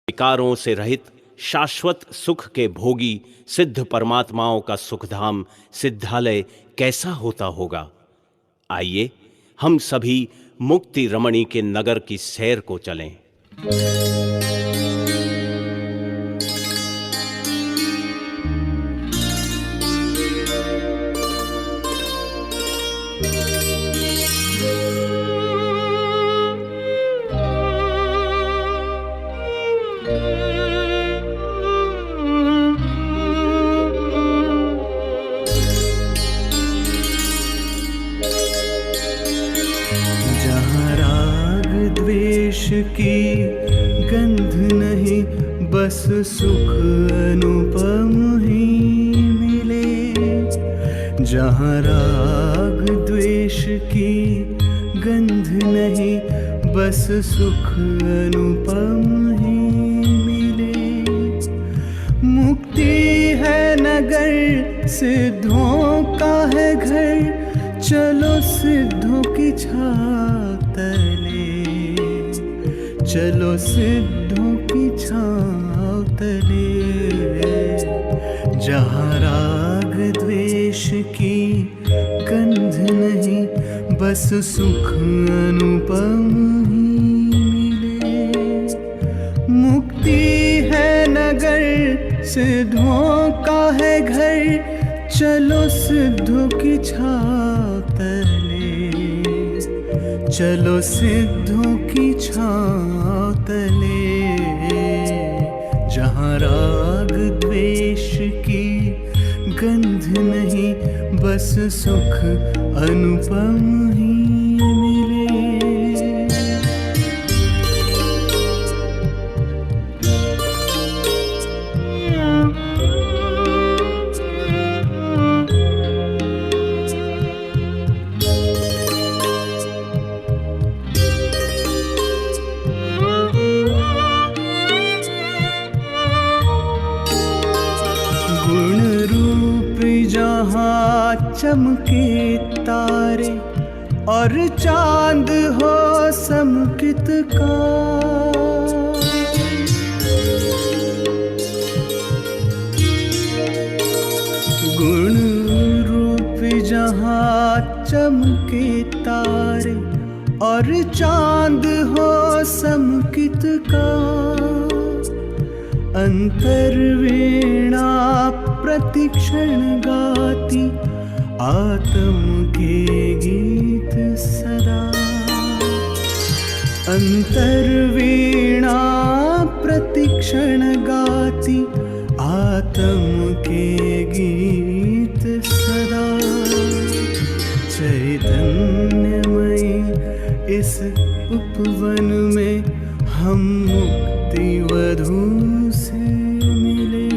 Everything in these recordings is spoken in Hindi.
विकारों से रहित शाश्वत सुख के भोगी सिद्ध परमात्माओं का सुखधाम सिद्धालय कैसा होता होगा। आइए हम सभी मुक्ति रमणी के नगर की सैर को चलें। की गंध नहीं बस सुख अनुपम ही मिले। जहाँ राग द्वेष की गंध नहीं बस सुख अनुपम ही मिले। मुक्ति है नगर सिद्धों का है घर, चलो सिद्धों की छाव तले, चलो सिद्धों की छाव तले। जहाँ राग द्वेष की गंध नहीं बस सुख अनुपम ही मिले। मुक्ति है नगर सिद्धों का है घर, चलो सिद्धों की छाव तले, चलो सिद्धों की छाव तले। जहाँ राग द्वेष की गंध नहीं बस सुख अनुपम ही मिले। जहाँ चमके तारे और चांद हो समकित का, गुण रूप जहाँ चमके तारे और चांद हो समकित का। अंतर्वीणा प्रतिक्षण गाती आत्म के गीत सदा। अंतर्वीणा प्रतिक्षण गाती आत्म के गीत सदा। चैतन्यमयी इस उपवन में हम मुक्ति वधू से मिले।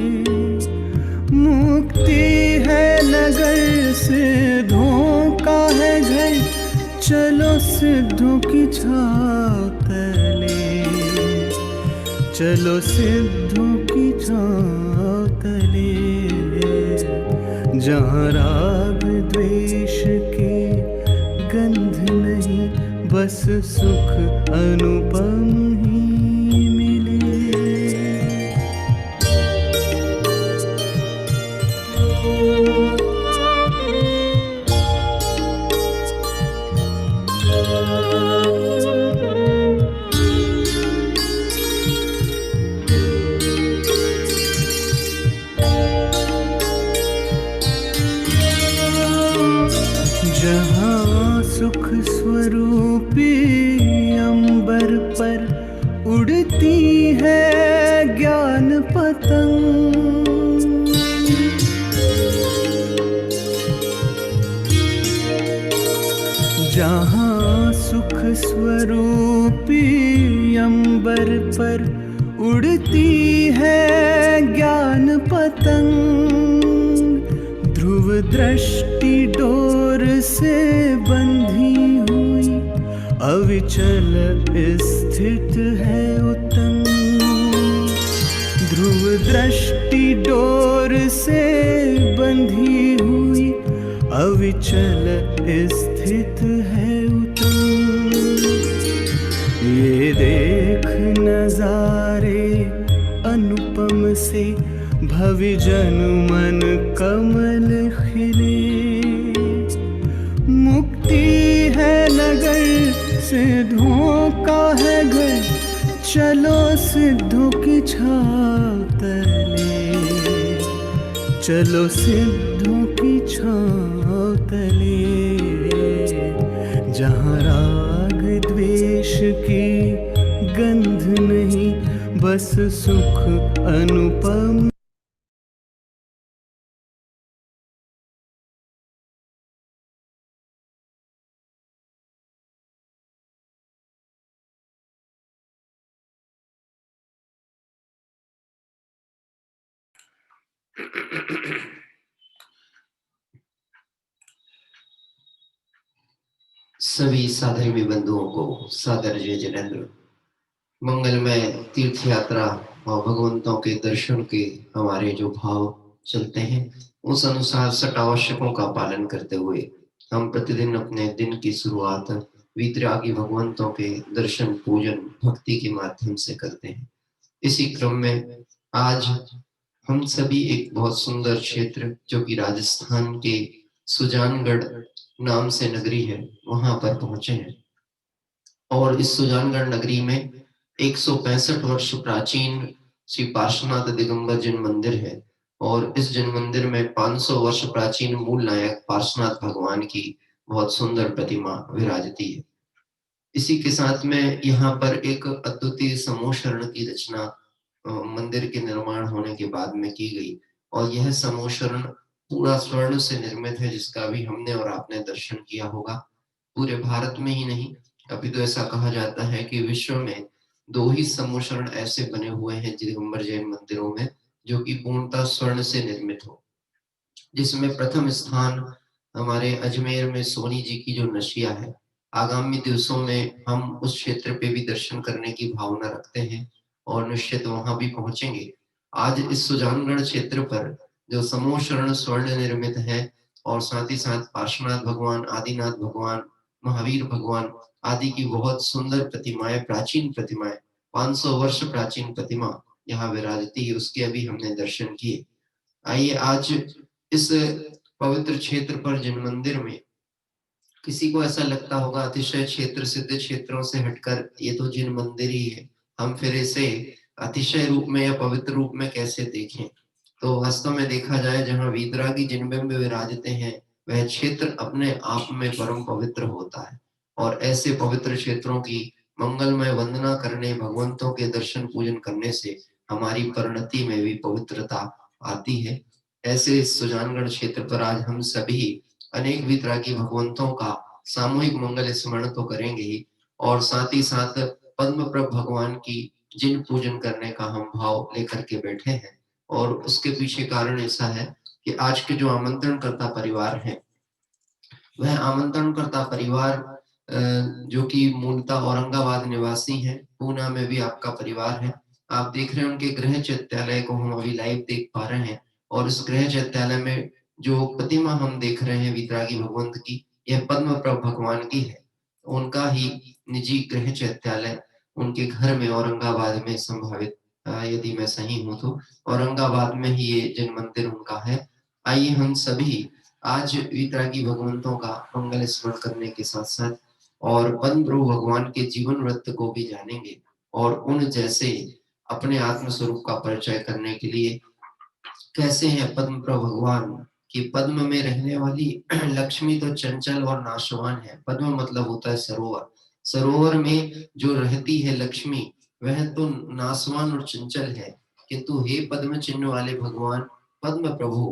मुक्ति है नगर सिद्धों का है घर, चलो सिद्धों की छाव तले, चलो सिद्धों की छाव तले। जहाँ राग द्वेष की गंध नहीं बस सुख अनुपम ही मिले। जहाँ सुख स्वरूपी अंबर पर उड़ती है ज्ञान पतंग। जहाँ सुख स्वरूपी अंबर पर उड़ती है ज्ञान पतंग। ध्रुव दृष्टि डोर से बंधी हुई अविचल स्थित है उतंग। ध्रुव दृष्टि डोर से बंधी हुई अविचल स्थित है उतंग। ये देख नजारे से भवि जन मन कमल खिले। मुक्ति है नगर सिद्धों का है घर, चलो सिद्धों की छाव तले, चलो सिद्धों की छाव तले। जहाँ राग द्वेष की गंध नहीं, बस सुख अनुपम। सभी साधर्मी बंधुओं को सादर जय जिनेन्द्र। मंगलमय तीर्थ यात्रा और भगवंतों के दर्शन के हमारे जो भाव चलते हैं, उस अनुसार सट आवश्यकों का पालन करते हुए हम प्रतिदिन अपने दिन की शुरुआत वीतरागी भगवंतों के दर्शन पूजन भक्ति के माध्यम से करते हैं। इसी क्रम में आज हम सभी एक बहुत सुंदर क्षेत्र जो कि राजस्थान के सुजानगढ़ नाम से नगरी है, वहां पर पहुंचे हैं। और इस सुजानगढ़ नगरी में 165 वर्ष प्राचीन श्री पार्श्वनाथ दिगंबर जिन मंदिर है, और इस जिन मंदिर में 500 वर्ष प्राचीन मूल नायक पार्श्वनाथ भगवान की बहुत सुंदर प्रतिमा विराजती है। इसी के साथ में यहाँ पर एक अद्वितीय समूह शरण की रचना मंदिर के निर्माण होने के बाद में की गई, और यह समूह शरण पूरा स्वर्ण से निर्मित है, जिसका भी हमने और आपने दर्शन किया होगा। पूरे भारत में ही नहीं, अभी तो ऐसा कहा जाता है कि विश्व में 2 ही समूह शरण ऐसे बने हुए हैं दिगंबर जैन मंदिरों में, जो कि पूर्णतः स्वर्ण से निर्मित हो। जिसमें प्रथम स्थान हमारे अजमेर में सोनी जी की जो नशिया है। आगामी दिवसों में हम उस क्षेत्र पे भी दर्शन करने की भावना रखते हैं और निश्चित वहां भी पहुंचेंगे। आज इस सुजानगढ़ क्षेत्र पर जो समूह शरण स्वर्ण निर्मित है, और साथ ही साथ पार्श्वनाथ भगवान, आदिनाथ भगवान, महावीर भगवान आदि की बहुत सुंदर प्रतिमाएं, प्राचीन प्रतिमाएं, 500 वर्ष प्राचीन प्रतिमा यहाँ विराजती है, उसके अभी हमने दर्शन किए। आइए आज इस पवित्र क्षेत्र पर जिन मंदिर में किसी को ऐसा लगता होगा अतिशय क्षेत्र सिद्ध क्षेत्रों से हटकर ये तो जिन मंदिर ही है, हम फिर इसे अतिशय रूप में या पवित्र रूप में कैसे देखें। तो वास्तव में देखा जाए, जहाँ वीतरागी जिनबिंब विराजते हैं, वह क्षेत्र अपने आप में परम पवित्र होता है। और ऐसे पवित्र क्षेत्रों की मंगलमय वंदना करने, भगवंतों के दर्शन पूजन करने से हमारी परिणति में भी पवित्रता आती है। ऐसे सुजानगढ़ क्षेत्र पर आज हम सभी अनेक वीतरागी भगवंतों का सामूहिक मंगल स्मरण तो करेंगे ही, और साथ ही साथ पद्मप्रभ भगवान की जिन पूजन करने का हम भाव लेकर के बैठे हैं। और उसके पीछे कारण ऐसा है कि आज के जो आमंत्रणकर्ता परिवार है, वह आमंत्रणकर्ता परिवार जो कि मूलतः औरंगाबाद निवासी हैं, पूना में भी आपका परिवार है। आप देख रहे हैं उनके गृह चैत्यालय को हम अभी लाइव देख पा रहे हैं, और इस गृह चैत्यालय में जो प्रतिमा हम देख रहे हैं वीतरागी भगवंत की, यह पद्मप्रभ भगवान की है। उनका ही निजी गृह चैत्यालय उनके घर में औरंगाबाद में संभावित, यदि मैं सही हूं तो औरंगाबाद में ही ये जिन मंदिर उनका है। आइए हम सभी आज वीतरागी भगवंतों का मंगल स्मरण करने के साथ साथ और पद्म प्रभु भगवान के जीवन वृत्त को भी जानेंगे, और उन जैसे अपने आत्म स्वरूप का परिचय करने के लिए कैसे हैं पद्म प्रभु भगवान कि पद्म में रहने वाली लक्ष्मी तो चंचल और नाशवान है। पद्म मतलब होता है सरोवर। सरोवर में जो रहती है लक्ष्मी, वह तो नाशवान और चंचल है, किंतु हे पद्म चिन्ह वाले भगवान पद्म प्रभु,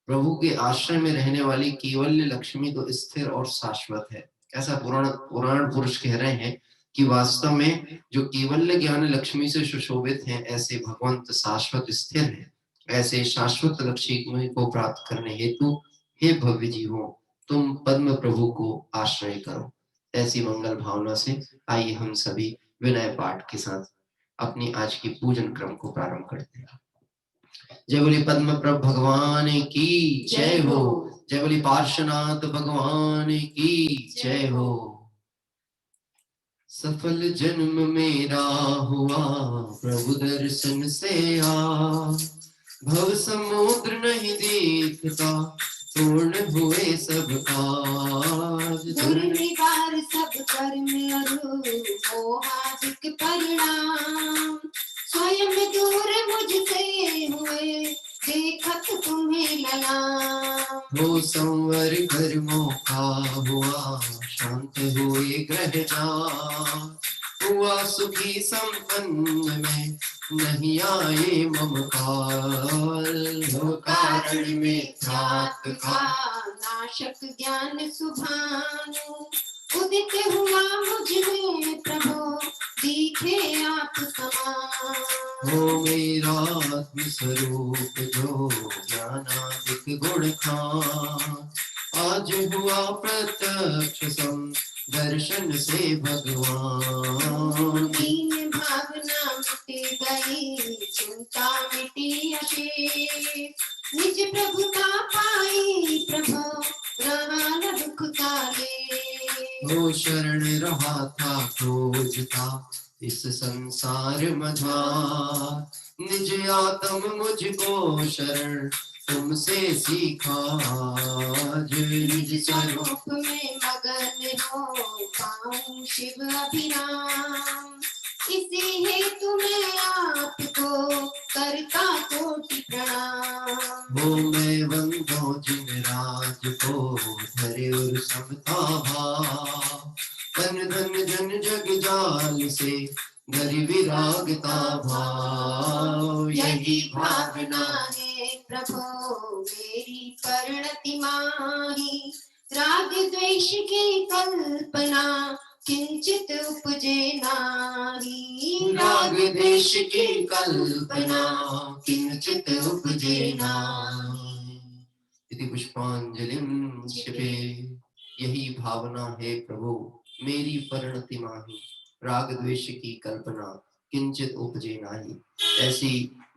प्रभु के आश्रय में रहने वाली केवल्य लक्ष्मी तो स्थिर और शाश्वत है। ऐसा पुराण पुरुष कह रहे हैं कि वास्तव में जो केवल्य ज्ञान लक्ष्मी से सुशोभित हैं, ऐसे भगवंत शाश्वत स्थिर हैं। ऐसे शाश्वत लक्ष्मी को प्राप्त करने हेतु हे भव्य जीवों, तुम पद्म प्रभु को आश्रय करो। ऐसी मंगल भावना से आइए हम सभी विनय पाठ के साथ अपनी आज की पूजन क्रम को प्रारंभ करते हैं। जय बोली पद्म प्रभ भगवान की जय हो। जय बोली पार्श्वनाथ भगवान की जय हो। सफल जन्म मेरा हुआ प्रभु दर्शन से आ, भव समुद्र नहीं दिखता पूर्ण हुए सब काज, दुर्निवार सब कर्म मोहादिक परिणाम, स्वयं दूर मुझसे हुए देखत तुम्हें ललाम। हो संवर कर्मों का हुआ शांत हुए ग्रह जा, हुआ सुखी संपन्न में नहीं आए ममकार, हो कारण में ख्यात का नाशक ज्ञान सुभानु, उदित हुआ मुझ में प्रभु दिखे आप समान। हो मेरा आत्म स्वरूप जो ज्ञानादिक गुण खान, आज हुआ प्रत्यक्ष सम दर्शन से भगवान। दीन भावना मिट गई चिंता मिटी अशेष, निज प्रभुता पाई प्रभु रहा न दुख काले। हो शरण रहा था खोजता इस संसार मझार, निज आत्म मुझको शरण तुमसे सीखा, निज स्वरूप में मगन हो पाऊं शिव अभिराम, इसी हेतु मैं आपको करता कोटि प्रणाम। हो मैं बंदो जिन राज को धरे और समता भाव, तन धन जन जग जाल से धरि विरागता भाव, यही भावना है प्रभु मेरी परिणति माही, राग द्वेष की कल्पना किंचित उपजे नाही। राग द्वेष की कल्पना किंचित उपजे नाही। इति पुष्पांजलिं क्षिपे। यही भावना है प्रभु मेरी परिणति माही, राग द्वेष की कल्पना किंचित उपजे नाही। ऐसी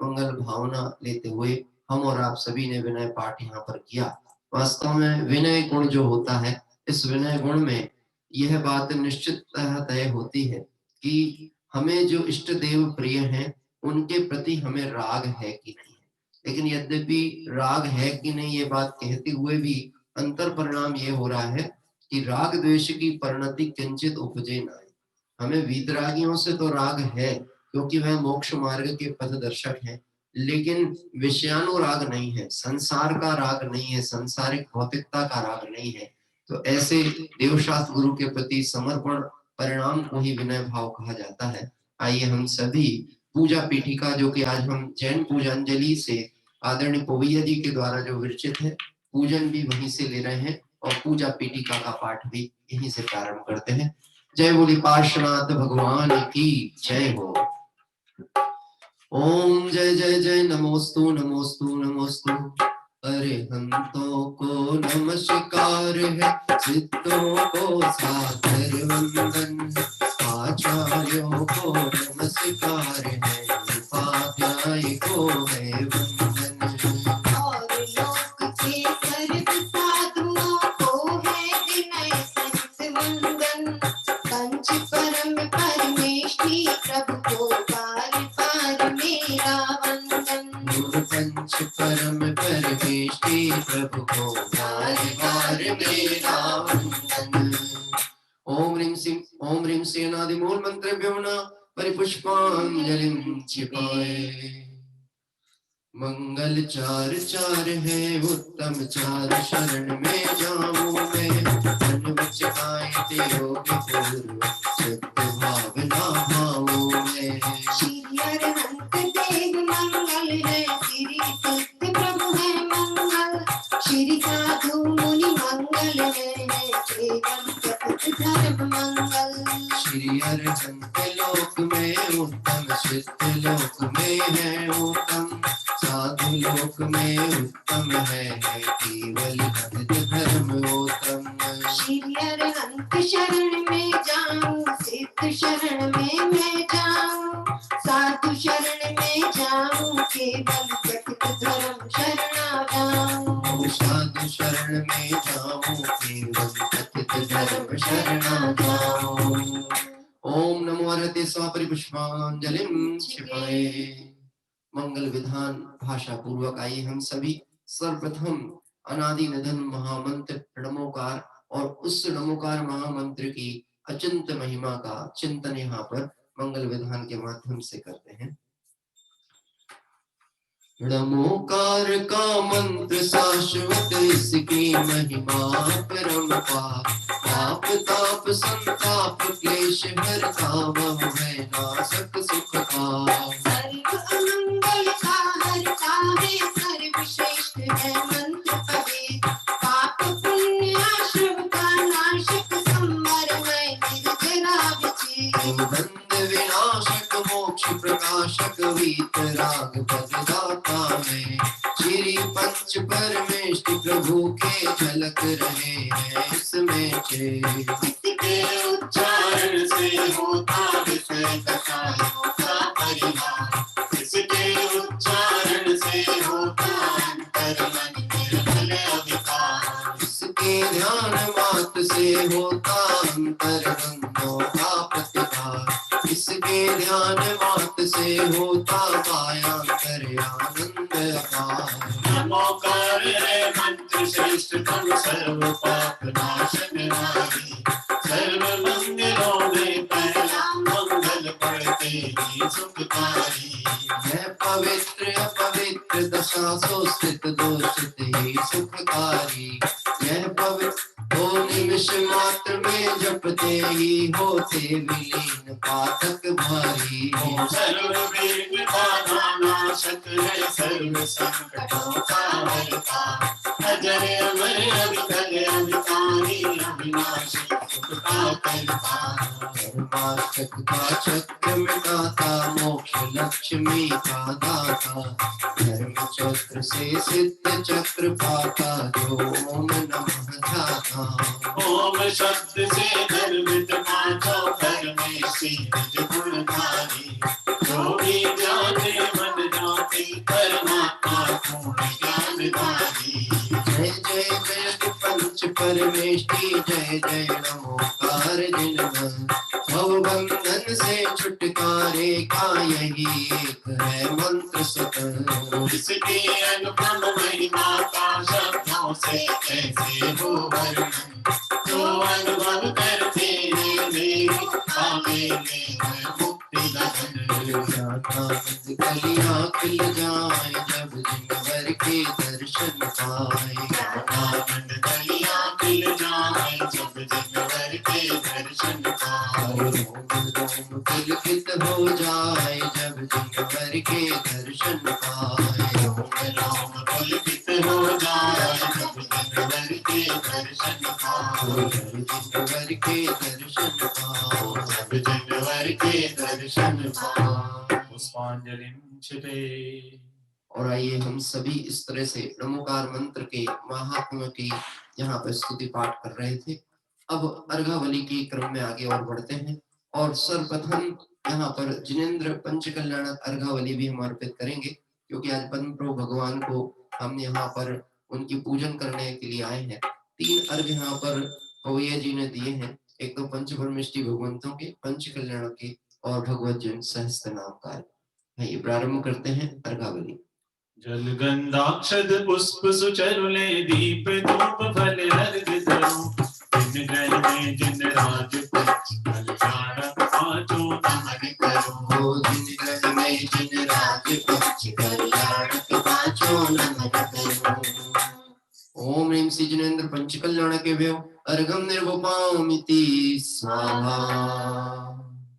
मंगल भावना लेते हुए हम और आप सभी ने विनय पाठ यहाँ पर किया। वास्तव में विनय गुण जो होता है, इस विनय गुण में यह बात निश्चिततः तय होती है कि हमें जो इष्ट देव प्रिय हैं उनके प्रति हमें राग है कि नहीं है। लेकिन यद्यपि राग है कि नहीं ये बात कहते हुए भी अंतर परिणाम ये हो रहा है कि राग द्वेष की परिणति किंचित उपजे नहीं। हमें वीतरागियों से तो राग है क्योंकि वह मोक्ष मार्ग के पथदर्शक हैं, लेकिन विषयानुराग नहीं है, संसार का राग नहीं है, संसारिक भौतिकता का राग नहीं है। तो ऐसे देवशास्त्र गुरु के प्रति समर्पण परिणाम को ही विनय भाव कहा जाता है। आइए हम सभी पूजा पीठिका जो कि आज हम जैन पूजांजलि से आदरणीय पोवैया जी के द्वारा जो विरचित है, पूजन भी वहीं से ले रहे हैं और पूजा पीठिका का पाठ भी यहीं से प्रारंभ करते हैं। जय बोली पार्श्वनाथ भगवान की जय हो। ओम जय जय जय नमोस्तु नमोस्तु नमोस्तु। अरिहंतों को नमस्कार है, सिद्धों को सादर वंदन, आचार्यों को नमस्कार है, उपाध्याय को है वंदन। और लोक के सर्व साधुओं को है विनय सहित वंदन, पंच परम परमेष्ठी प्रभु को बार बार मेरा वंदन। पंच परम परमेष्ठी प्रभु को बार बार मेरा वंदन। ओम ह्रीं सेनादि मूल मंत्रेभ्यो नमः परिपुष्पांजलिं क्षिपामि। मंगल चार चार है उत्तम चार, शरण में जाऊं मैं मन बचकाए तेरोगे पूर्व, सत्य भावना भाऊं मैं। श्री अरहंत देव मंगल है, श्री सिद्ध प्रभु है मंगल, श्री साधु मुनि मंगल है, केवल जगत धर्म मंगल। श्री अरहंत लोक में उत्तम, सिद्ध लोक में है उत्तम, साधु लोक में उत्तम है केवल भक्त धर्म उत्तम। श्री अरहंत शरण में जाऊं, सिद्ध शरण में मैं जाऊं, साधु शरण में जाऊं, केवल भक्त धर्म शरण जाऊं। साधु शरण में जाऊं, केवल भक्त धर्म शरण जाऊं। ओम नमो हरते स्वपरिपुष्पांजलिं क्षिपये। मंगल विधान भाषा पूर्वक आइए हम सभी सर्वप्रथम अनादि निधन महामंत्र नमोकार और उस नमोकार महामंत्र की अचिंत महिमा का चिंतन यहाँ पर मंगल विधान के माध्यम से करते हैं। नमोकार का मंत्र शाश्वत, इसकी महिमा परम्पार। पाप ताप संताप क्लेश हरता, वह है नासक सुख का। सर्व अमंगल का हरता है, सर्वश्रेष्ठ है मंत्र पदे। पाप पुण्य आश्रम का नाशक, संवरमय निर्जरा विजय। बंध विनाशक मोक्ष प्रकाशक, वीतराग पददाता में। श्री पंच परमेष्टि प्रभु के झलक रहे हैं इसमें छे। इसके उच्चारण से होता विषय कथाओं का परिहार। इसके उच्चारण से होता अंतर मन निर्मल अविकार। इसके ध्यान मात्र से होता अंतर गंगों का प्रतिकार। इसके ध्यान मात्र से होता मायांतर आनंद अपार। नमोकार है मंत्र श्रेष्ठतम, सर्व पाप नाशनहारी। सर्व मंगलों में पहला मंगल पढ़ते ही सुखकारी। यह पवित्र अपवित्र दशा सो स्थित दोषित ही सुखकारी। यह पवित्र दो निमिष मात्र में जपते ही होते विलीन पातक भारी। सर्व वेद बाधा नाशक है, सर्व संकटों का हरता। अजर अमर अविकल अविकारी, अविनाशी सुख का करता। धर्माशक का चक्र मिटाता, मोक्ष लक्ष्मी का दाता। धर्म चक्र से सिद्ध चक्र पाता, जो ओम नमः ध्याता। ओम शब्द से गर्वित पांचों परमेशी निज गुणधारी। जो भी जाने मन जाति, परमात्मा पूर्ण ज्ञानधारी। जय जय जय पंच परमेष्टि, जय जय नमोकार जिनमन। भव बंधन से छुटकारे का यही एक है मंत्र सकल। इसकी अनुपम महिमा का शब्दों से कैसे हो वर्णन। जो अनुभव करते हैं मेरी पावे में मुक्ति गगन। कलियां खिल जाए जब जिनवर के दर्शन पाए। आनंद कलियां खिल जाए जब जिनवर के दर्शन पाए। रोम पुलकित हो जाए जब जिनवर के दर्शन पाए। रोम पुलकित हो जाए जब जिनवर के दर्शन पाए। जिनवर के दर्शन पाओ, जब जिनवर के दर्शन पाओ। पुष्पांजलिं क्षिपये। और आइए हम सभी इस तरह से नमोकार मंत्र के महात्म्य की यहाँ पर स्तुति पाठ कर रहे थे। अब अर्घावली के क्रम में आगे और बढ़ते हैं और सर्वप्रथम यहाँ पर जिनेंद्र पंचकल्याणक अर्घावली भी हम अर्पित करेंगे, क्योंकि आज पद्म प्रभु भगवान को हम यहाँ पर उनकी पूजन करने के लिए आए हैं। 3 अर्घ यहाँ पर पवैया जी ने दिए हैं। एक तो पंच परमेष्टि भगवंतों के, पंच कल्याण के और भगवत जन सहस्त्र नाम का। ये प्रारंभ करते हैं अर्घावली। जल गंधाक्षत पुष्प सुचरुले, दीप धूप फल अर्घ धरूं। जिन घर में जिन राज पक्ष, कल्याणक पांचों नमन करूं। जिन घर में जिन राज पक्ष, कल्याणक पांचों नमन करूं। ओम ह्रीं श्री जिनेंद्र पंच कल्याण के व्यव अर्घम निर्वपामिति स्वाहा।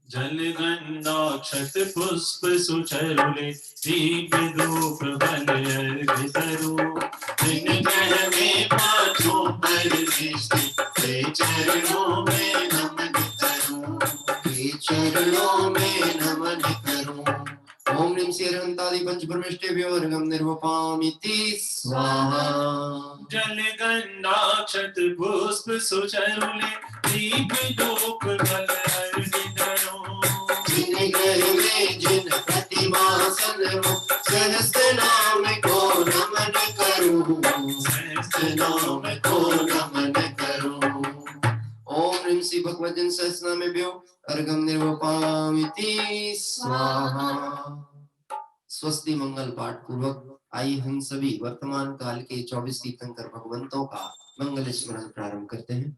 जल गंधाक्षत पुष्प सुचरुले, दीप धूप फल अर्घ धरूं। जिन घर में पांचों परमेष्टि, ते चरणों में नमन करूं। ते चरणों में नमन करूं। ओम ह्रीं श्री अरहंतादि पंच परमेष्टिभ्यो अर्घम निर्वपामिति स्वाहा। जल गंधाक्षत पुष्प सुचरुले, दीप धूप फल अर्घ धरूं। जिन घर में जिन प्रतिमासन हो, सहस्त्र नाम को नमन करूं। सहस्त्र नाम को नमन करूं। ओम ह्रीं श्री भगवती भजन सहस्रनामेभ्यो अर्घं निर्वपामिति स्वाहा। स्वस्ति मंगल पाठ पूर्वक आइए हम सभी वर्तमान काल के 24 तीर्थंकर भगवंतों का मंगल स्मरण प्रारंभ करते हैं।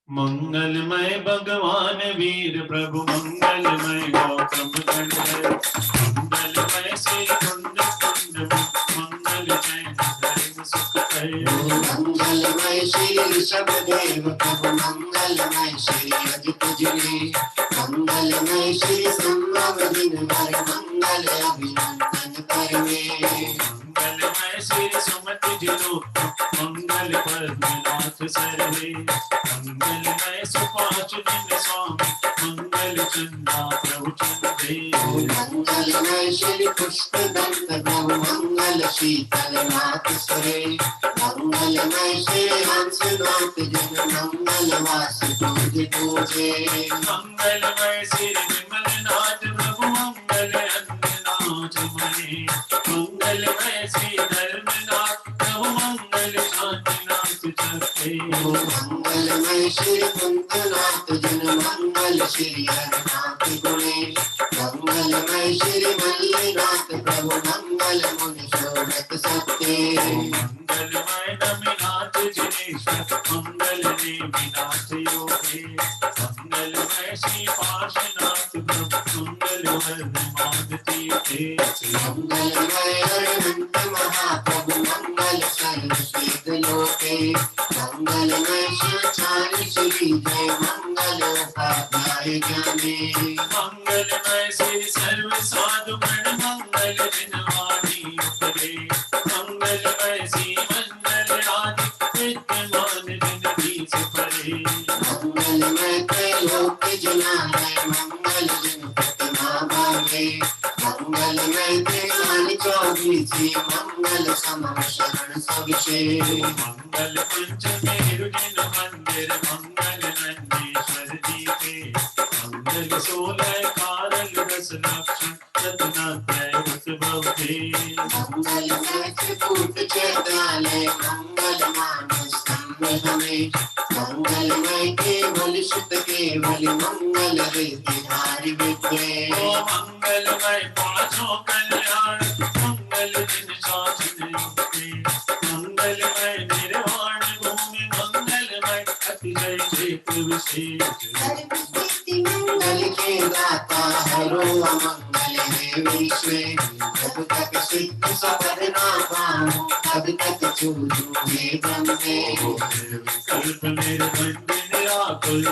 मंगलमय भगवान वीर प्रभु मंगलमय गौतम गणधर मंगलमय श्री कुंड कुंड मंगल जय धर्म सुख मंगलमय श्री ऋषभदेव प्रभु मंगलमय श्री अजित जिने मंगलमय श्री संभव दिन भर मंगल अभिनंदन करवे मंगलमय श्री सुमति जिलो मंगल पद्मनाथ सर्वे मंगलमय सुपार्चन स्वामी मंगल चंदा प्रभु चंदे मंगलमय श्री पुष्पदंत प्रभु मंगल शीतलनाथ सुरे मंगलमय श्री हंसनाथ जन मंगल वास पूज पूजे मंगलमय श्री विमलनाथ प्रभु मंगल अंगनाथ मणि मंगलमय श्री धर्मनाथ प्रभु मंगल शांतिनाथ चक्रे मंगलमय श्री कुंतनाथ जन मंगल श्री हरनाथ गुणे मंगलमय श्री मल्लिनाथ प्रभु मंगल मुनि शोभत सत्ते मंगलमय नमिनाथ जिनेश्वर मंगल नेमिनाथ योगे मंगलमय श्री पार्श्वनाथ प्रभु मंगल वर्धमान तीर्थे मंगलमय अरहंत महाप्रभु मंगल सर्वश्रेष्ठ लोके मंगलमय शिवचार्य श्री जय मंगल उपाध्याय ज्ञानी मंगलमय श्री सर्व साधु गण मंगल जिनवाणी उपदे मंगलमय श्री मंगल आदि विद्यमान जिनधीश परे मंगलमय त्रैलोक जनालय मंगल जन प्रतिमा भावे मंगलमय त्रिकाल चौबीसी मंगल समम शरण सविशेष मंगल पंचमेरु जिन मंदिर मंगल नंदीश्वर जी के मंगल 16 कारल 10 लक्ष रत्नात्रय उत्भव थे मंगलमय त्रिकूट चैत्रालय मंगल मानस स्तंभ हमें मंगलमय केवल शुद्ध केवल मंगल रीतिहारि विद्वे मंगलमय पांचों कल्याण मंगल जिन शासन युक्ति मंगलमय निर्वाण भूमि मंगलमय अतिशय क्षेत्र विशेष सर्वसिद्धि मंगल मंगल के दाता हरो अमंगल है विश्व जब तक सिद्ध सबर ना पाऊं तब तक चूजू में ब्रह्मे कल्प मेरे बंद निराकुल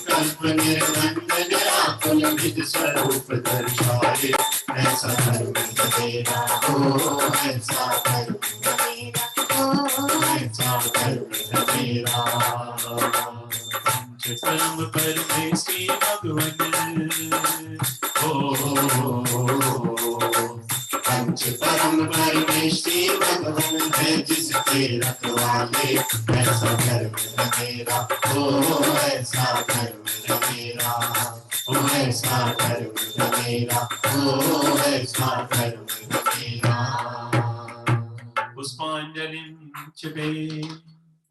कल्प निर्बंध निराकुल निज स्वरूप दर्शाए ऐसा धर्म तेरा हो ऐसा धर्म तेरा ओ ऐसा धर्म तेरा परम परमेश्वरी भगवन पंच परम परमेश्वरी भगवान है जिसके रखवाले ऐसा धर्म तेरा हो ऐसा धर्म तेरा हो ऐसा धर्म तेरा हो ऐसा धर्म तेरा। पुष्पांजलि चुके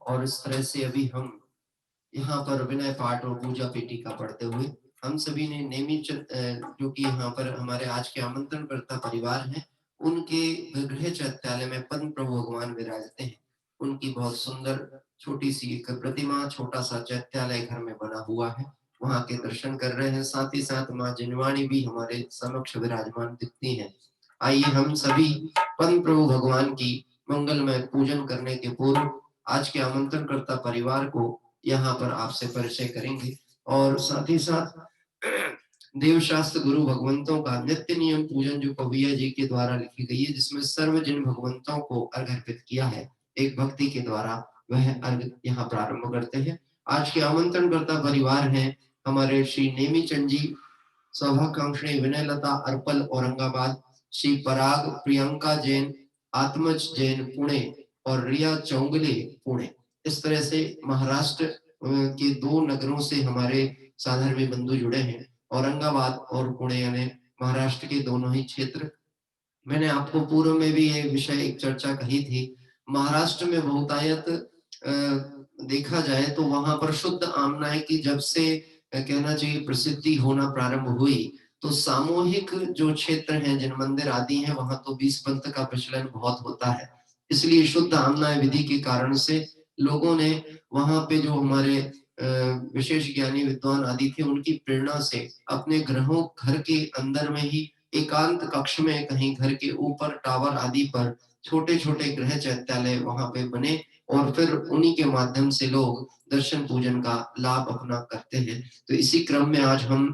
और इस तरह से अभी हम यहाँ पर विनय पाठ और पूजा पेटिका पढ़ते हुए हम सभी ने नेमी जो कि यहाँ पर हमारे आज के आमंत्रणकर्ता परिवार हैं उनके गृह चैत्यालय में पद्म प्रभु भगवान विराजते हैं। उनकी बहुत सुंदर छोटी सी एक प्रतिमा छोटा सा चैत्यालय घर में बना हुआ है, वहां के दर्शन कर रहे हैं। साथ ही साथ माँ जिनवाणी भी हमारे समक्ष विराजमान दिखती हैं। आइए हम सभी पद्म प्रभु भगवान की मंगलमय पूजन करने के पूर्व आज के आमंत्रणकर्ता परिवार को यहाँ पर आपसे परिचय करेंगे और साथ ही साथ देवशास्त्र गुरु भगवंतों का नित्य नियम पूजन जो कविया जी के द्वारा लिखी गई है, जिसमें सर्व जिन भगवंतों को अर्घ अर्पित किया है एक भक्ति के द्वारा, वह अर्घ यहाँ प्रारंभ करते हैं। आज के आमंत्रणकर्ता परिवार हैं हमारे श्री नेमीचंद जी, सौभाकांक्षी विनयलता अर्पल औरंगाबाद, श्री पराग प्रियंका जैन, आत्मज जैन पुणे और रिया चौंगले पुणे। इस तरह से महाराष्ट्र के 2 नगरों से हमारे साधर्मी बंधु जुड़े हैं, औरंगाबाद और पुणे, यानी महाराष्ट्र के दोनों ही क्षेत्र। मैंने आपको पूर्व में भी ये विषय एक चर्चा कही थी महाराष्ट्र में बहुतायत देखा जाए तो वहां पर शुद्ध आमनाय की जब से कहना चाहिए प्रसिद्धि होना प्रारंभ हुई, तो सामूहिक जो क्षेत्र हैं, जिन मंदिर आदि हैं, वहां तो 20 पंथ का प्रचलन बहुत होता है। इसलिए शुद्ध आमनाय विधि के कारण से लोगों ने वहां पे जो हमारे विशेष ज्ञानी विद्वान आदि थे, उनकी प्रेरणा से अपने घर के अंदर में ही एकांत कक्ष में, कहीं घर के ऊपर टावर आदि पर छोटे छोटे गृह चैत्यालय वहां पे बने, और फिर उन्हीं के माध्यम से लोग दर्शन पूजन का लाभ अपना करते हैं। तो इसी क्रम में आज हम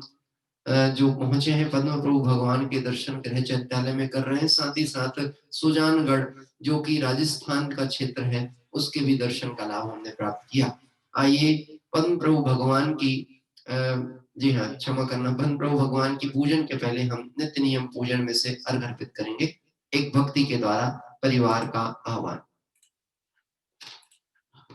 जो पहुंचे हैं पद्म प्रभु भगवान के दर्शन गृह चैत्यालय में कर रहे हैं, साथ ही साथ सुजानगढ़ जो कि राजस्थान का क्षेत्र है, उसके भी दर्शन का लाभ हमने प्राप्त किया। आइए पद्म प्रभु भगवान की जी हाँ, क्षमा करना, पद्म प्रभु भगवान की पूजन के पहले हम नित्य नियम पूजन में से अर्घ अर्पित करेंगे, एक भक्ति के द्वारा परिवार का आह्वान।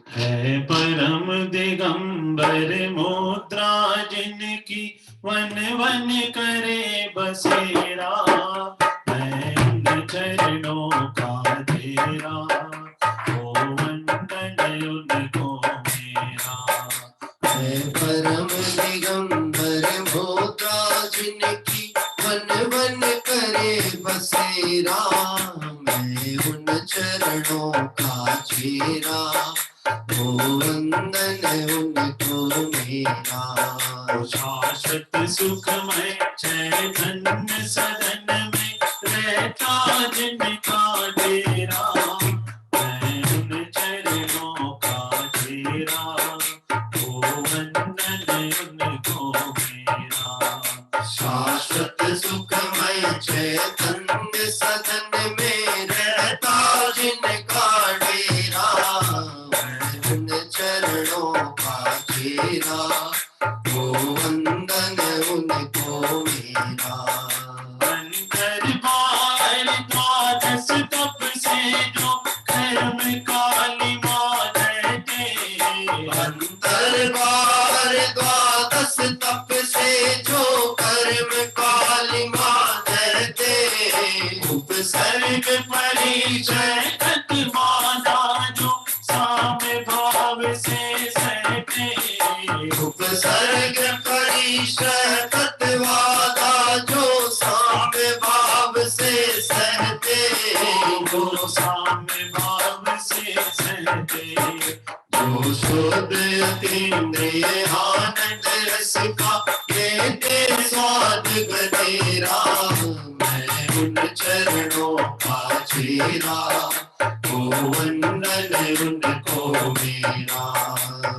है परम दिगंबर मुद्रा जिनकी, वन वन करे बसेरा, है उन चरणों का तेरा, ओ वंदन उनको मेरा। है परम दिगंबर मुद्रा जिनकी, वन वन करे बसेरा, मैं उन चरणों का चेरा, ओ वंदन उनको मेरा। शाश्वत सुखमय चैतन्य सदन में, रहता जिनका डेरा, मैं उन चरणों का चेरा, ओ वंदन उनको मेरा। शाश्वत सुखमय चैतन्य सदन में, रहता जिनका डेरा, मैं उन चरणों का चेरा, ओ वंदन उनको मेरा। अंतर बार द्वादश तप से जो कर्म काली माँ रहते, अंतर बार द्वादश तप से जो कर्म काली माँ रहते, उपसर्ग परिचय तत् माना जो साम्य भाव से सहते, उपसर्ग परिचय तत्वादा जो साम्य भाव से सहते, वो साम्य भाव से सहते, जो शुद्ध अतीन्द्रिय आनंद रस का लेते स्वाद गदेरा, मैं उन चरणों का चेरा, ओ वंदन उनको मेरा।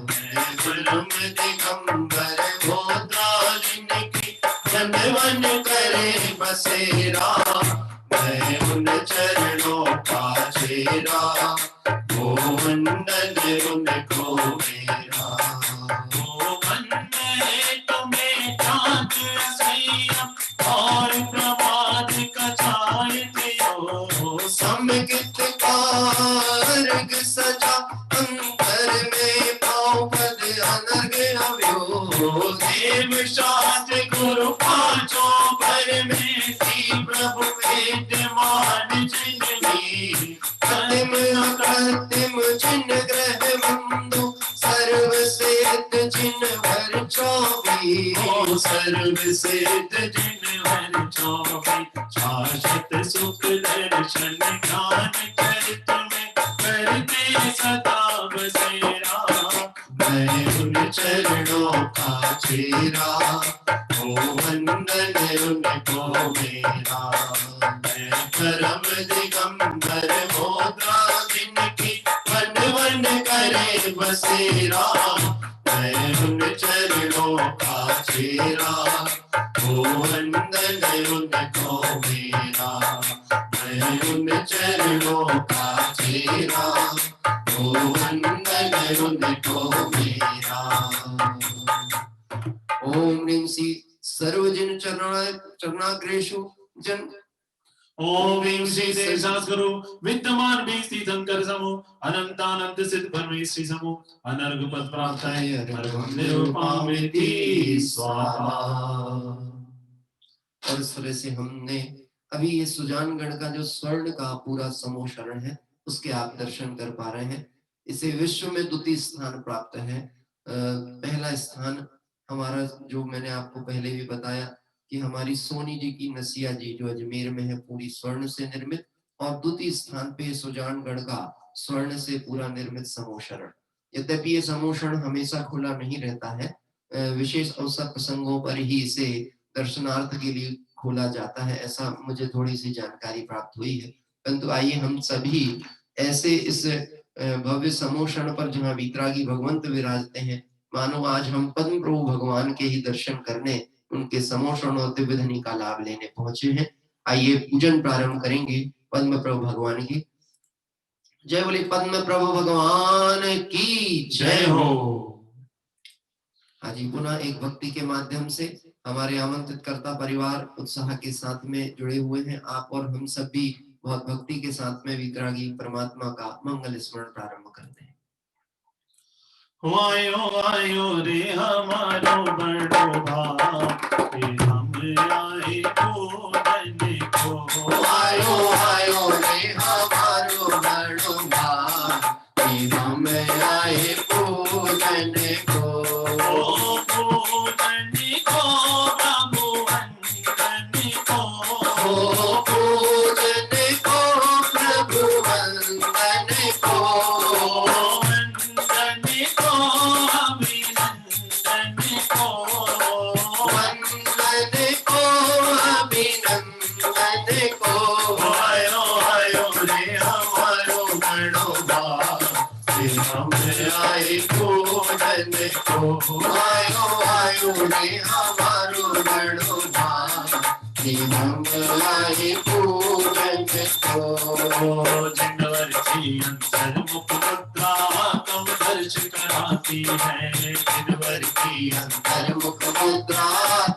मैं परम दिगंबर मुद्रा जिनकी, वन वन करे बसेरा, मैं उन चरणों का चेरा, ओ वंदन उनको मेरा। वो वंदे तुम्हें चाँद संयम और प्रमाद का छायते हो, समकित कार्ग सजा अंतर में पाँव पद अनर्घ अव्यो, देव शास्त्र गुरु पांचों भर में थी प्रभु विद्यमान जिनकी, कृत्रिम अकृत्रिम जिन ग्रह बंधु, सर्वसिद्ध जिन भर चौबी, ओ सर्व सिद्ध जिन भर चौबी, शाश्वत सुख दर्शन ज्ञान चरित में करते सदा बसेरा, मैं उन चरणों का चेरा, ओ वंदन उनको मेरा। मैं परम दिगंबर मुद्रा जिनकी, वन वन करे बसेरा, मैं उन चरणों का चेरा, ओ वंदन उनको मेरा। मैं उन चरणों का चेरा, ओ वंदन उनको मेरा। ओम ह्रीं श्री सर्वजन चरणाग्रेषु जन। ओम ह्रीं श्री देशास्गुरु विद्यमान भी स्थितं कर समूह, अनंतानंत सिद्ध परमेश्वरी समूह, अनर्घ पद प्राप्ताय अर्घं निरूपामिति स्वाहा। और इस तरह से हमने अभी ये सुजानगढ़ का जो स्वर्ण का पूरा समूह शरण है, उसके आप दर्शन कर पा रहे हैं। इसे विश्व में द्वितीय स्थान प्राप्त है। पहला स्थान हमारा, जो मैंने आपको पहले भी बताया कि हमारी सोनी जी की नसिया जी जो अजमेर में है, पूरी स्वर्ण से निर्मित, और द्वितीय स्थान पे सुजानगढ़ का स्वर्ण से पूरा निर्मित समोशरण। यद्यपि ये समोशरण हमेशा खुला नहीं रहता है, विशेष अवसर प्रसंगों पर ही इसे दर्शनार्थ के लिए खोला जाता है, ऐसा मुझे थोड़ी सी जानकारी प्राप्त हुई है। परंतु आइए हम सभी ऐसे इस भव्य समोषण पर जहाँ वीतरागी भगवंत विराजते हैं, मानो आज हम पद्म प्रभु भगवान के ही दर्शन करने, उनके समोषण और दिव्य धनी का लाभ लेने पहुंचे हैं। आइए पूजन प्रारंभ करेंगे पद्म प्रभु भगवान की। जय बोले पद्म प्रभु भगवान की जय हो। आज पुनः एक भक्ति के माध्यम से हमारे आमंत्रित कर्ता परिवार उत्साह के साथ में जुड़े हुए हैं। आप और हम सब भी बहुत भक्ति के साथ में वितरागी परमात्मा का मंगल स्मरण प्रारंभ करते हैं। आयो आयो रे हमारो बड़ो भाग, हम आए पूजन को। आयो आयो रे हमारो बड़ो भाग, हम आए पूजन को। पूजन को प्रभु वंदन को, पूजन को प्रभु वंदन को। वंदन को अभिनंदन को, वंदन को अभिनंदन को। आयो आयो रे हमारो बड़ो भाग, हम आए पूजन को। आयो आयो रे हमारो बड़ो भाग, हम आए पूजन को। जिनवर की अंतर मुख मुद्रा तुम दर्श कराती है, जिनवर की अंतर मुख मुद्रा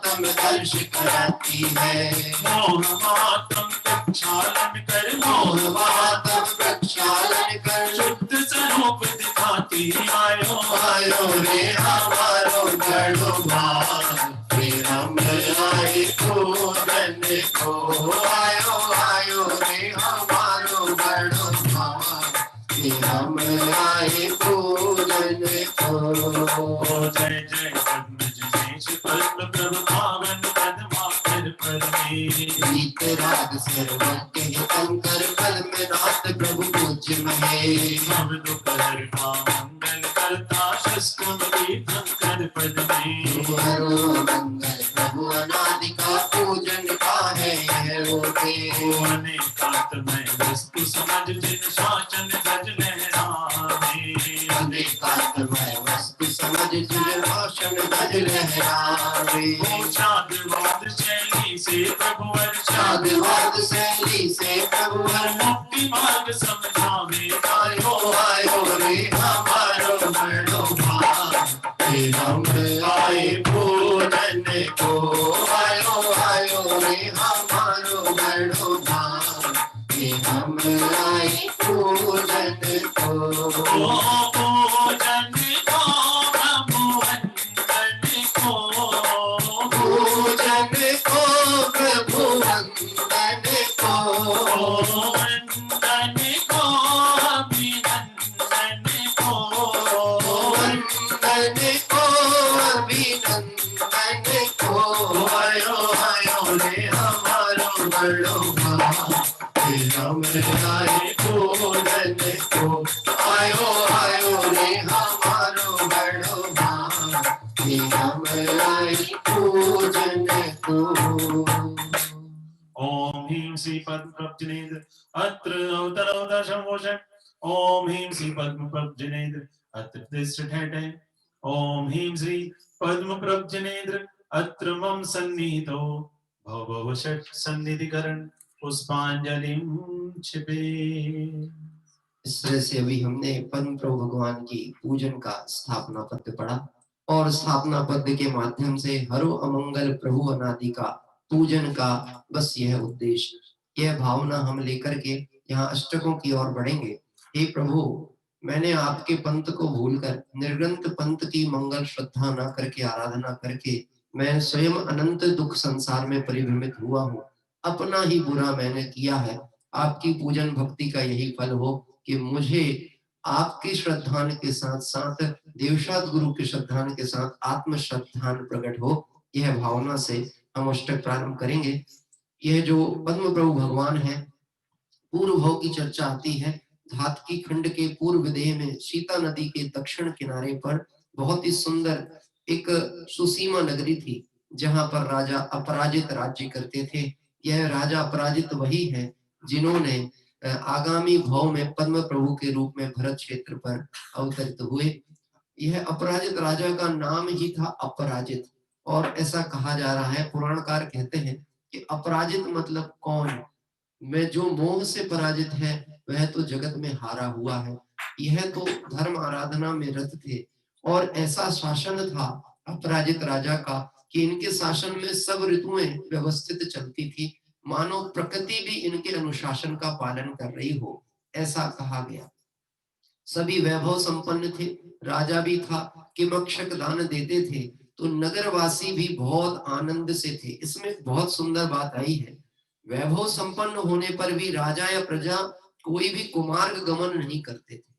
तुम दर्श कराती है। मोह मातम प्रक्षालन कर, मोह मातम प्रक्षालन कर, शुद्ध स्वरूप दिखाती। आयो आयो रे हमारो बड़ो भाग, हम आए पूजन को। आयो आयो रे हमारो बड़ो भाग, हम आए पूजन को। जय जय पद्मजनेश पद्म प्रभु पावन पद्माकर परमेश। वीतराग सर्वज्ञ हितंकर पद्मनाथ प्रभु पूज्य महेश। सब दुख हरता मंगल करता शस्त्रमणि शंकर पद्मे। हरो मंगल प्रभु अनादि का पूजन का है यह ओटे। अनेकात्मय वस्तु समझ जिन शासन धज लहराए, अनेकात्मय वस्तु समझ जिन भाषण भज लहराए। शादवाद शैली से प्रभु साधुवाद शैली से प्रभु मुक्ति मार्ग समझावे। आयो आयो रे हमारो बड़ो भाग, हम आए पूजन को। आयो आयो रे हमारो बड़ो भाग, हम आए पूजन को। पूजन को प्रभु वंदन को, पूजन को प्रभु वंदन को। वंदन को अभिनंदन को, वंदन को अभिनंदन को। आयो आयो रे हमारो बड़ो भाग, हम आए पूजन को। आयो आयो रे हमारो बड़ो भाग, हम आए पूजन को। ओम ह्रीं श्री पद्म प्रभजनेन्द्र अत्र अवतरो दशमोषण। ओम ह्रीं श्री पद्म प्रभजनेन्द्र अत्र तिष्ठति। ओम ह्रीं श्री पद्म प्रभजनेन्द्र अत्र मम सन्निहितो भव षट् सन्निधिकरण पुष्पांजलिं क्षिपे। इस तरह से अभी हमने पद्म प्रभु भगवान की पूजन का स्थापना पद्य पढ़ा, और स्थापना पद्य के माध्यम से हरो अमंगल प्रभु अनादि का पूजन का बस यह उद्देश्य, यह भावना हम लेकर के यहाँ अष्टकों की ओर बढ़ेंगे। हे प्रभु, मैंने आपके पंथ को भूलकर निर्ग्रंथ पंथ की मंगल श्रद्धा न करके, आराधना करके मैं स्वयं अनंत दुख संसार में परिभ्रमित हुआ हूँ। अपना ही बुरा मैंने किया है। आपकी पूजन भक्ति का यही फल हो कि मुझे आपकी श्रद्धान के साथ साथ देवशाद गुरु के श्रद्धान के साथ आत्म श्रद्धान प्रकट हो। यह भावना से हम अष्टक प्रारंभ करेंगे। यह जो पद्म प्रभु भगवान है, पूर्व भाव की चर्चा आती है। धातकी खंड के पूर्व देह में सीता नदी के दक्षिण किनारे पर बहुत ही सुंदर एक सुसीमा नगरी थी, जहां पर राजा अपराजित राज्य करते थे। यह राजा अपराजित वही है जिन्होंने आगामी भाव में पद्म प्रभु के रूप में भरत क्षेत्र पर अवतरित हुए। यह अपराजित राजा का नाम ही था अपराजित, और ऐसा कहा जा रहा है, पुराणकार कहते हैं कि अपराजित मतलब कौन, मैं जो मोह से पराजित है वह तो जगत में हारा हुआ है। यह तो धर्म आराधना में रत थे, और ऐसा शासन था अपराजित राजा का कि इनके शासन में सब ऋतुएं व्यवस्थित चलती थी, मानो प्रकृति भी इनके अनुशासन का पालन कर रही हो, ऐसा कहा गया। सभी वैभव संपन्न थे, राजा भी था कि मक्षक दान देते थे, तो नगरवासी भी बहुत आनंद से थे। इसमें बहुत सुंदर बात आई है, वैभव संपन्न होने पर भी राजा या प्रजा कोई भी कुमार्ग गमन नहीं करते थे।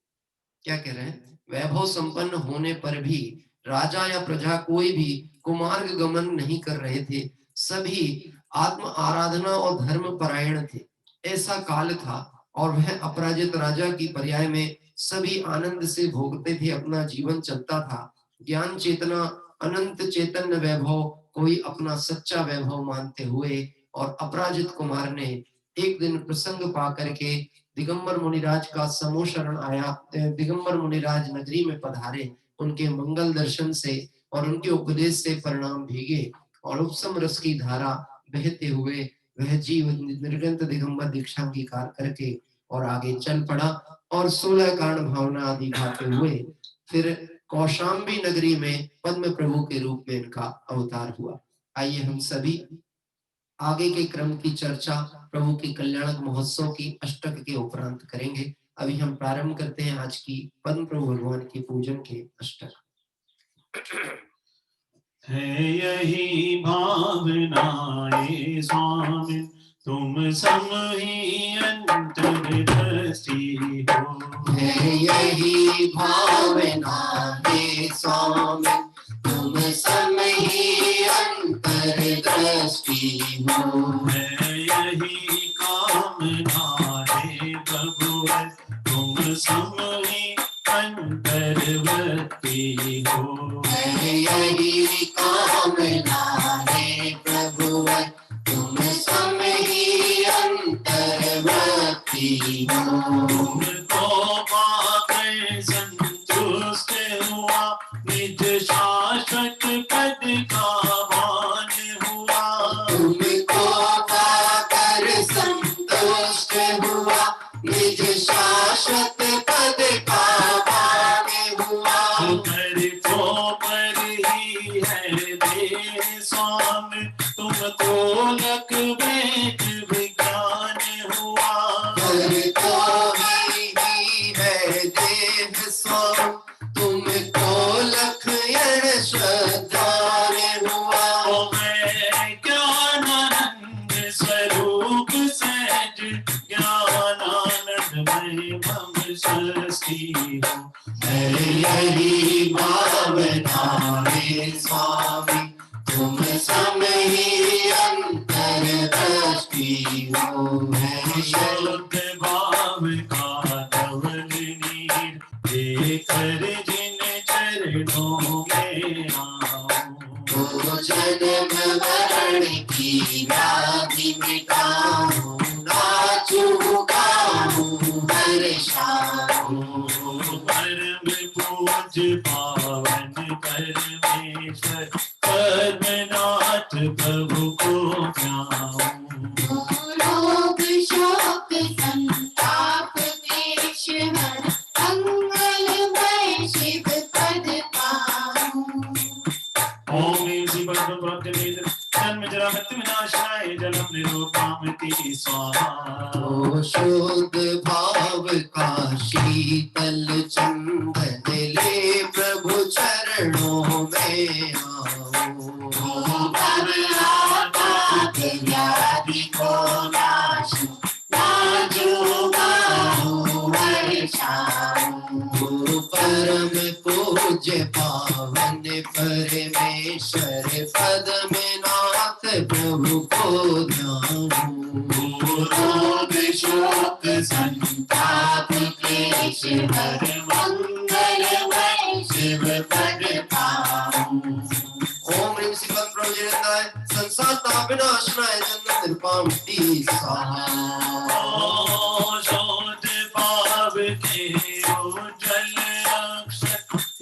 क्या कह रहे हैं? वैभव संपन्न होने पर भी राजा या प्रजा कोई भी कुमार्ग गमन नहीं कर रहे थे, सभी आत्म आराधना और धर्म परायण थे। ऐसा काल था, और वह अपराजित राजा की पर्याय में सभी आनंद से भोगते थे, अपना जीवन चलता था। ज्ञान चेतना अनंत चैतन्य वैभव कोई अपना सच्चा वैभव मानते हुए, और अपराजित कुमार ने एक दिन प्रसंग पा करके दिगंबर मुनिराज का समूह शरण आया। दिगंबर मुनिराज नगरी में पधारे, उनके मंगल दर्शन से और उनके उपदेश से परिणाम भीगे, और उपसम रस की धारा बहते हुए वह जीव निर्गंत दिगंबर दीक्षा अंगीकार करके और आगे चल पड़ा, और 16 कारण भावना आदि गाते हुए फिर कौशाम्बी नगरी में पद्म प्रभु के रूप में इनका अवतार हुआ। आइए हम सभी आगे के क्रम की चर्चा प्रभु के कल्याणक महोत्सव की अष्टक के उपरांत करेंगे। अभी हम प्रारंभ करते हैं आज की पद्म प्रभु भगवान के पूजन के अष्टक। है यही भावनाए स्वामी, तुम सम ही अंतर्दृष्टि हो। है यही भावनाए स्वामी, तुम सम ही अंतर्दृष्टि हो। है यही कामना है प्रभु, तुम सम ही अंतर्वर्ती हो। है यही कामना है प्रभु, तुम सम ही अंतर्वर्ती हो। तुमको पाकर संतुष्ट हुआ, निज शाश्वत पद का मान हुआ। तुमको पाकर संतुष्ट हुआ, निज शाश्वत पद का मान हुआ। तुम्हारे तो पर ही है देह स्वामी, तुमको लक वेद विज्ञान हुआ। तुमको ही है देह स्वामी, तुमको लख यश श्रद्धान हुआ। मैं ज्ञानानंद स्वरूप सहज, ज्ञानानंद में मम सृष्टि हो। है यही भावना है स्वामी, तुम सम ही अंतर्दृष्टि हो। है शुद्ध भाव का धवल नीर, देकर जिन चरणों में आओ। जन्म मरण की व्याधि मिटाऊं, नाचूं गाऊं हर्षाऊं। परम पूज पावन परमेश्वर, पद्मनाथ प्रभु को ध्याऊं। रोग शोक संताप क्लेश हर, मंगलमय शिव पद पाऊं। ओम इसी पद्म प्राप्त वेद, जन्म जरा मृत्यु विनाशाय, जलम निरोपामति स्वाहा। ओ शुद्ध भाव का शीतल चंदन ले, प्रभु चरणों में आओ। व्याधि को नाश, नाचो गाओ हर्षाओ। पूज्य पावन परमेश्वर पद में नाथ प्रभु को ध्यान। रोग शोक संताप क्लेश हर मंगलमय शिव पद पाऊं। ओम ह्रीं श्री पद्म प्रभुजनाय संसार ताप विनाशनाय जन्म निर्पामति स्वाहा। शोध भाव के उज्जवल अक्षर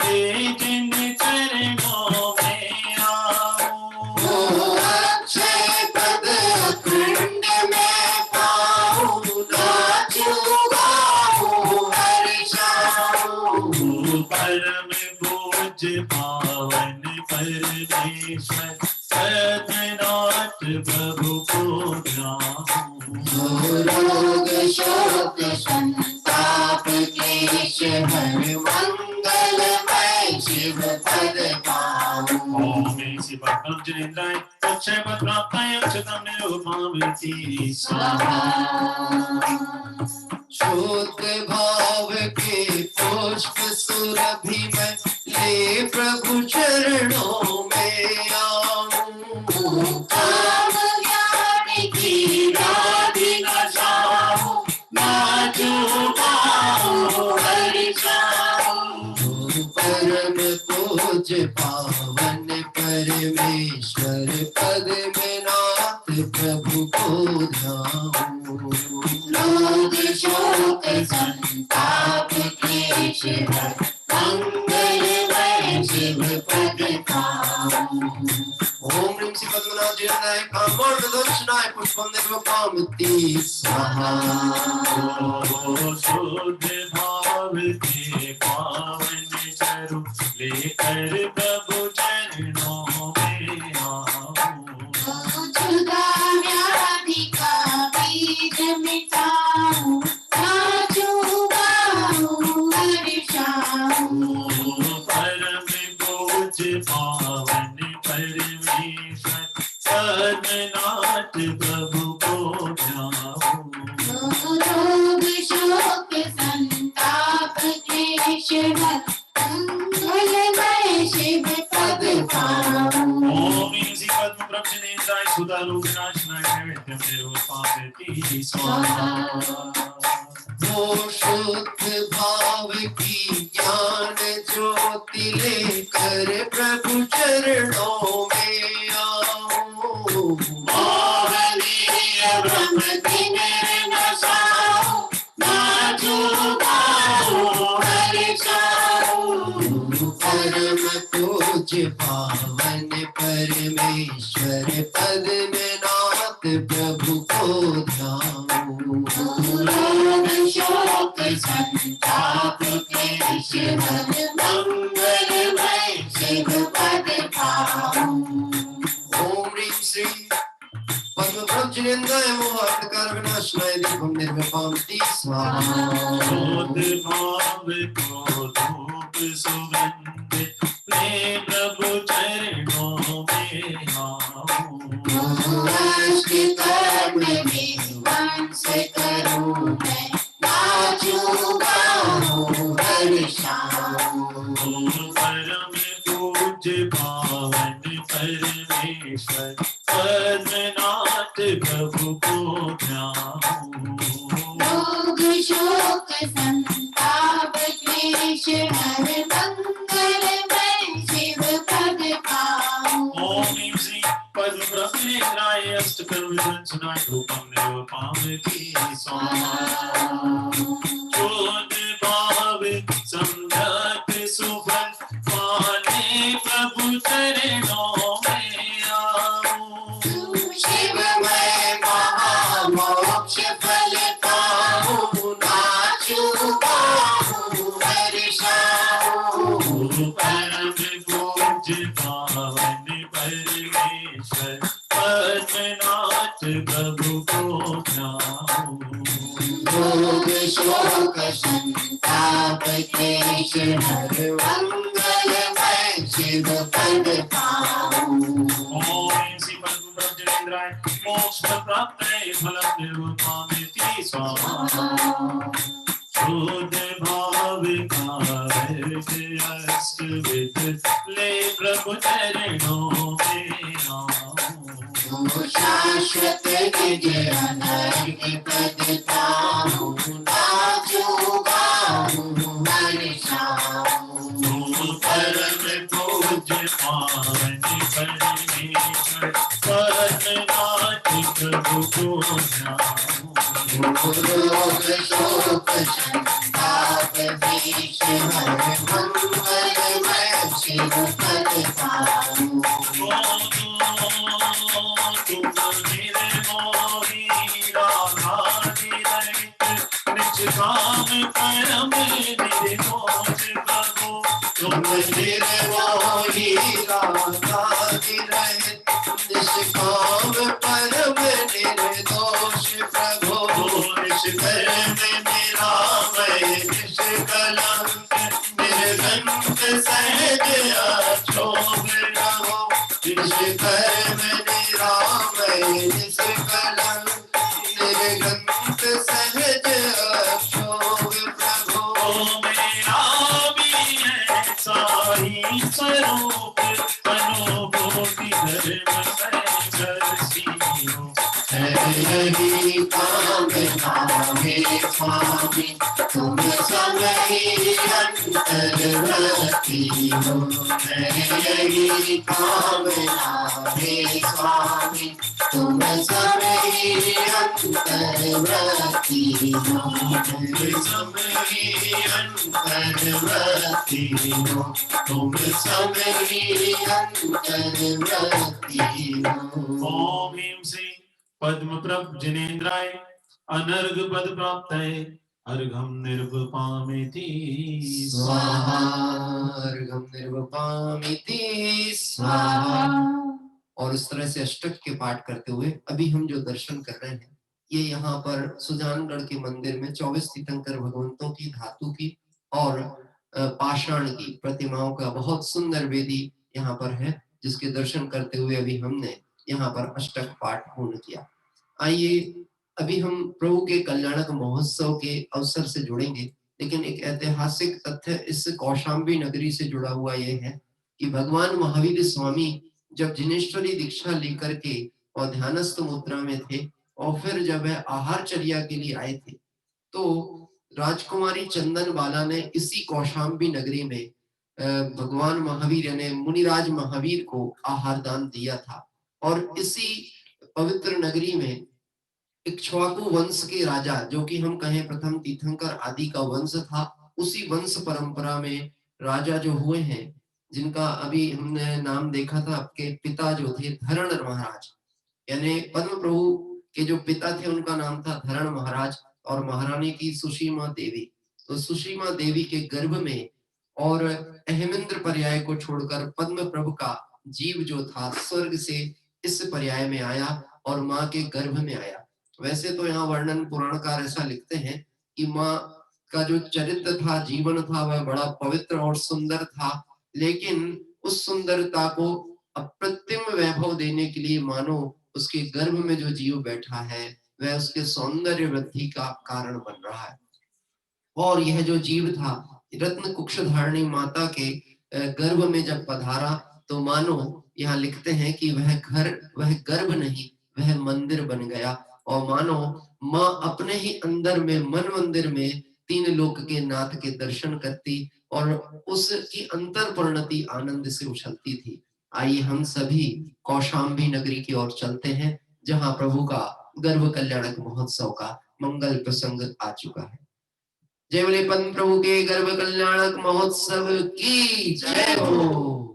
ये जिन चरणों में आऊं। अक्षय पद अखंड में पाऊं, नाचूं गाऊं हर्षाऊं। परम पूज्य पावन परमेश्वर सतनाथ प्रभु को ध्याऊं। रोग शोक संताप क्लेश हर मंगलमय शिव पद पाऊं। ओम ऐसी पद्म जनेन्द्राय अक्षय पद प्राप्ताय अक्षतम निरूपमामृति स्वाहा। शुद्ध भाव के पुष्प सुरभि में ले प्रभु चरणों में आऊं। काम ज्ञान की राधिका जाऊं, नाचूं गाऊं हर्षाऊं। परम पूज्य पावन परमेश्वर पद में नाथ प्रभु को ध्याऊं। रोग शोक संताप क्लेश हर मंगलमय शिव पद पाऊं। ओम ह्रीं श्री पद्मनाभ जनाय कामोद दर्शनाय पुष्पम निर्वपामति स्वाहा। शुद्ध भाव के पावन चरु लेकर प्रभु चरणों में आऊं। क्षुधा व्याधि का बीज मिटाऊं, नाचूं गाऊं हर्षाऊं। परम पूज्य पावन परमेश्वर सतनाथ प्रभु को ध्याऊं। रोग शोक संताप क्लेश हर मंगलमय शिव पद पाऊं। ओम ऐसी पद्म प्रभुजनेन्द्राय सुधारोग विनाशनाय नैवेद्यं निरूपमामृति स्वाहा। वो शुद्ध भाव की ज्ञान ज्योति लेकर प्रभु चरणों में आऊं। मावलीय ब्रह्म दिन नशाऊं, नाचूं गाऊं हर्षाऊं। परम पूज्य पावन परमेश्वर पद में नाथ प्रभु को ध्याऊं। रोग शोक संताप क्लेश हर मंगलमय शिव पद पाऊं। ओम ह्रीं श्री पद्म प्रभुजनेन्द्राय मोहार्थकार विनाशनाय दीपम निर्वपामति स्वाहा। शुद्ध भाव को धूप सुगंध ले प्रभु चरणों में आऊं। कर्म में वंश करूं मैं, नाचूं गाऊं हर्षाऊं। परम पूज्य पावन परमेश्वर पद्मनाथ प्रभु को ध्याऊं। रोग शोक संताप क्लेश हर मंगलमय शिव पद पाऊं। ओम श्री पद्म प्रभुजनेन्द्राय अष्टकर्मविभञ्जनाय रूपं निरूपमामृति स्वाहा। शुद्ध भाव सम्यक सुफल पाने प्रभु चरणों में आऊं। शिवमय महामोक्ष फल पाऊं, नाचूं गाऊं हर्षाऊं। परम पूज्य पावन परमेश्वर पद्मनाथ प्रभु को ध्याऊं। रोग शोक संताप क्लेश हर मंगलमय शिव पद पाऊं। ओम श्री पद्म प्रभुजनेन्द्राय मोक्ष प्राप्तये फलं निरूपमामृति स्वाहा। शुद्ध भाव का हृदय अष्ट विद ले प्रभु चरणों में आओ। तुम शाश्वत विजय अनर्घ पद पाऊं, नाचूं गाऊं हर्षाऊं। तुम परम पूज्य पावन परमेश्वर, परमनाथ प्रभु को जाऊं। रोग शोक संताप भीष हर, मंगलमय शिव पद पाऊं। तुम निर्मोही राधाधिरहित, निज काम परम निर्दोष प्रभु। तुम निर्मोही राधाधिरहित, निष्काम परम निर्दोष प्रभु। निष्कर्म निरामय निष्कलंक, निर्गंध सहज अक्षोभ रहो। निष्कर्म निरामय निष्कलंक, निर्गंध सहज अक्षोभ प्रभु। मेरा भी ऐसा ही स्वरूप, अनुभूति धर्म में दर्शियो। यही कामना हे स्वामी, तुम सब ही अंतर्वर्ती हो। यही कामना हे स्वामी, तुम सब ही अंतर्वर्ती हो। सब ही अंतर्वर्ती हो, तुम सब ही अंतर्वर्ती हो। ओम ह्रीं श्रीं पद्मप्रभ जिनेन्द्राय अनर्घ पद प्राप्त है, अर्घम निर्वपामिति स्वाहा। अर्घम निर्वपामिति स्वाहा। और इस तरह से अष्टक के पाठ करते हुए अभी हम जो दर्शन कर रहे हैं, ये यहाँ पर सुजानगढ़ के मंदिर में 24 तीर्थंकर भगवंतों की धातु की और पाषाण की प्रतिमाओं का बहुत सुंदर वेदी यहाँ पर है, जिसके दर्शन करते हुए अभी हमने यहाँ पर अष्टक पाठ पूर्ण किया। आइए अभी हम प्रभु के कल्याणक महोत्सव के अवसर से जुड़ेंगे, लेकिन एक ऐतिहासिक तथ्य इस कौशाम्बी नगरी से जुड़ा हुआ ये है कि भगवान महावीर स्वामी जब जिनेश्वरी दीक्षा लेकर के और ध्यानस्थ मुद्रा में थे और फिर जब वह आहारचर्या के लिए आए थे, तो राजकुमारी चंदन बाला ने इसी कौशाम्बी नगरी में भगवान महावीर यानी मुनिराज महावीर को आहार दान दिया था। और इसी पवित्र नगरी में इक्ष्वाकु वंश के राजा, जो कि हम कहें प्रथम तीर्थंकर आदि का वंश था, उसी वंश परंपरा में राजा जो हुए हैं, जिनका अभी हमने नाम देखा था, आपके पिता जो थे धरण महाराज, यानी पद्म प्रभु के जो पिता थे उनका नाम था धरण महाराज और महारानी की सुशीमा देवी। तो सुशीमा देवी के गर्भ में और अहेमेंद्र पर्याय को छोड़कर पद्म प्रभु का जीव जो था स्वर्ग से इस पर्याय में आया और माँ के गर्भ में आया। वैसे तो यहाँ वर्णन पुराणकार ऐसा लिखते हैं कि माँ का जो चरित्र था, जीवन था, वह बड़ा पवित्र और सुंदर था, लेकिन उस सुंदरता को अप्रतिम वैभव देने के लिए मानो उसके गर्भ में जो जीव बैठा है वह उसके सौंदर्य वृद्धि का कारण बन रहा है। और यह जो जीव था रत्न कुक्ष धारणी माता के गर्भ में जब पधारा, तो मानो यहाँ लिखते हैं कि वह गर्भ नहीं, वह मंदिर बन गया। और मानो माँ अपने ही अंदर में मन मंदिर में तीन लोक के नाथ के दर्शन करती और उसकी अंतर परिणति आनंद से उछलती थी। आइए हम सभी कौशाम्बी नगरी की ओर चलते हैं, जहाँ प्रभु का गर्भ कल्याणक महोत्सव का मंगल प्रसंग आ चुका है। जय बोले पद्म प्रभु के गर्भ कल्याणक महोत्सव की जय हो।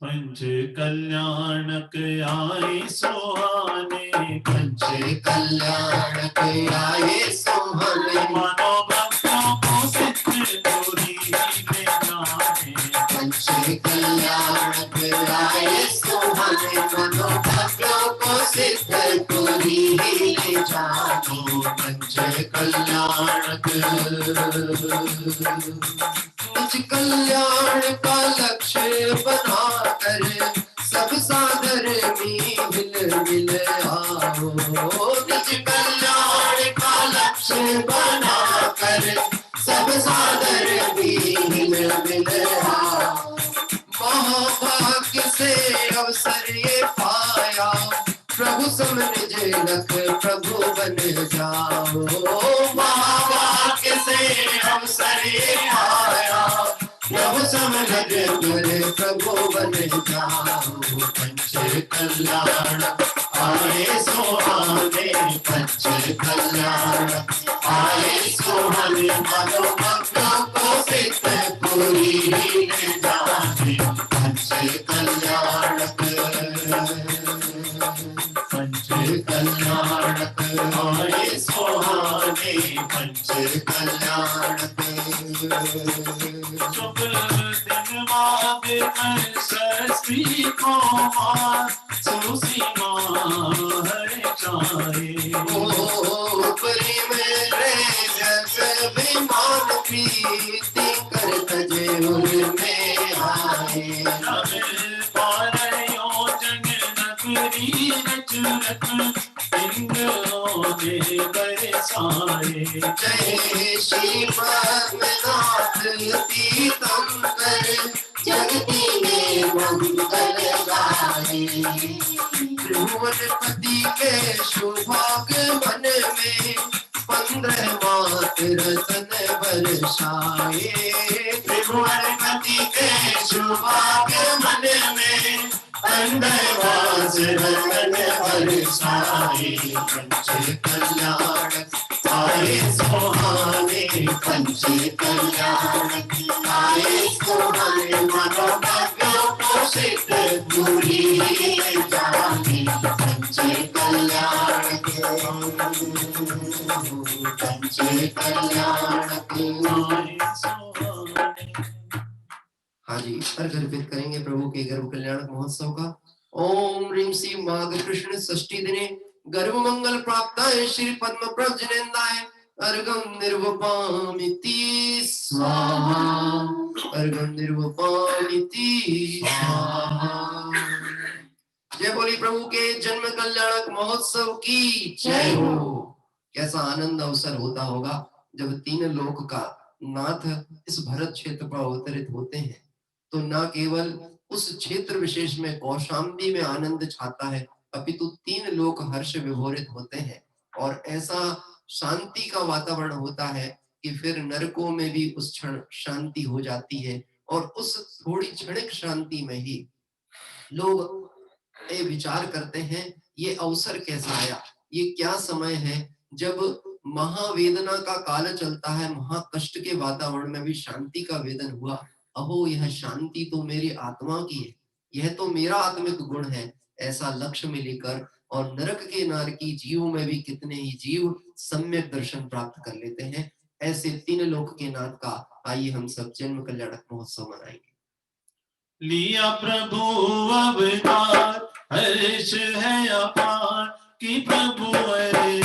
पंच कल्याणक आए सुहाने, पंच कल्याणक आए सुहाने, मानो भक्तों को सिद्ध पूरी में जाने। पंच कल्याणक आए सुहाने, मानो भक्तों को सिद्ध पूरी ले जानो। पंच कल्याणक निज कल्याण का लक्ष्य बनाकर सब सादर मिल मिल आओ। निज कल्याण का लक्ष्य बनाकर सब सादर मिल मिल आओ। से अवसर ये पाया, प्रभु सम निज लख प्रभु बन जाओ। महावाक्य से अवसर ये पाया, प्रभु सम निज लख प्रभु बन जाओ। पंच कल्याण आए सुहाने, पंच कल्याण आए सुहाने, मनोमग्नों को सिद्ध पूरी जाने। पंच कल्याण आए सुहाने, पंच कल्याण। शुभ दिन मागे षष्ठी को मार, सुसीमा हर चाहे। ऊपरी मेरे जग विमान, प्रीति कर तजे उनमें आए। नगरी रचरत इंद्रों ने बरसाए। जय श्री पद्मनाथ तीर्थंकर, जगती में मंगल गाए। त्रिभुवनपति के शुभागमन में, 15 मात रतन बरसाए। त्रिभुवनपति के शुभागमन में, 15 मात रतन बरसाए। पंच कल्याण आए सुहाने, पंच कल्याण आए सुहाने, मनोभाग्यों को सिद्ध पूरी जाने। पंच कल्याण पंच कल्याण आए सुहाने। हाँ जी, अर्घ अर्पित करेंगे प्रभु के गर्भ कल्याण महोत्सव का। ओम ह्रीं श्री माघ कृष्ण षष्ठी दिने गर्भ मंगल प्राप्ताय श्री पद्म प्रभ जनेन्द्राय अर्घं निर्वपामिति स्वाहा, अर्घं निर्वपामिति स्वाहा। जय बोली प्रभु के जन्म कल्याणक महोत्सव की जय हो। कैसा आनंद अवसर होता होगा जब 3 लोक का नाथ इस भरत क्षेत्र पर अवतरित होते हैं, तो न केवल उस क्षेत्र विशेष में कौशाम्बी में आनंद छाता है, अपितु 3 लोक हर्ष विभोरित होते हैं। और ऐसा शांति का वातावरण होता है कि फिर नरकों में भी उस क्षण शांति हो जाती है। और उस थोड़ी क्षणिक शांति में ही लोग ये विचार करते हैं, ये अवसर कैसा आया, ये क्या समय है जब महावेदना का काल चलता है, महाकष्ट के वातावरण में भी शांति का वेदन हुआ। अहो यह शांति तो मेरी आत्मा की है, यह तो मेरा आत्मिक गुण है, ऐसा लक्ष्य में लेकर। और नरक के नारकी जीव में भी कितने ही जीव सम्यक दर्शन प्राप्त कर लेते हैं। ऐसे 3 लोक के नाथ का आइए हम सब जन्म कल्याणक महोत्सव मनाएंगे। लिया प्रभु अवतार, हर्ष है अपार कि प्रभु आए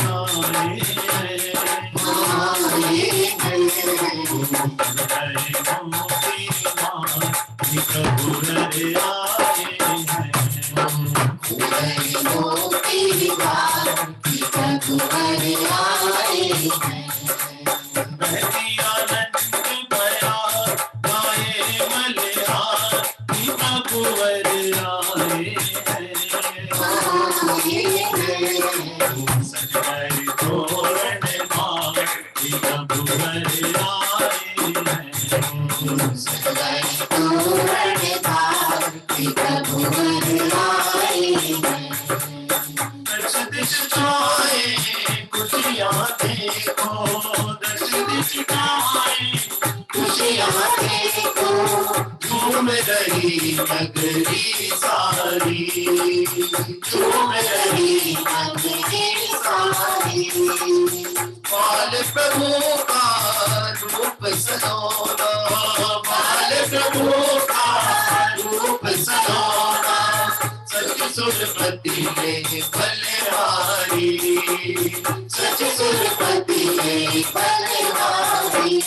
नगरी सारी, झूम रही नगरी सारी। बाल प्रभु का रूप सलोना, बाल प्रभु का रूप सलोना, सच सुरपति में बलहारी, सच सुरपति में बलहारी।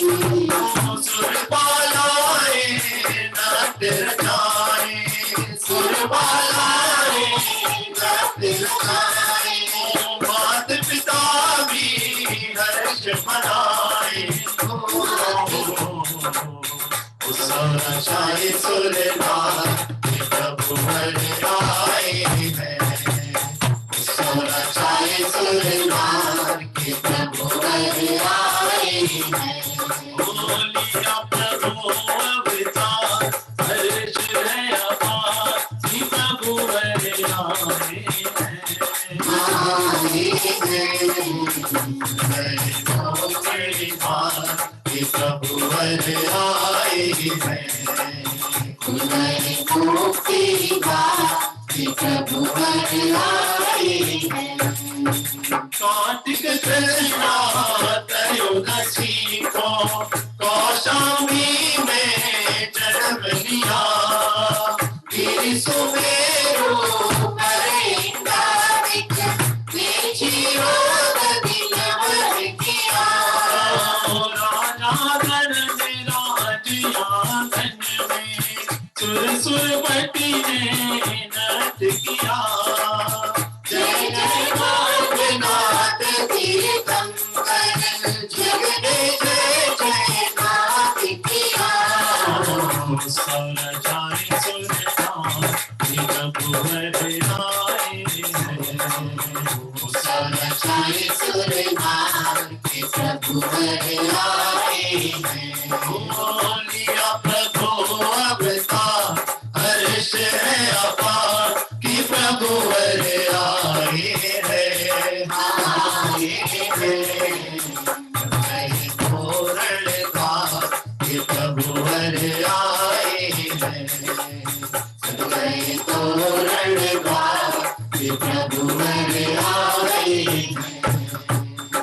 सुरबालाए नाट्य रचाए, सुरबालाए नाट्य रचाए, मात पिता भी हर्ष मनाए। सारा शाही सुरनाथ प्रभु प्रभुवर आए हैं। सो रचाए सुरनार के प्रभुवर आए हैं। बोलिया प्रभु अवतार हर्ष है अपार कि प्रभुवर आए हैं। प्रभुवर आए हैं। मुक्ति प्रभुवर आए हैं। कार्तिक कृष्णा त्रयोदशी को कौशाम्बी में जन्म लिया। गिरि सुमेरु परे इंद्रादिक विचिरोद दिनवर किया। राजा धन में राजिया धन में सुर सुरपति ने नृत्य किया। जय जय नाथ तीर्थंकर जगने जय जय नाथ किया। सर जाए सुरनार ये प्रभुवर आए हैं। सर जाए सुरनार के प्रभुवर आए हैं। बोलिया प्रभु अवतार हर्ष है अपार कि प्रभुवर आए हैं। आए हैं। जय तोरण द्वार के प्रभुवर आए हैं। जय तोरण द्वार के प्रभुवर आए हैं।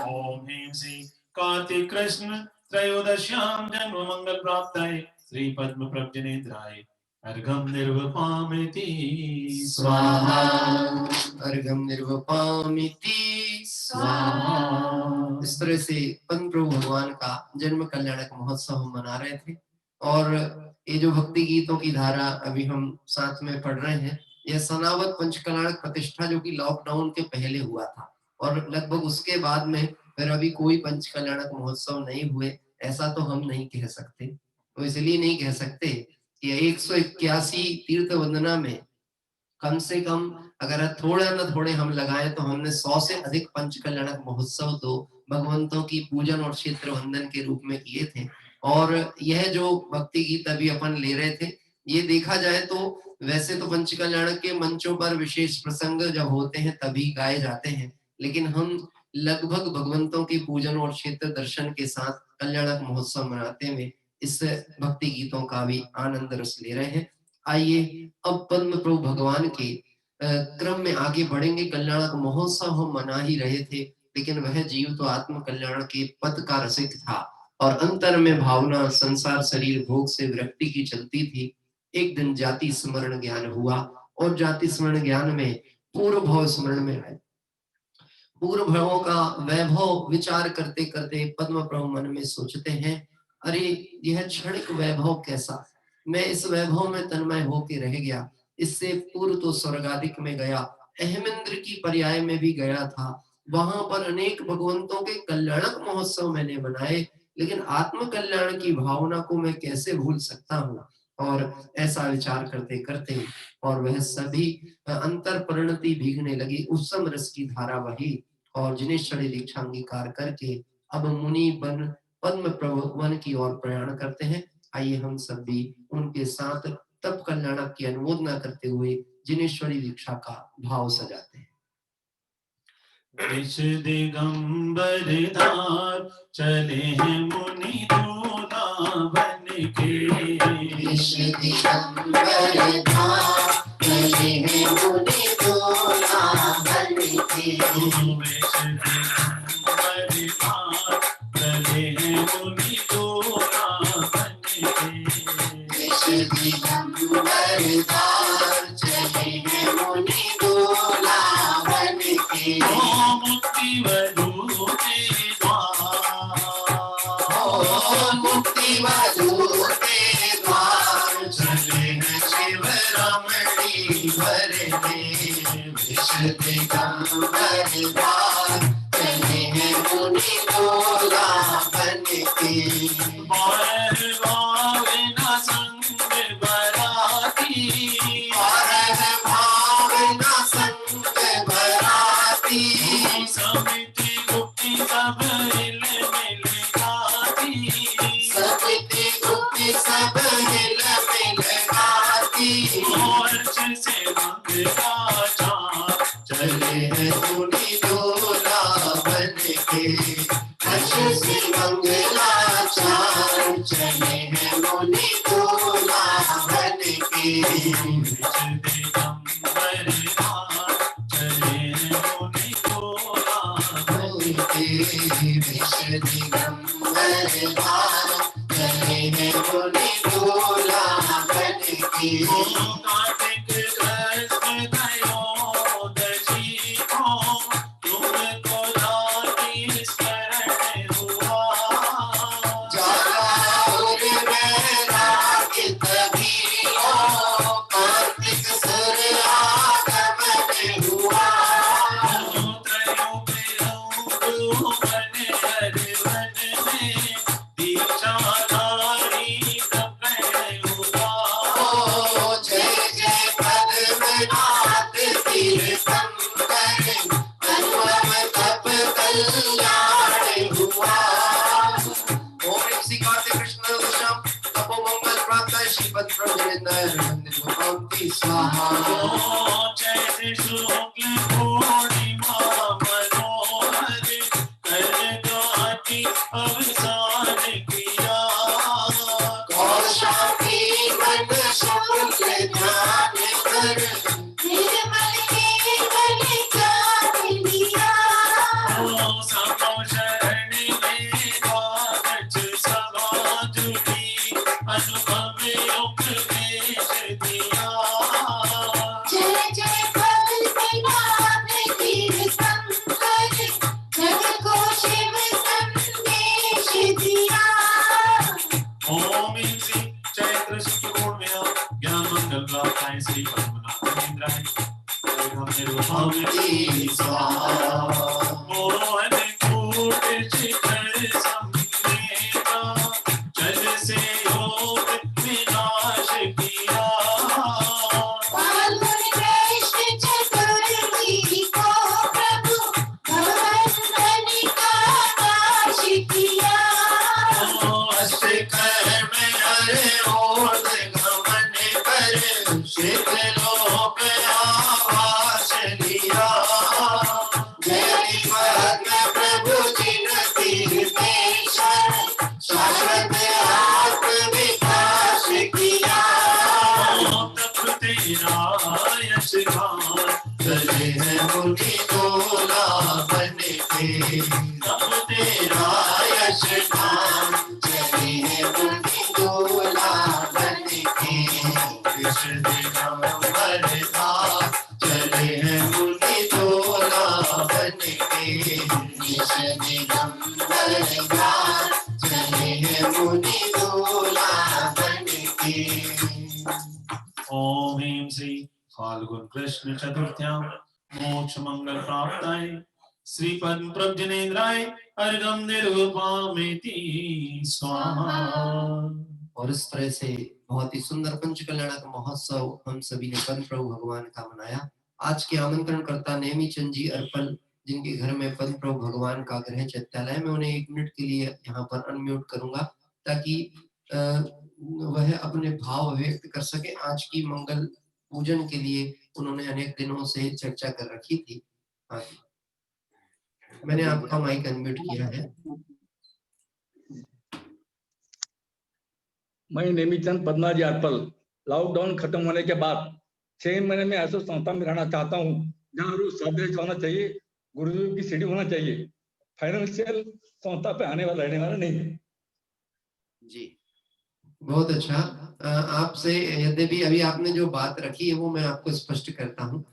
ओम ह्रीं श्री कार्तिक कृष्ण त्रयोदश्यां जन्म मंगल प्राप्ताय श्री पद्म प्रभजनेन्द्राय अर्घम निर्वपामिति स्वाहा। अर्घम निर्वपामिति स्वाहा। इस तरह से पद्म प्रभु भगवान का जन्म कल्याणक महोत्सव हम मना रहे थे। और ये जो भक्ति गीतों की धारा अभी हम साथ में पढ़ रहे हैं, यह सनावत पंचकल्याणक प्रतिष्ठा जो कि लॉकडाउन के पहले हुआ था, और लगभग उसके बाद में फिर अभी कोई पंचकल्याणक महोत्सव नहीं हुए, ऐसा तो हम नहीं कह सकते। तो इसलिए नहीं कह सकते कि 181 तीर्थ वंदना में कम से कम अगर थोड़ा न थोड़े हम लगाएं तो हमने 100 से अधिक पंचकल्याणक महोत्सव तो भगवंतों की पूजन और क्षेत्र वंदन के रूप में किए थे। और यह जो भक्ति गीत अभी अपन ले रहे थे, ये देखा जाए तो वैसे तो पंचकल्याणक के मंचों पर विशेष प्रसंग जब होते हैं तभी गाए जाते हैं, लेकिन हम लगभग भगवंतों की पूजन और क्षेत्र दर्शन के साथ कल्याणक महोत्सव मनाते हुए इस भक्ति गीतों का भी आनंद रस ले रहे हैं। आइए अब पद्म प्रभु भगवान के क्रम में आगे बढ़ेंगे। कल्याणक महोत्सव हम मना ही रहे थे, लेकिन वह जीव तो आत्म कल्याण के पद का रसिक था और अंतर में भावना संसार शरीर भोग से विरक्ति की चलती थी। एक दिन जाति स्मरण ज्ञान हुआ और जाति स्मरण ज्ञान में पूर्व भाव स्मरण में आए। पूर्व भावों का वैभव विचार करते करते पद्म प्रभु मन में सोचते हैं, अरे यह क्षणिक वैभव कैसा, मैं इस वैभव में तन्मय होके रह गया। इससे पूर्व तो स्वर्गादिक में गया, अहमिंद्र की पर्याय में भी गया था, वहां पर अनेक भगवंतों के कल्याणक महोत्सव मैंने बनाए, लेकिन आत्म कल्याण की भावना को मैं कैसे भूल सकता हूँ। और ऐसा विचार करते करते और वह सभी अंतर परिणति भीगने लगी, उत्सम रस की धारा वही, और जिनेश्वरी दीक्षा अंगीकार करके अब मुनि बन पद्म प्रभु वन की ओर प्रयाण करते हैं। आइए हम सब भी उनके साथ तप कल्याणक की अनुमोदना करते हुए जिनेश्वरी दीक्षा का भाव सजाते हैं। विष दिगंबर धार चले हैं मुनि दूना बन के। विष दिगंबर धार चले हैं मुनि दूना बन के। विष दिगंबर धार चले हैं मुनि दूना बन के। विष दिगंबर धार चले हैं मुनि दूना बन के। मुक्ति वधू के द्वार, मुक्ति वधू के द्वार चले हैं शिव रमणी भरने। विष दिगंबर द्वार चले हैं मुनि दूना बन के। बारह गावे न संग बराती, बारह मंगलाचार चले हैं मुनि डोला बन के, हर्ष से मंगलाचार चले हैं मुनि डोला बन के। दिगंबर धाम चले हैं मुनि डोला बन के विष दिगंबर धाम चले हैं मुनि डोला बन के। कार्तिक कृष्ण त्रयोदशी को तुमको राती स्मरण हुआ। जागा और वैराग तभी हो, कार्तिक सुर आगमन हुआ। ओ जय जय पद्मनाथ तीर्थंकर, अनुपम तप कल्याण हुआ। ओम श्री कार्तिक कृष्ण दशम तपो मंगल प्राप्त श्रीपद प्रभु स्वाहा। कौशाम्बी मन शुक्ल ध्यान कर, निर्मल केवल ज्ञान लिया। जय जय पद्मनाभ तीर्थंकर, जग को शिव संदेश दिया। ओम इंद्री चैत्र शुक्ल पूर्णिमा ज्ञान मंगल प्राप्ताय श्री पद्मनाभ इंद्राय हम निर्वाणी स्वाहा। मोहन कूट शिखर समेता, जल से योग विनाश किया। फाल्गुन कृष्ण चतुर्थी को प्रभु भवन का नाश किया। अष्टकर में हरे ओद गमन कर, शिव लोक आवास लिया। जय पद्म प्रभु जिन तीर्थेश्वर, शाश्वत आत्म विकास किया। तप तेरा यश गान चले हैं मुनि डोला बन के, तब तेरा यश गान चले हैं मुनि डोला बन के। कृष्ण दिगंबर धाम चले हैं मुनि डोला बन के, कृष्ण दिगंबर धाम चले हैं मुनि डोला बन के। ओम ह्रीं श्री फाल्गुन कृष्ण चतुर्थ्यां मोक्ष मंगल प्राप्ताय श्री पद्म प्रभजनेन्द्राय अर्घम निरूपमेति स्वाहा। और इस तरह से बहुत ही सुंदर पंच कल्याणक महोत्सव हम सभी ने पद्म प्रभु भगवान का मनाया। आज के आमंत्रणकर्ता नेमीचंद जी अर्पल, जिनके घर में पद्म प्रभु भगवान का गृह चैत्यालय, में उन्हें 1 मिनट के लिए यहाँ पर अनम्यूट करूंगा ताकि वह अपने भाव व्यक्त कर सके। आज की मंगल पूजन के लिए उन्होंने अनेक दिनों से चर्चा कर रखी थी। मैंने आपका माइक अनम्यूट किया है। मैं नेमीचंद पद्माजी अर्पल लॉकडाउन खत्म होने के बाद 6 महीने में ऐसे संस्था में रहना चाहता हूँ जहाँ रोज सदस्य होना चाहिए, गुरुदेव की सीढ़ी होना चाहिए, फाइनेंशियल संस्था पे आने वाला रहने वाला नहीं। जी बहुत अच्छा। आपसे यद्यपि अभी आपने जो बात रखी है वो मैं आपको स्पष्ट करता हूँ।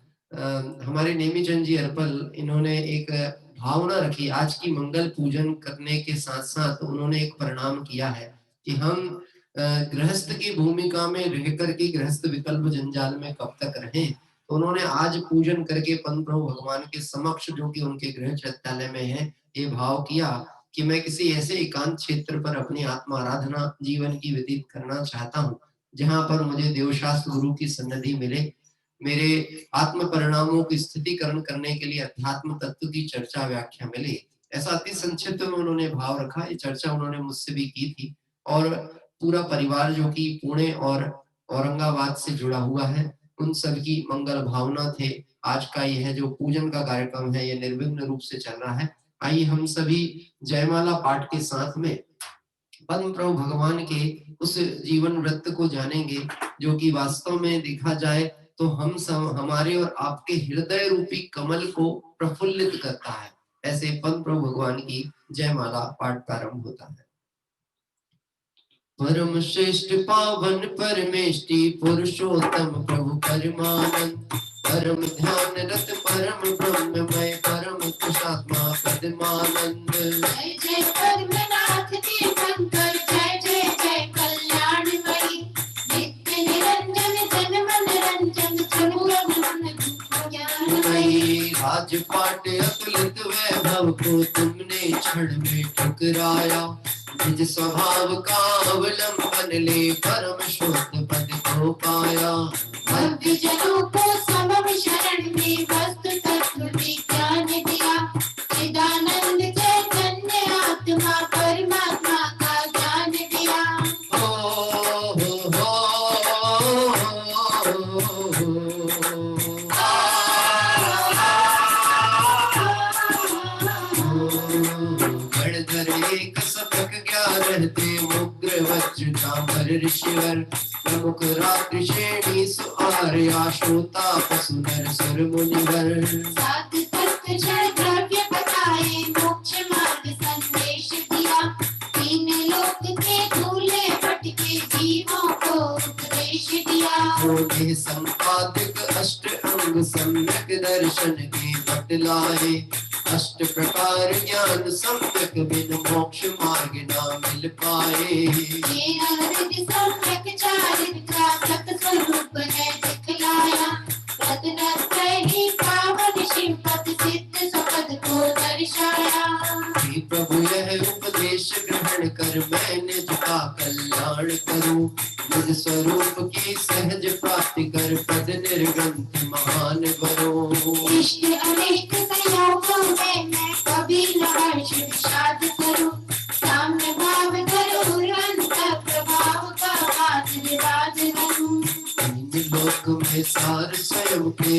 हमारे नेमीचंद जी अर्पल, इन्होंने एक भावना रखी आज की मंगल पूजन करने के साथ साथ उन्होंने एक परिणाम किया है कि हम गृहस्थ की भूमिका में रहकर के गृहस्थ विकल्प जंजाल में कब तक रहें। तो उन्होंने आज पूजन करके पद्म प्रभु भगवान के समक्ष, जो कि उनके गृह चैत्यालय में है, ये भाव किया कि मैं किसी ऐसे एकांत क्षेत्र पर अपनी आत्मा आराधना जीवन की व्यतीत करना चाहता हूँ जहां पर मुझे देवशास्त्र गुरु की सन्निधि मिले, मेरे आत्म परिणामों की स्थितिकरण करने के लिए अध्यात्म तत्व की चर्चा व्याख्या मिले। ऐसा अति संक्षिप्त में उन्होंने भाव रखा। ये चर्चा उन्होंने मुझसे भी की थी और पूरा परिवार जो कि पुणे और औरंगाबाद से जुड़ा हुआ है, उन सबकी मंगल भावना थे। आज का यह जो पूजन का कार्यक्रम है, ये निर्विघ्न रूप से चल रहा है। आइए हम सभी जयमाला पाठ के साथ में परम प्रभु भगवान के उस जीवन वृत्त को जानेंगे, जो कि वास्तव में देखा जाए तो हम सब हमारे और आपके हृदय रूपी कमल को प्रफुल्लित करता है। ऐसे परम प्रभु भगवान की जयमाला पाठ प्रारंभ होता है। परम श्रेष्ठ पावन परमेष्टि पुरुषोत्तम प्रभु परमानंद, परम ध्यान रत परम ब्रह्ममय परम कुशात्मा पद्मानंद। जय जय परमनाथ तीर्थंकर, जय जय जय कल्याणमयी, नित्य निरंजन जन मन रंजन, चतुर मन ज्ञानमयी। राजपाट अतुलित वैभव को तुमने क्षण में ठुकराया, निज स्वभाव का अवलंबन ले परम शुद्ध पद को पाया। भक्ति जनों को समम शरण में वस्तु तत्व विज्ञान दिया, चिदानंद चैतन्य आत्मा परमात्मा का ज्ञान दिया। गणधर एक सतक रहते मुग्र वज्र चामर ऋषिवर, प्रमुख रात्रि श्रेणी सुआर्या श्रोता पशुधर सुर मुनिवर। सात तत्व जड़ द्रव्य बताए, मोक्ष मार्ग संदेश दिया, तीन लोक के दूल्हे भटके जीवों को उपदेश दिया। होते संपादक अष्ट अंग सम्यक दर्शन के बतलाए, अष्ट प्रकार ज्ञान सम्यक बिन मोक्ष मार्ग ना मिल पाए। ये हृदय सम्यक चारित्रा सत स्वरूप है दिखलाया, रत्नत्रयी पावन शिव पद सिद्ध सुपद को दर्शाया। हे प्रभु यह उपदेश ग्रहण कर मैं निज का कल्याण करूं, निज स्वरूप की सहज प्राप्ति कर पद निर्ग्रंथ महान बनो। इष्ट अनेक संयोगों में मैं कभी न हर्ष विषाद करूं, साम्य भाव करूं अंत प्रभाव का बात विवाद करूं। तीन लोक में सार स्वयं के,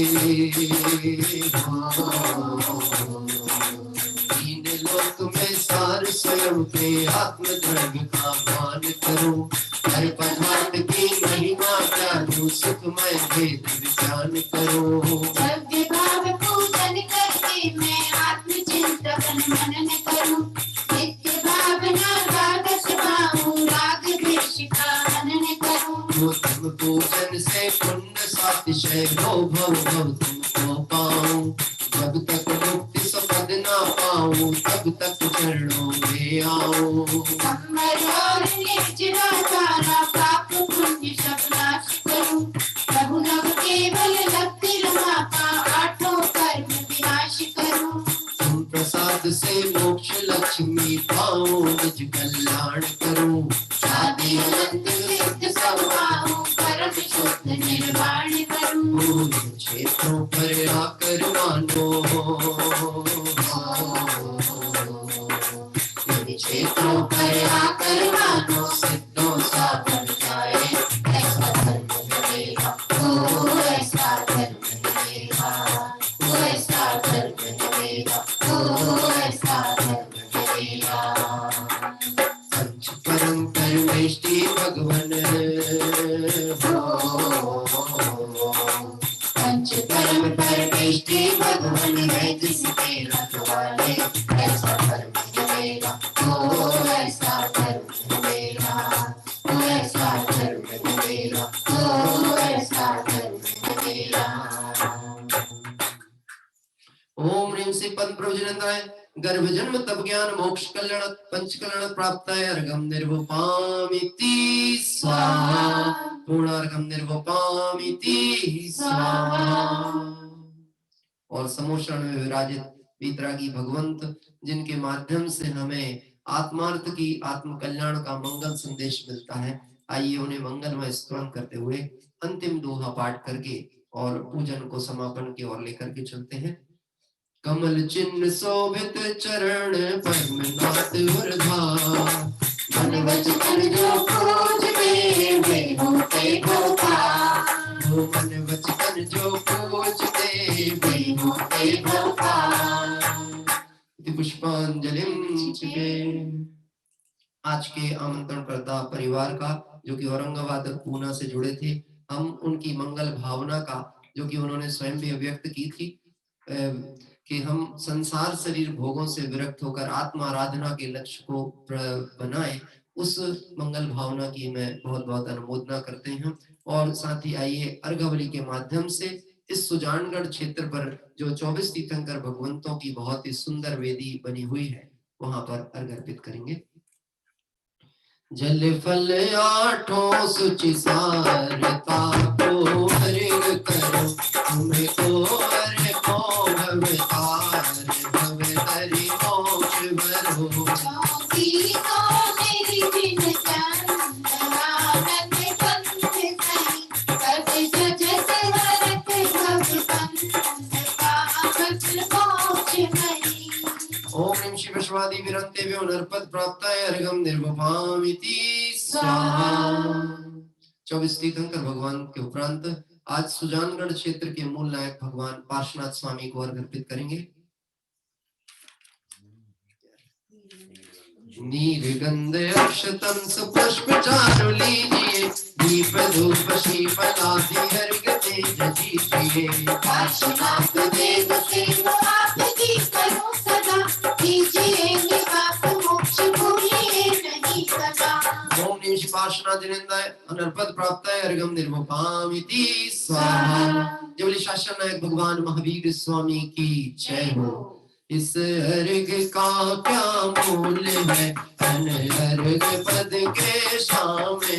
तीन लोक में सार स्वयं के आत्म द्रव्य का मान करूं, हर पदार्थ की महिमा जानूं सुखमय भेद विज्ञान करो। भव्य भाव पूजन करके मैं आत्मचिंतन मनन करूं, नित्य भावना रागस पाऊं राग द्वेष का हनन करूं। तुम पूजन से पुण्य सातिशय भव भव भव तुमको पाऊं, जब तक मुक्ति सपद ना पाऊं तब तक चरणों में आऊं। अमर और निर्जरा सारा पाप पुण्य सब नाश करूं, प्रभु नव केवल भक्ति रमापा आठों कर्म विनाश करूं। तुम प्रसाद से मोक्ष लक्ष्मी पाऊं निज कल्याण करूं, शादी अनंत सिद्ध सब पाऊं परम शुद्ध निर्वाण करूं। क्षेत्रों पर आकर मानो, क्षेत्रों पर आकर मानो सिद्धों सा बन जाए, ऐसा धर्म मिलेगा ओ ऐसा धर्म मिलेगा, ओ ऐसा धर्म मिलेगा, ओ ऐसा धर्म मिलेगा। पंच परम परमेष्टि भगवन पंच परम परमेष्टि भगवान है जिसके रखवाले, ऐसा धर्म मिलेगा ओ ऐसा धर्म मिलेगा, ओ ऐसा धर्म मिलेगा, ओ ऐसा धर्म मिलेगा। ओम ह्रीं श्री पद्म प्रभु जिनेन्द्राय गर्भ जन्म तप ज्ञान मोक्ष कल्याण पंच कल्याण प्राप्ताय अर्घम निर्वपामिति स्वाहा, पूर्णार्घम निर्वपामिति स्वाहा। और समोषण में विराजित वीतरागी भगवंत, जिनके माध्यम से हमें आत्मार्थ की आत्म कल्याण का मंगल संदेश मिलता है, आइए उन्हें मंगलमय स्तुति करते हुए अंतिम दोहा पाठ करके और पूजन को समापन की ओर लेकर के चलते हैं। कमल चिन्ह शोभित चरण पद्मनाथ उर्धा, मन वचन जो पूजते वे होते गोपाल। जो मन वचन जो पूजते वे होते भगवान। पुष्पांजलिं चिके। आज के आमंत्रणकर्ता परिवार का जो कि औरंगाबाद पूना से जुड़े थे, हम उनकी मंगल भावना का जो कि उन्होंने स्वयं भी अभिव्यक्त की थी कि हम संसार शरीर भोगों से विरक्त होकर आत्मा आराधना के लक्ष्य को बनाएं, उस मंगल भावना की मैं बहुत बहुत अनुमोदना करते हैं। और साथ ही आइए अर्घावली के माध्यम से इस सुजानगढ़ क्षेत्र पर जो 24 तीर्थंकर भगवंतों की बहुत ही सुंदर वेदी बनी हुई है, वहां पर अर्घ अर्पित करेंगे। जल फल आठों सुचि सारता को अर्घ करो, तुमको अर्घो भवतार भव हरि मोक्ष भरो। ओम ह्रीं शिव शिवादि विरंतेभ्यो नरपद प्राप्ताय अर्घम निर्वपामिति स्वाहा। 24 तीर्थंकर भगवान के उपरांत आज सुजानगढ़ क्षेत्र के मूल नायक भगवान पार्श्वनाथ स्वामी को अर्घ अर्पित करेंगे। नीलगंध अक्षतम सुपुष्प चारु लीजिए, दीप धूप शीतलादि अर्घ तेज दीजिए। पार्श्वनाथ देव सेवा आपकी करो सदा, कीजिए निवास मोक्ष भूलिए नहीं सदा। ओम ह्रीं शिव पार्श्वनाथ जिनेन्द्राय अनर्पद प्राप्ताय अर्घम निर्वपामिति स्वाहा। जबली शासन नायक भगवान महावीर स्वामी की जय हो। इस अर्घ का क्या मूल्य है, अन अर्घ पद के सामने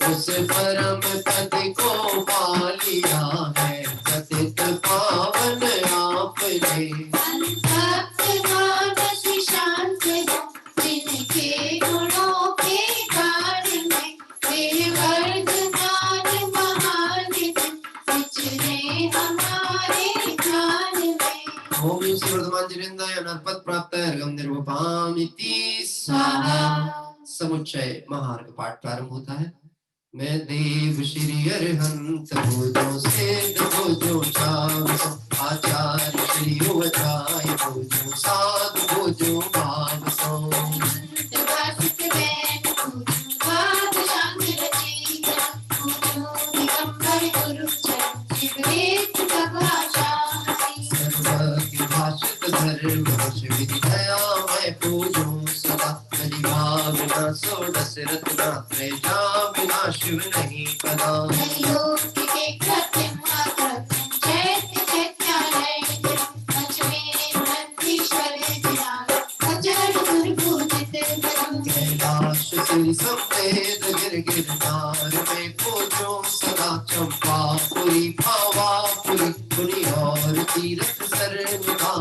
उस परम पद को पा लिया है, पतित पावन आपने। शांत हो जिनके गुणों के कारण में, वे वर्धमान महान विचरे हमारे ध्यान में। ओम ह्रीं श्री वर्धमान जिनेन्द्राय अनर्पद प्राप्ताय अर्घम निर्वपामिति स्वाहा। समुच्चय महार्घ पाठ प्रारंभ होता है। मैं देव श्री अरहंत भोजो सिद्ध भोजो चावसो, आचार्य श्री उवचाय भोजो साधु भोजो भावसो। शिव नहीं पदा सफेद गिरगिरदार में पूजो सदा, चंपापुरी भावापुरी पुरी और तीर्थ शर्मिका।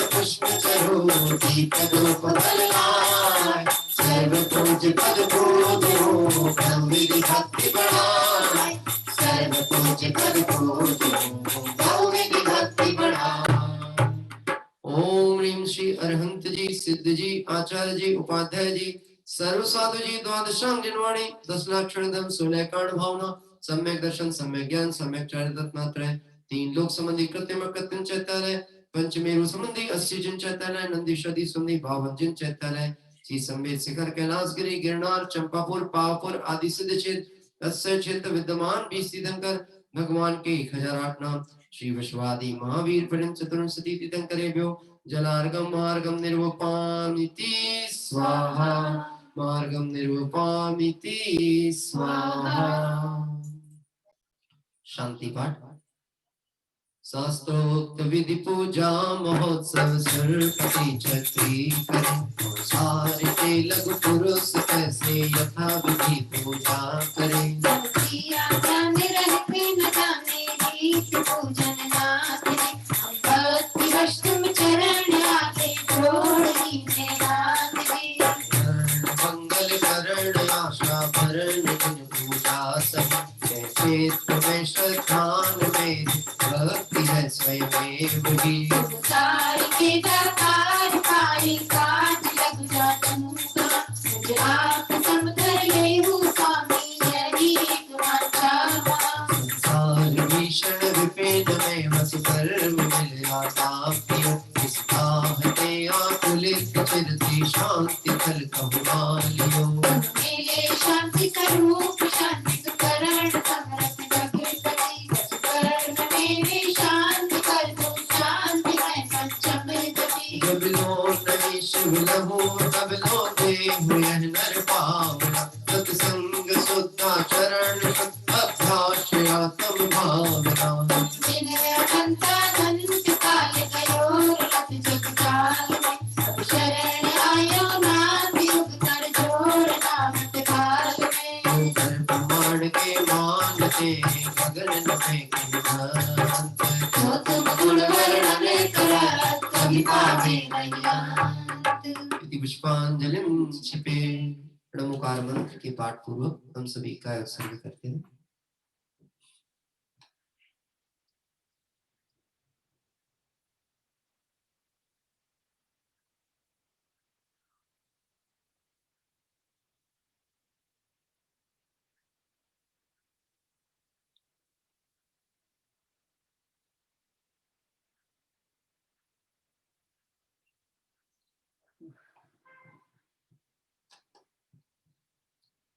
पुष्प चरो दीप रूप बदलाय, सर्व पूज पद पूजो गंभीर भक्ति बढ़ाए, सर्व पूज पद पूजो गंभीर भक्ति बढ़ाए। ओम ह्रीं श्री अरहंत जी, सिद्ध जी, आचार्य जी, उपाध्याय जी, सर्व साधु जी, द्वादशांग जिनवाणी, 10 लाक्षण धर्म, 16 कारण भावना, सम्यक दर्शन, सम्यक ज्ञान, सम्यक चारित्रत्मात्रय, 3 लोक संबंधी कृत्यम कृत्यम चैत्यालय, पंचमेरु संबंधी 80 जिन चैत्यालय, नंदी शदी सुंदी 52 जिन चैत्यालय, श्री संवेद शिखर कैलाशगिरी गिरनार चंपापुर पावापुर आदि सिद्ध क्षेत्र 10 क्षेत्र विद्यमान 20 तीर्थंकर भगवान के 1008 नाम। श्री विश्वादि महावीर पर्यंत चतुर्विंशति तीर्थंकरेभ्यो जलार्घम मार्गम निर्वपामिति स्वाहा। मार्गम निर्वपामिति स्वाहा। शांति पाठ। शास्त्रोक्त विधि पूजा महोत्सव सुरपति छत्री करे, सारे के लघु पुरुष कैसे यथा विधि पूजा करे। मंगल करण आशा भरण पूजा सब, कैसे तुम्हें श्रद्धान में भक्ति है स्वयं ही पार पाए काज लग जा चूका मुझे आप सब कर ले हूँ स्वामी यही एक वाचा संसार भीषण विपिन में बस पर मिल आता पियो इस आहते आकुलित चिरति शांति फल कहवालियो मेरे शांति स्वरूप शांति करण समरथ जगतपति करण मेरे शांति कर दो शांति मैं पंचम गति जब लो नहीं शिव लहू तब लो देहु यह नर पावना सत्संग सुधा चरण अभ्यासया तम भावना जिन्हें अनंता अनंत काल गयो रत जग काल में अब शरण आयो नाम युग कर जोड़ नामत काल में कर प्रमाण के मानते गगन में किन्नत जो तुम गुण वर्णन करत कभी पावे नहीं इति पुष्पांजलिं क्षिपे प्रणमुकार मंत्र के पाठ पूर्वक हम सभी का उत्सर्ग करते हैं।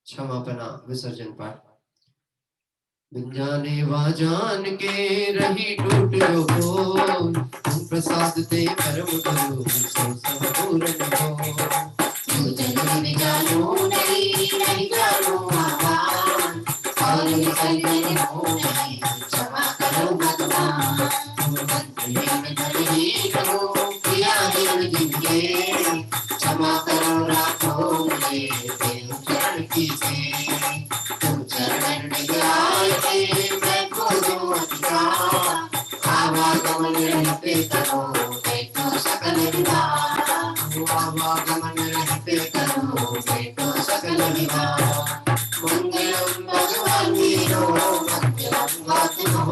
क्षमापना विसर्जन पाठ। बिन जाने वा जान के रही टूट जो बोल तुम प्रसाद ते परम करो सो सब पूर्ण हो मुझे नहीं जानो नहीं जानो भगवान और निकलने हो नहीं क्षमा करो भगवान नहीं करो किया दिन जिनके क्षमा करो राखो मुझे तेरे चरण की से तुम चरण में आए थे मैं को दो अधिकार आवागमन रहते करो देखो सकल विवाह आवागमन रहते करो देखो सकल विवाह मंगलम भगवान वीरो मंगलम वासुदेव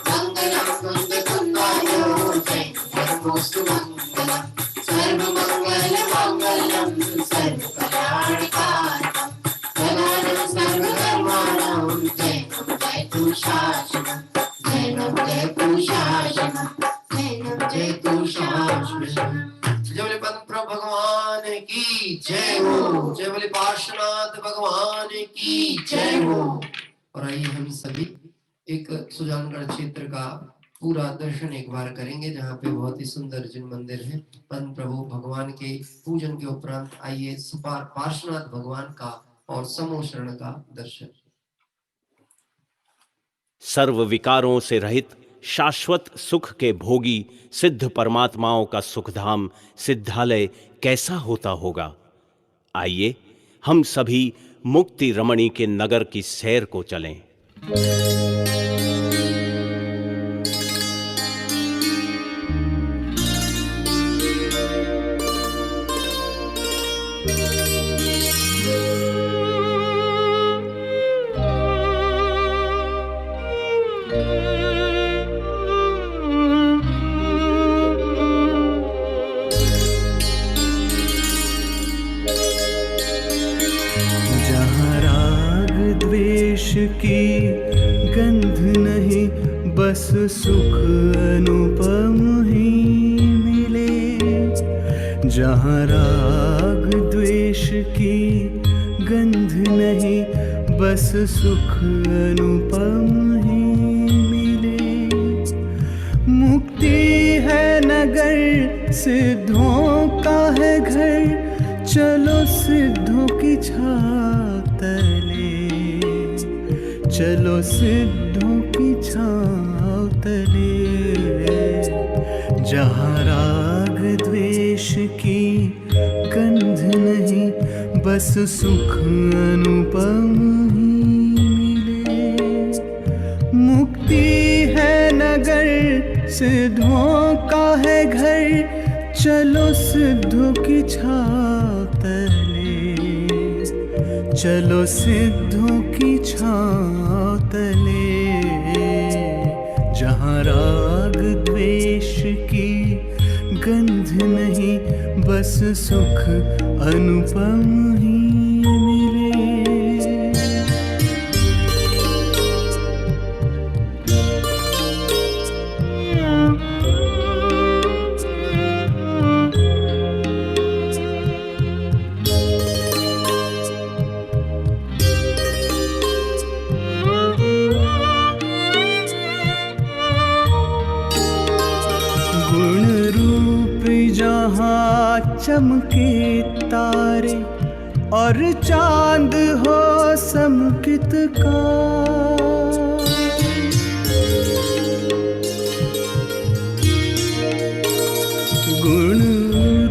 मंगलम कुंद कुंदायो जय धर्मोस्तु मंगलम सर्व मंगल मंगलम सर्व कल्याणकारकम जनार्दन सर्व धर्माणां जय तु शासनम जय तु शासनम जय तु शासनम। जय बोले पद्म प्रभु भगवान की जय हो। जय बोले पार्श्वनाथ भगवान की जय हो। और आइए हम सभी एक सुजानगढ़ क्षेत्र का पूरा दर्शन एक बार करेंगे जहाँ पे बहुत ही सुंदर जिन मंदिर है। पद्म प्रभु भगवान के पूजन के उपरांत आइए पार्श्वनाथ भगवान का और समूह शरण का दर्शन। सर्व विकारों से रहित शाश्वत सुख के भोगी सिद्ध परमात्माओं का सुखधाम सिद्धालय कैसा होता होगा। आइए हम सभी मुक्ति रमणी के नगर की सैर को चलें। की गंध नहीं बस सुख अनुपम ही मिले। जहाँ राग द्वेष की गंध नहीं बस सुख अनुपम ही मिले। मुक्ति है नगर सिद्धों का है घर चलो सिद्धों की छाव तले। चलो सिद्धों की छाव तले। जहाँ राग द्वेष की गंध नहीं बस सुख अनुपम ही मिले। मुक्ति है नगर सिद्धों का है घर चलो सिद्धों की छाव तले। चलो सिद्धों की छाव तले। जहाँ राग द्वेष की गंध नहीं, बस सुख अनुपम ही मिले। गुण रूप जहाँ चमके तारे और चांद हो समकित का, गुण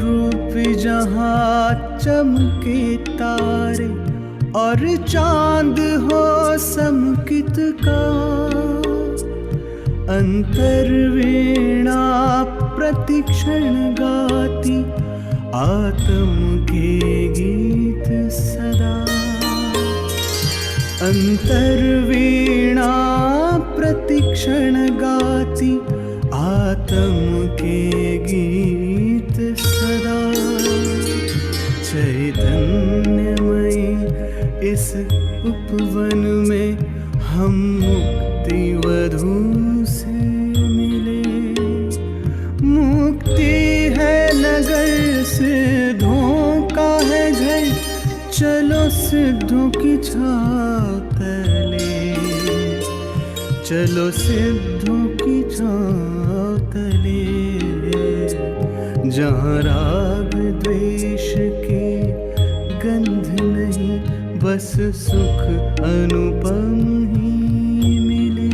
रूप जहाँ चमके तारे और चांद हो समकित का, अंतर्वीणा प्रतिक्षण गाती आत्म के गीत सदा, अंतर्वीणा प्रतिक्षण गाती आत्म के गीत सदा। चैतन्यमयी इस उपवन में हम मुक्ति वधू से मिले। मुक्ति है नगर, सिद्धों का है घर, चलो सिद्धों की छाव तले, चलो सिद्धों की छाव तले। जहाँ राग द्वेष की गंध नहीं, बस सुख अनुपम ही मिले।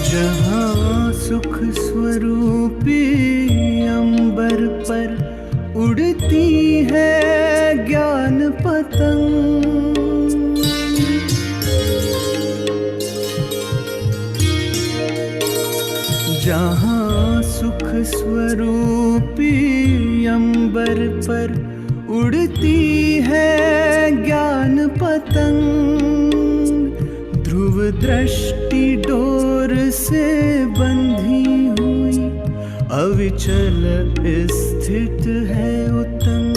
जहाँ सुख स्वरूपी अंबर पर उड़ती है ज्ञान पतंग, जहाँ सुख स्वरूपी अंबर पर उड़ती है ज्ञान पतंग, ध्रुव दृष्टि डोर से बंधी हुई अविचल स्थित है उत्तंग,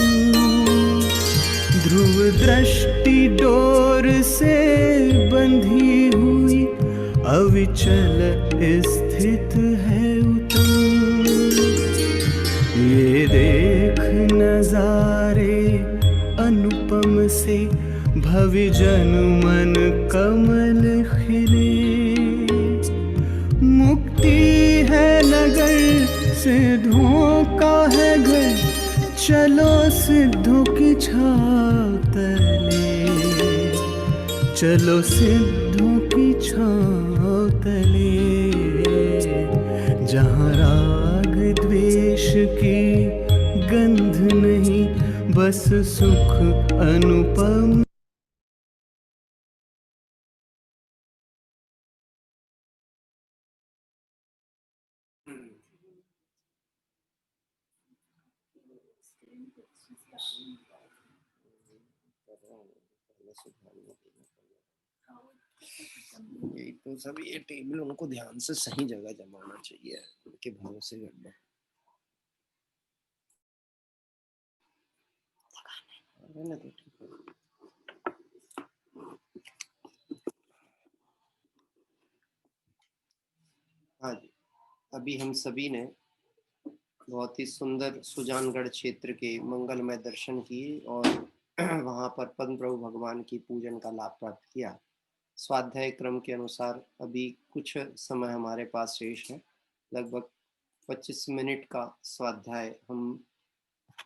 ध्रुव दृष्टि डोर से बंधी हुई अविचल स्थित है उत्तंग। ये देख नजारे अनुपम से भविजन मन कमल खिले। मुक्ति है नगर, सिद्धों का है घर, चलो सिद्धों की छाव तले, चलो सिद्धों की छाव तले। जहाँ राग द्वेष की गंध नहीं, बस सुख अनुपम। यही तो सब, ये टेबल उनको ध्यान से सही जगह जमाना चाहिए, उनके भरोसे गड्ढा। तो ठीक है। हाँ जी, अभी हम सभी ने बहुत ही सुंदर सुजानगढ़ क्षेत्र के मंगलमय दर्शन किए और वहां पर पद्म प्रभु भगवान की पूजन का लाभ प्राप्त किया। स्वाध्याय क्रम के अनुसार अभी कुछ समय हमारे पास शेष है, लगभग 25 मिनट का स्वाध्याय हम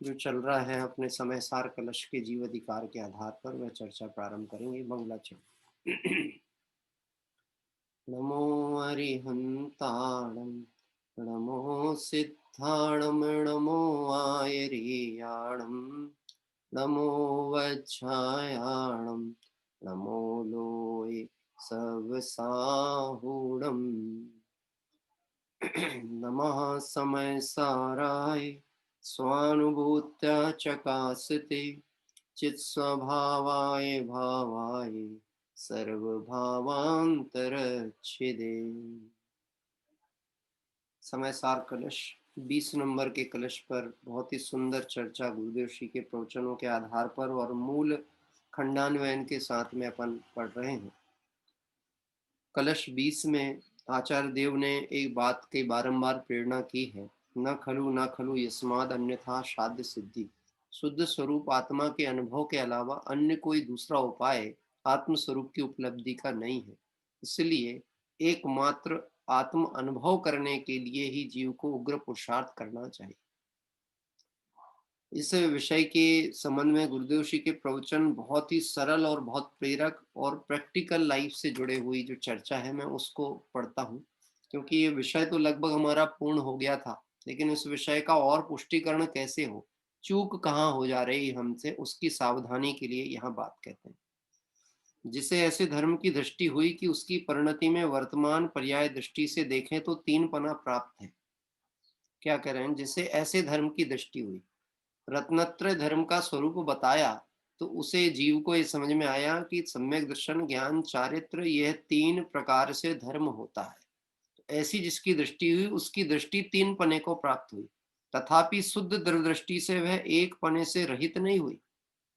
जो चल रहा है अपने समय सार कलश के जीव अधिकार के आधार पर वह चर्चा प्रारंभ करेंगे। मंगलाचरण। नमो अरिहंताणं, नमो सिद्धाणं, नमो आयर्याणं, नमो वज्रायाणं, नमो लोये सब साहुणम। नमः समय साराय स्वानुभूत्या चकासते चित स्वभावाय भावाय सर्वभावांतरच्छिदे। समय सार कलश 20 नंबर के कलश पर बहुत ही सुंदर चर्चा गुरुदेव श्री के प्रवचनों के आधार पर और मूल खंडान्वयन के साथ में अपन पढ़ रहे हैं। कलश 20 में आचार्य देव ने एक बात की बारंबार प्रेरणा की है, न खलु यस्माद अन्यथा साध्य सिद्धि। शुद्ध स्वरूप आत्मा के अनुभव के अलावा अन्य कोई दूसरा उपाय आत्म स्वरूप की उपलब्धि का नहीं है। इसलिए एकमात्र आत्म अनुभव करने के लिए ही जीव को उग्र पुरुषार्थ करना चाहिए। इस विषय के संबंध में गुरुदेव श्री के प्रवचन बहुत ही सरल और बहुत प्रेरक और प्रैक्टिकल लाइफ से जुड़े हुई जो चर्चा है, मैं उसको पढ़ता हूँ, क्योंकि ये विषय तो लगभग हमारा पूर्ण हो गया था, लेकिन इस विषय का और पुष्टिकरण कैसे हो, चूक कहाँ हो जा रही हमसे, उसकी सावधानी के लिए यहाँ बात कहते हैं। जिसे ऐसे धर्म की दृष्टि हुई कि उसकी परिणति में वर्तमान पर्याय दृष्टि से देखें तो 3 पना प्राप्त है। क्या कह रहे हैं? जिसे ऐसे धर्म की दृष्टि हुई, रत्नत्रय धर्म का स्वरूप बताया तो उसे जीव को ये समझ में आया कि सम्यक दर्शन, ज्ञान, चारित्र, यह 3 प्रकार से धर्म होता है। तो ऐसी जिसकी दृष्टि हुई उसकी दृष्टि 3 पने को प्राप्त हुई। तथापि शुद्ध दृष्टि से वह 1 पने से रहित नहीं हुई।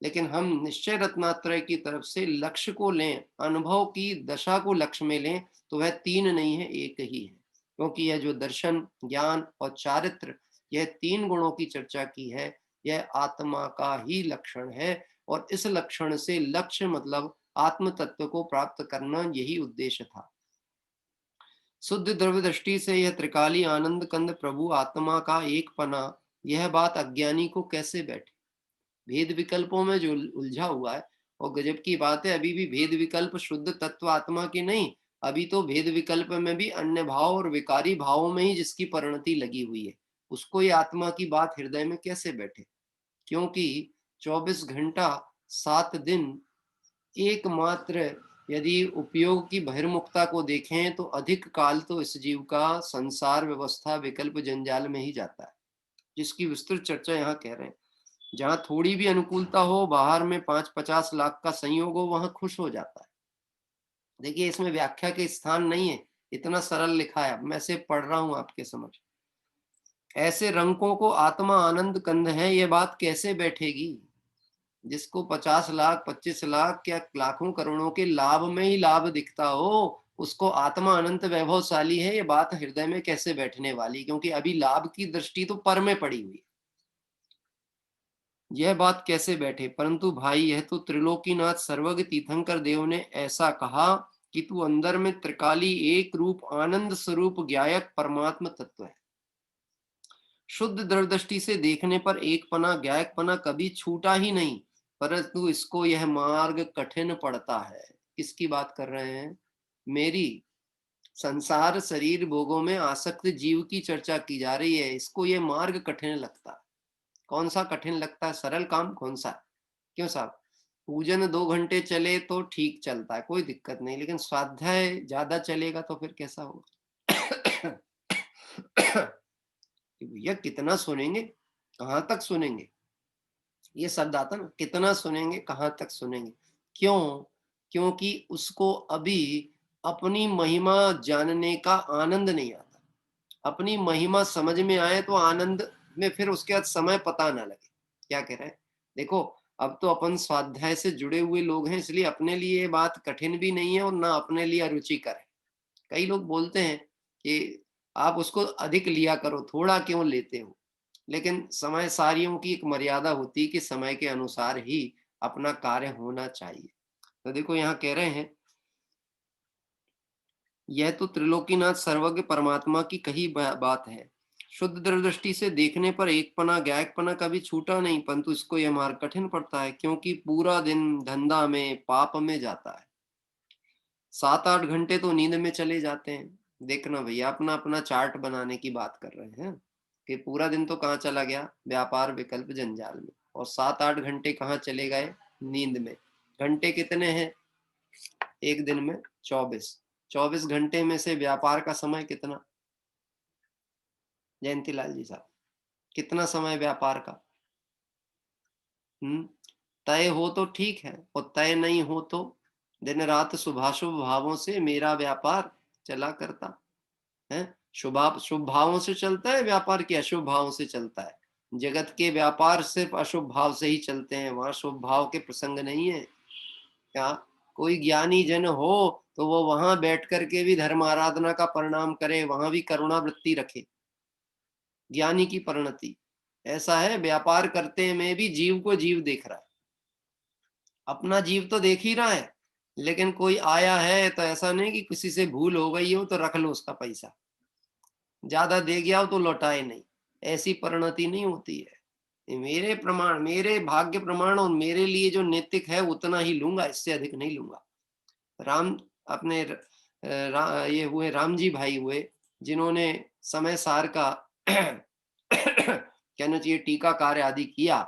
लेकिन हम निश्चय रत्नात्रय की तरफ से लक्ष्य को लें, अनुभव की दशा को लक्ष्य में लें, तो वह 3 नहीं है, 1 ही है। क्योंकि यह जो दर्शन, ज्ञान और चारित्र, यह 3 गुणों की चर्चा की है, यह आत्मा का ही लक्षण है। और इस लक्षण से लक्ष्य मतलब आत्म तत्व को प्राप्त करना, यही उद्देश्य था। शुद्ध द्रव्य दृष्टि से यह त्रिकाली आनंद कंद प्रभु आत्मा का एक पना, यह बात अज्ञानी को कैसे बैठे। भेद विकल्पों में जो उलझा हुआ है, और गजब की बात है, अभी भी भेद विकल्प शुद्ध तत्व आत्मा की नहीं, अभी तो भेद विकल्प में भी अन्य भाव और विकारी भावों में ही जिसकी परिणति लगी हुई है, उसको ये आत्मा की बात हृदय में कैसे बैठे। क्योंकि 24 घंटा 7 दिन एकमात्र यदि उपयोग की बहिर्मुखता को देखें तो अधिक काल तो इस जीव का संसार व्यवस्था विकल्प जंजाल में ही जाता है, जिसकी विस्तृत चर्चा यहाँ कह रहे हैं। जहां थोड़ी भी अनुकूलता हो, बाहर में 5-50 लाख का संयोग हो, वहां खुश हो जाता है। देखिए, इसमें व्याख्या के स्थान नहीं है, इतना सरल लिखा है, मैं से पढ़ रहा हूं आपके समझ। ऐसे रंकों को आत्मा आनंद कंद है, ये बात कैसे बैठेगी। जिसको 50 लाख 25 लाख क्या लाखों करोड़ों के लाभ में ही लाभ दिखता हो, उसको आत्मा अनंत वैभवशाली है, ये बात हृदय में कैसे बैठने वाली। क्योंकि अभी लाभ की दृष्टि तो पर में पड़ी हुई है, यह बात कैसे बैठे। परंतु भाई, यह तो त्रिलोकीनाथ सर्वज्ञ तीर्थंकर देव ने ऐसा कहा कि तू अंदर में त्रिकाली एक रूप आनंद स्वरूप ज्ञायक परमात्म तत्व है। शुद्ध द्रवदृष्टि से देखने पर एक पना ज्ञायक पना कभी छूटा ही नहीं, परंतु इसको यह मार्ग कठिन पड़ता है। किसकी बात कर रहे हैं? मेरी संसार शरीर भोगों में आसक्त जीव की चर्चा की जा रही है। इसको यह मार्ग कठिन लगता है। कौन सा कठिन लगता है? सरल काम कौन सा? क्यों साहब? पूजन 2 घंटे चले तो ठीक चलता है, कोई दिक्कत नहीं, लेकिन स्वाध्याय ज्यादा चलेगा तो फिर कैसा होगा। भैया कितना सुनेंगे, कहां तक सुनेंगे, ये शब्द आता ना, कितना सुनेंगे, कहां तक सुनेंगे। क्यों? क्योंकि उसको अभी अपनी महिमा जानने का आनंद नहीं आता। अपनी महिमा समझ में आए तो आनंद में फिर उसके बाद समय पता ना लगे। क्या कह रहे हैं? देखो, अब तो अपन स्वाध्याय से जुड़े हुए लोग हैं, इसलिए अपने लिए ये बात कठिन भी नहीं है और ना अपने लिए अरुचिकर है। कई लोग बोलते हैं कि आप उसको अधिक लिया करो, थोड़ा क्यों लेते हो। लेकिन समय सारियों की एक मर्यादा होती है कि समय के अनुसार ही अपना कार्य होना चाहिए। तो देखो, यहाँ कह रहे हैं, यह तो त्रिलोकीनाथ सर्वज्ञ परमात्मा की कही बात है। शुद्ध दृष्टि से देखने पर एक पना ज्ञायक पना कभी छूटा नहीं, परंतु इसको यह मार्ग कठिन पड़ता है, क्योंकि पूरा दिन धंधा में पाप में जाता है। 7-8 घंटे तो नींद में चले जाते हैं। देखना भैया, अपना अपना चार्ट बनाने की बात कर रहे हैं कि पूरा दिन तो कहाँ चला गया, व्यापार विकल्प जंजाल में, और 7-8 घंटे कहाँ चले गए, नींद में। घंटे कितने हैं? एक दिन में 24 घंटे में से व्यापार का समय कितना? जयंतीलाल जी साहब, कितना समय व्यापार का? तय हो तो ठीक है, और तय नहीं हो तो दिन रात शुभाशुभ भावों से मेरा व्यापार चला करता है। शुभ भावों से चलता है व्यापार, की अशुभ भावों से चलता है? जगत के व्यापार सिर्फ अशुभ भाव से ही चलते हैं, वहां शुभ भाव के प्रसंग नहीं है। क्या कोई ज्ञानी जन हो तो वो वहां बैठ करके भी धर्म आराधना का परिणाम करे, वहां भी करुणा वृत्ति रखे, ज्ञानी की परिणति। ऐसा है व्यापार करते में भी जीव को जीव देख रहा है, अपना जीव तो देख ही रहा है, लेकिन कोई आया है तो ऐसा नहीं कि किसी से भूल हो गई हो तो रख लो उसका पैसा, ज्यादा दे गया हो तो लौटाए नहीं, ऐसी परिणति नहीं होती है। ये मेरे प्रमाण, मेरे भाग्य प्रमाण, और मेरे लिए जो नैतिक है उतना ही लूंगा, इससे अधिक नहीं लूंगा। राम अपने ये हुए राम जी भाई हुए, जिन्होंने समय सार का कहना चाहिए टीका कार्य आदि किया।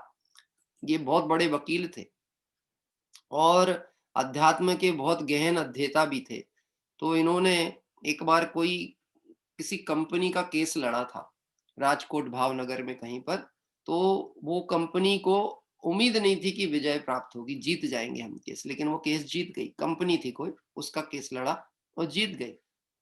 ये बहुत बड़े वकील थे और अध्यात्म के बहुत गहन अध्येता भी थे। तो इन्होंने एक बार कोई किसी कंपनी का केस लड़ा था राजकोट भावनगर में कहीं पर, तो वो कंपनी को उम्मीद नहीं थी कि विजय प्राप्त होगी, जीत जाएंगे हम केस, लेकिन वो केस जीत गई। कंपनी थी कोई, उसका केस लड़ा और जीत गई।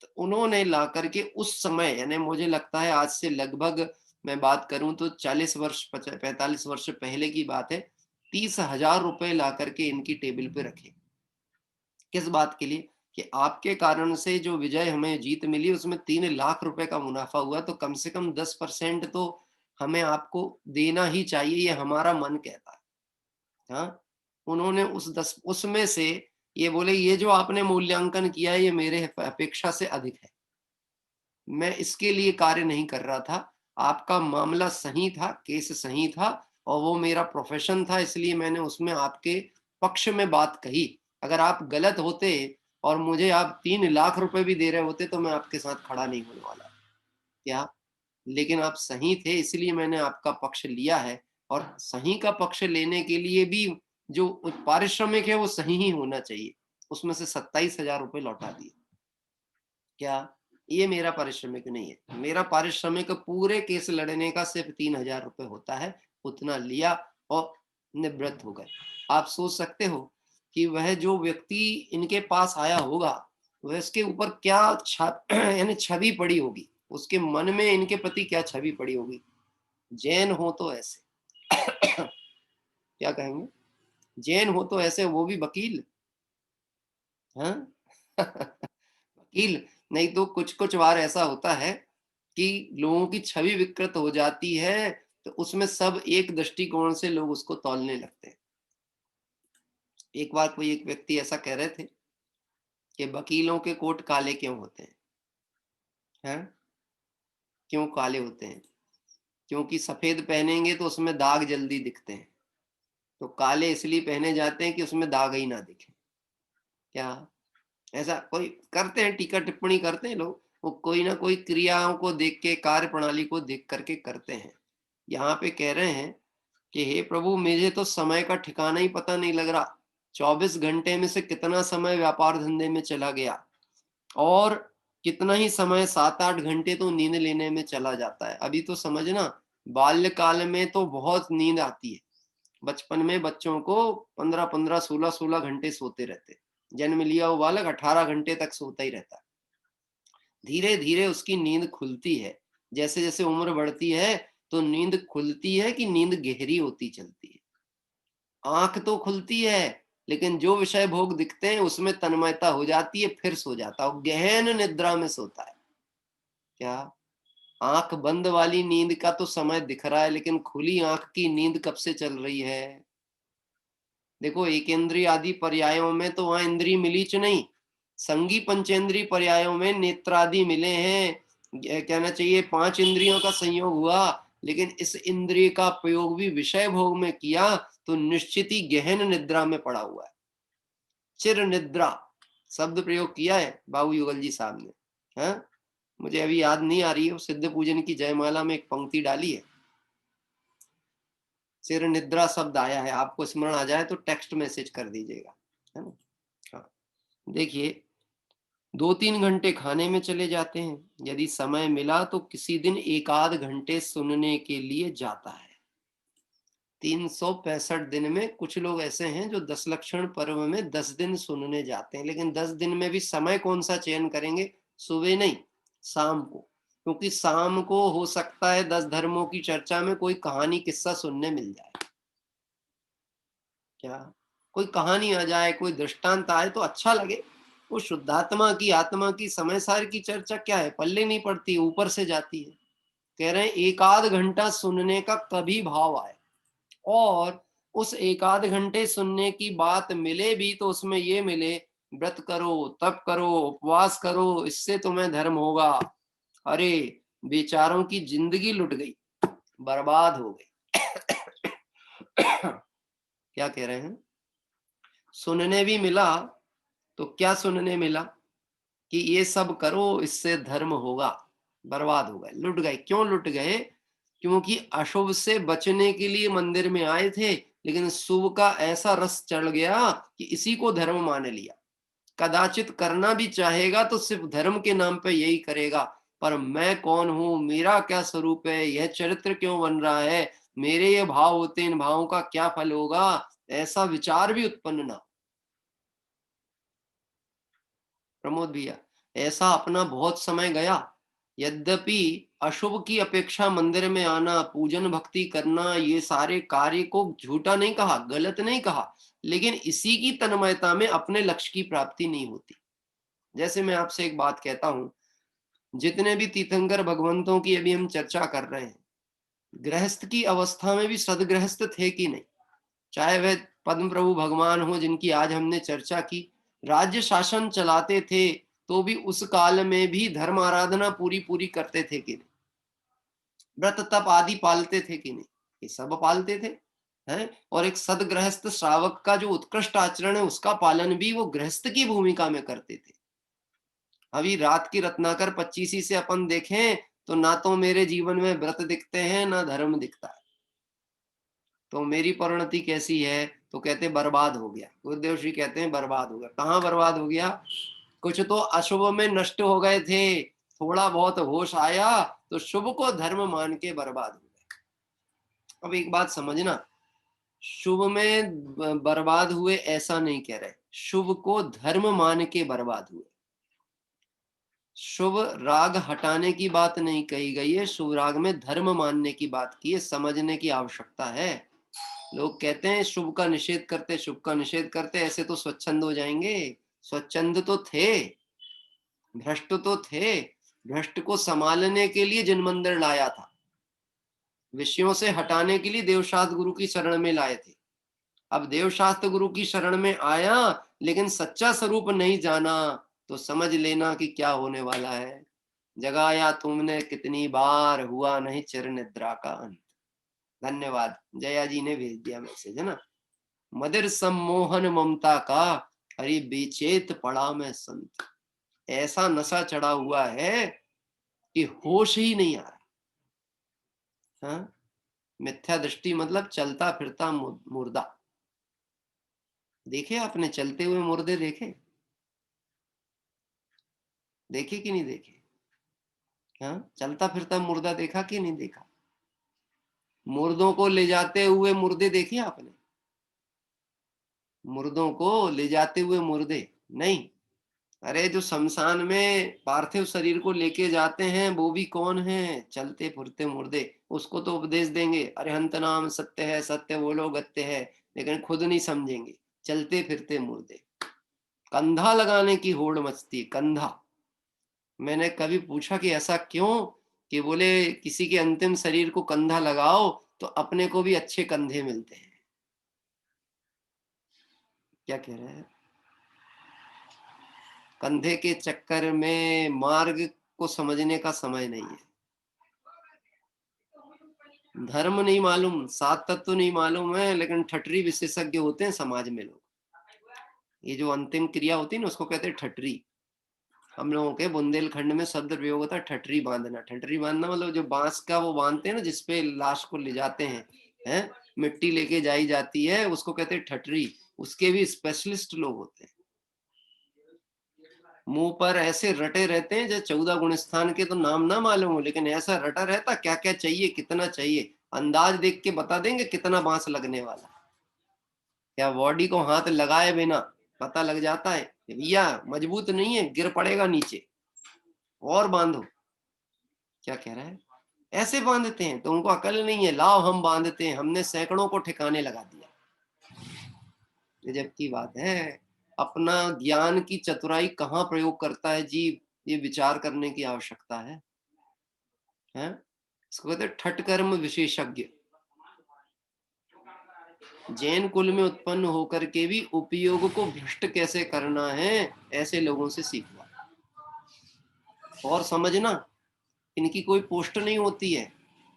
तो उन्होंने ला करके उस समय, यानी मुझे लगता है आज से लगभग मैं बात करूं तो 40 वर्ष 45 वर्ष पहले की बात है, 30,000 रुपए ला करके इनकी टेबल पे रखे। किस बात के लिए? कि आपके कारण से जो विजय हमें जीत मिली उसमें 3 लाख रुपए का मुनाफा हुआ, तो कम से कम 10% तो हमें आपको देना ही चाहिए, ये हमारा मन कहता है। हाँ, उन्होंने उसमें से ये बोले, ये जो आपने मूल्यांकन किया है ये मेरे अपेक्षा से अधिक है, मैं इसके लिए कार्य नहीं कर रहा था। आपका मामला सही था, केस सही था, और वो मेरा प्रोफेशन था, इसलिए मैंने उसमें आपके पक्ष में बात कही। अगर आप गलत होते और मुझे आप 3 लाख रुपए भी दे रहे होते तो मैं आपके साथ खड़ा नहीं होने वाला। क्या? लेकिन आप सही थे, इसलिए मैंने आपका पक्ष लिया है, और सही का पक्ष लेने के लिए भी जो पारिश्रमिक है वो सही ही होना चाहिए। उसमें से 27,000 रुपए लौटा दिए। क्या? ये मेरा पारिश्रमिक नहीं है। मेरा पारिश्रमिक पूरे केस लड़ने का सिर्फ 3,000 रुपए होता है, उतना लिया और निवृत्त हो गए। आप सोच सकते हो कि वह जो व्यक्ति इनके पास आया होगा, वह इसके ऊपर क्या यानी छवि पड़ी होगी, उसके मन में इनके प्रति क्या छवि पड़ी होगी। जैन हो तो ऐसे क्या कहेंगे? जैन हो तो ऐसे, वो भी वकील। हाँ वकील नहीं तो कुछ कुछ बार ऐसा होता है कि लोगों की छवि विकृत हो जाती है, तो उसमें सब एक दृष्टिकोण से लोग उसको तौलने लगते हैं। एक बार कोई एक व्यक्ति ऐसा कह रहे थे कि वकीलों के कोट काले क्यों होते हैं? हैं? क्यों काले होते हैं? क्योंकि सफेद पहनेंगे तो उसमें दाग जल्दी दिखते हैं, तो काले इसलिए पहने जाते हैं कि उसमें दाग ही ना दिखे। क्या? ऐसा कोई करते हैं, टीका टिप्पणी करते हैं लोग, वो कोई ना कोई क्रियाओं को देख के, कार्य प्रणाली को देख करके करते हैं। यहाँ पे कह रहे हैं कि हे प्रभु, मुझे तो समय का ठिकाना ही पता नहीं लग रहा। 24 घंटे में से कितना समय व्यापार धंधे में चला गया, और कितना ही समय 7-8 घंटे तो नींद लेने में चला जाता है। अभी तो समझना, बाल्यकाल में तो बहुत नींद आती है। बचपन में बच्चों को 15-15, 16-16 घंटे सोते रहते। जन्म लिया वो बालक 18 घंटे तक सोता ही रहता है। धीरे धीरे उसकी नींद खुलती है, जैसे जैसे उम्र बढ़ती है तो नींद खुलती है कि नींद गहरी होती चलती है। आंख तो खुलती है, लेकिन जो विषय भोग दिखते हैं उसमें तन्मयता हो जाती है, फिर सो जाता है, गहन निद्रा में सोता है। क्या? आंख बंद वाली नींद का तो समय दिख रहा है, लेकिन खुली आंख की नींद कब से चल रही है? देखो, एक इंद्रिय आदि पर्यायों में तो वहां इंद्रिय मिलीच नहीं, संगी पंचेंद्रिय पर्यायों में नेत्रादि मिले हैं। कहना चाहिए 5 इंद्रियों का संयोग हुआ, लेकिन इस इंद्रिय का प्रयोग भी विषय भोग में किया तो निश्चित ही गहन निद्रा में पड़ा हुआ है। चिर निद्रा शब्द प्रयोग किया है बाबू युगल जी साहब ने। हाँ, मुझे अभी याद नहीं आ रही है, सिद्ध पूजन की जयमाला में एक पंक्ति डाली है, चिर निद्रा शब्द आया है। आपको स्मरण आ जाए तो टेक्स्ट मैसेज कर दीजिएगा, है ना? हाँ, देखिए 2-3 घंटे खाने में चले जाते हैं, यदि समय मिला तो किसी दिन 1 आध घंटे सुनने के लिए जाता है। 365 दिन में कुछ लोग ऐसे हैं जो 10 लक्षण पर्व में 10 दिन सुनने जाते हैं, लेकिन 10 दिन में भी समय कौन सा चयन करेंगे? सुबह नहीं, शाम को, क्योंकि शाम को हो सकता है 10 धर्मों की चर्चा में कोई कहानी किस्सा सुनने मिल जाए। क्या कोई कहानी आ जाए, कोई दृष्टांत आए तो अच्छा लगे। वो शुद्धात्मा की, आत्मा की, समय सार की चर्चा क्या है, पल्ले नहीं पड़ती, ऊपर से जाती है। कह रहे हैं 1 आध घंटा सुनने का कभी भाव आए, और उस 1 आध घंटे सुनने की बात मिले भी तो उसमें ये मिले, व्रत करो, तप करो, उपवास करो, इससे तुम्हें धर्म होगा। अरे बेचारों की जिंदगी लुट गई, बर्बाद हो गई। क्या कह रहे हैं? सुनने भी मिला तो क्या सुनने मिला कि ये सब करो, इससे धर्म होगा। बर्बाद हो गए, लुट गए। क्यों लुट गए? क्योंकि अशुभ से बचने के लिए मंदिर में आए थे, लेकिन शुभ का ऐसा रस चढ़ गया कि इसी को धर्म मान लिया। कदाचित करना भी चाहेगा तो सिर्फ धर्म के नाम पे यही करेगा, पर मैं कौन हूं, मेरा क्या स्वरूप है, यह चरित्र क्यों बन रहा है, मेरे ये भाव होते, इन भावों का क्या फल होगा, ऐसा विचार भी उत्पन्न ना। प्रमोद भैया, ऐसा अपना बहुत समय गया। यद्यपि अशुभ की अपेक्षा मंदिर में आना, पूजन भक्ति करना, ये सारे कार्य को झूठा नहीं कहा, गलत नहीं कहा, लेकिन इसी की तन्मयता में अपने लक्ष्य की प्राप्ति नहीं होती। जैसे मैं आपसे एक बात कहता हूं, जितने भी तीर्थंकर भगवंतों की अभी हम चर्चा कर रहे हैं, गृहस्थ की अवस्था में भी सदगृहस्थ थे कि नहीं? चाहे वह पद्म प्रभु भगवान हो जिनकी आज हमने चर्चा की, राज्य शासन चलाते थे तो भी उस काल में भी धर्म आराधना पूरी पूरी करते थे कि नहीं? व्रत तप आदि पालते थे कि नहीं? ये सब पालते थे, हैं? और एक सदगृहस्थ श्रावक का जो उत्कृष्ट आचरण है उसका पालन भी वो गृहस्थ की भूमिका में करते थे। अभी रात की रत्नाकर 25 से अपन देखें तो ना तो मेरे जीवन में व्रत दिखते हैं, ना धर्म दिखता है। तो मेरी परिणति कैसी है? तो कहते बर्बाद हो गया। गुरुदेव श्री कहते हैं बर्बाद हो गया। कहाँ बर्बाद हो गया? कुछ तो अशुभ में नष्ट हो गए थे, थोड़ा बहुत होश आया तो शुभ को धर्म मान के बर्बाद हो गए। अब एक बात समझना, शुभ में बर्बाद हुए ऐसा नहीं कह रहे, शुभ को धर्म मान के बर्बाद हुए। शुभ राग हटाने की बात नहीं कही गई है, शुभ राग में धर्म मानने की बात की है, समझने की आवश्यकता है। लोग कहते हैं शुभ का निषेध करते, शुभ का निषेध करते, ऐसे तो स्वच्छंद हो जाएंगे। स्वच्छंद तो थे, भ्रष्ट तो थे। भ्रष्ट को संभालने के लिए जिन मंदिर लाया था, विषयों से हटाने के लिए देवशास्त्र गुरु की शरण में लाए थे। अब देवशास्त्र गुरु की शरण में आया लेकिन सच्चा स्वरूप नहीं जाना तो समझ लेना कि क्या होने वाला है। जगाया तुमने कितनी बार, हुआ नहीं चिर निद्रा का अंत। धन्यवाद, जया जी ने भेज दिया मैसेज, है ना। मदिर सम्मोहन ममता का, अरे बेचेत पड़ा मैं संत। ऐसा नशा चढ़ा हुआ है कि होश ही नहीं आ रहा। हाँ? मिथ्या दृष्टि मतलब चलता फिरता मुर्दा। देखे आपने चलते हुए मुर्दे देखे? देखे कि नहीं देखे? हाँ, चलता फिरता मुर्दा देखा कि नहीं देखा? मुर्दों को ले जाते हुए मुर्दे देखे आपने? मुर्दों को ले जाते हुए मुर्दे नहीं। अरे जो शमशान में पार्थिव शरीर को लेके जाते हैं वो भी कौन है? चलते फिरते मुर्दे। उसको तो उपदेश देंगे, अरे हंत नाम सत्य है, सत्य बोलो गत्य है, लेकिन खुद नहीं समझेंगे। चलते फिरते मुर्दे। कंधा लगाने की होड़ मचती, कंधा। मैंने कभी पूछा कि ऐसा क्यों? कि बोले किसी के अंतिम शरीर को कंधा लगाओ तो अपने को भी अच्छे कंधे मिलते हैं। क्या कह रहे हैं? कंधे के चक्कर में मार्ग को समझने का समय नहीं है। धर्म नहीं मालूम, सात तत्व नहीं मालूम है, लेकिन ठटरी विशेषज्ञ होते हैं समाज में लोग। ये जो अंतिम क्रिया होती है ना उसको कहते हैं ठटरी। हम लोगों के बुंदेलखंड में शब्द प्रयोग होता है ठटरी बांधना। ठटरी बांधना मतलब जो बांस का वो बांधते हैं ना जिसपे लाश को ले जाते हैं, मिट्टी लेके जाई जाती है, उसको कहते हैं ठटरी। उसके भी स्पेशलिस्ट लोग होते हैं। मुंह पर ऐसे रटे रहते हैं जैसे 14 गुण स्थान के तो नाम ना मालूम हो, लेकिन ऐसा रटा रहता क्या क्या चाहिए, कितना चाहिए, अंदाज देख के बता देंगे कितना बांस लगने वाला। क्या बॉडी को हाथ लगाए बिना पता लग जाता है भैया मजबूत नहीं है, गिर पड़ेगा नीचे, और बांधो। क्या कह रहा है, ऐसे बांधते हैं। तो उनको अकल नहीं है, लाओ हम बांधते हैं, हमने सैकड़ों को ठिकाने लगा दिया। गजब की बात है। अपना ज्ञान की चतुराई कहाँ प्रयोग करता है जीव, ये विचार करने की आवश्यकता है, हैं? इसको कहते हैं ठट कर्म विशेषज्ञ। जैन कुल में उत्पन्न होकर के भी उपयोग को भ्रष्ट कैसे करना है, ऐसे लोगों से सीखना। और समझना, इनकी कोई पोस्ट नहीं होती है,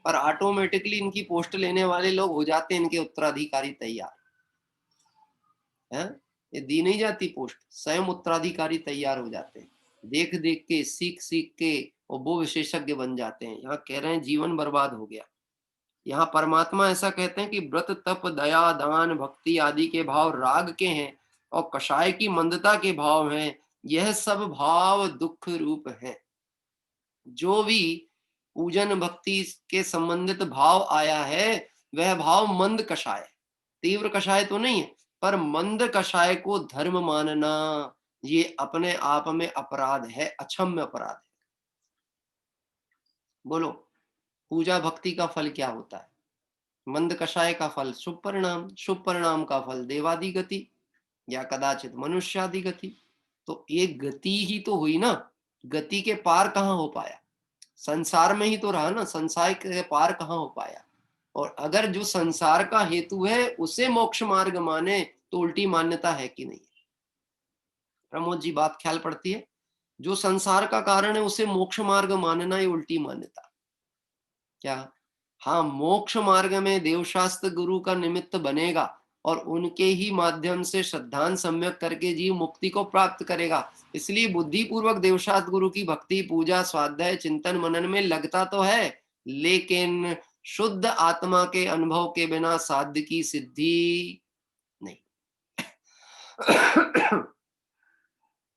पर ऑटोमेटिकली इनकी पोस्ट लेने वाले लोग हो जाते हैं इनके उत्तराधिकारी तैयार, है? ये दी नहीं जाती पोस्ट, स्वयं उत्तराधिकारी तैयार हो जाते हैं, देख देख के, सीख सीख के, और वो विशेषज्ञ बन जाते हैं। यहाँ कह रहे हैं जीवन बर्बाद हो गया। यहाँ परमात्मा ऐसा कहते हैं कि व्रत तप दया दान भक्ति आदि के भाव राग के हैं, और कषाय की मंदता के भाव हैं। यह सब भाव दुख रूप है। जो भी पूजन भक्ति के संबंधित भाव आया है वह भाव मंद कषाय, तीव्र कषाय तो नहीं है, पर मंद कषाय को धर्म मानना ये अपने आप में अपराध है, अक्षम्य अपराध है। बोलो पूजा भक्ति का फल क्या होता है? मंद कषाय का फल शुभ परिणाम, शुभ परिणाम का फल देवादि गति या कदाचित मनुष्यादि गति। तो एक गति ही तो हुई ना, गति के पार कहाँ हो पाया? संसार में ही तो रहा ना, संसार के पार कहाँ हो पाया? और अगर जो संसार का हेतु है उसे मोक्ष मार्ग माने तो उल्टी मान्यता है कि नहीं? प्रमोद जी बात ख्याल पड़ती है? जो संसार का कारण है उसे मोक्ष मार्ग मानना ही उल्टी मान्यता। क्या? हाँ, मोक्ष मार्ग में देवशास्त्र गुरु का निमित्त बनेगा और उनके ही माध्यम से श्रद्धान सम्यक करके जीव मुक्ति को प्राप्त करेगा। इसलिए बुद्धि पूर्वक देवशास्त्र गुरु की भक्ति पूजा स्वाध्याय चिंतन मनन में लगता तो है, लेकिन शुद्ध आत्मा के अनुभव के बिना साध्य की सिद्धि नहीं।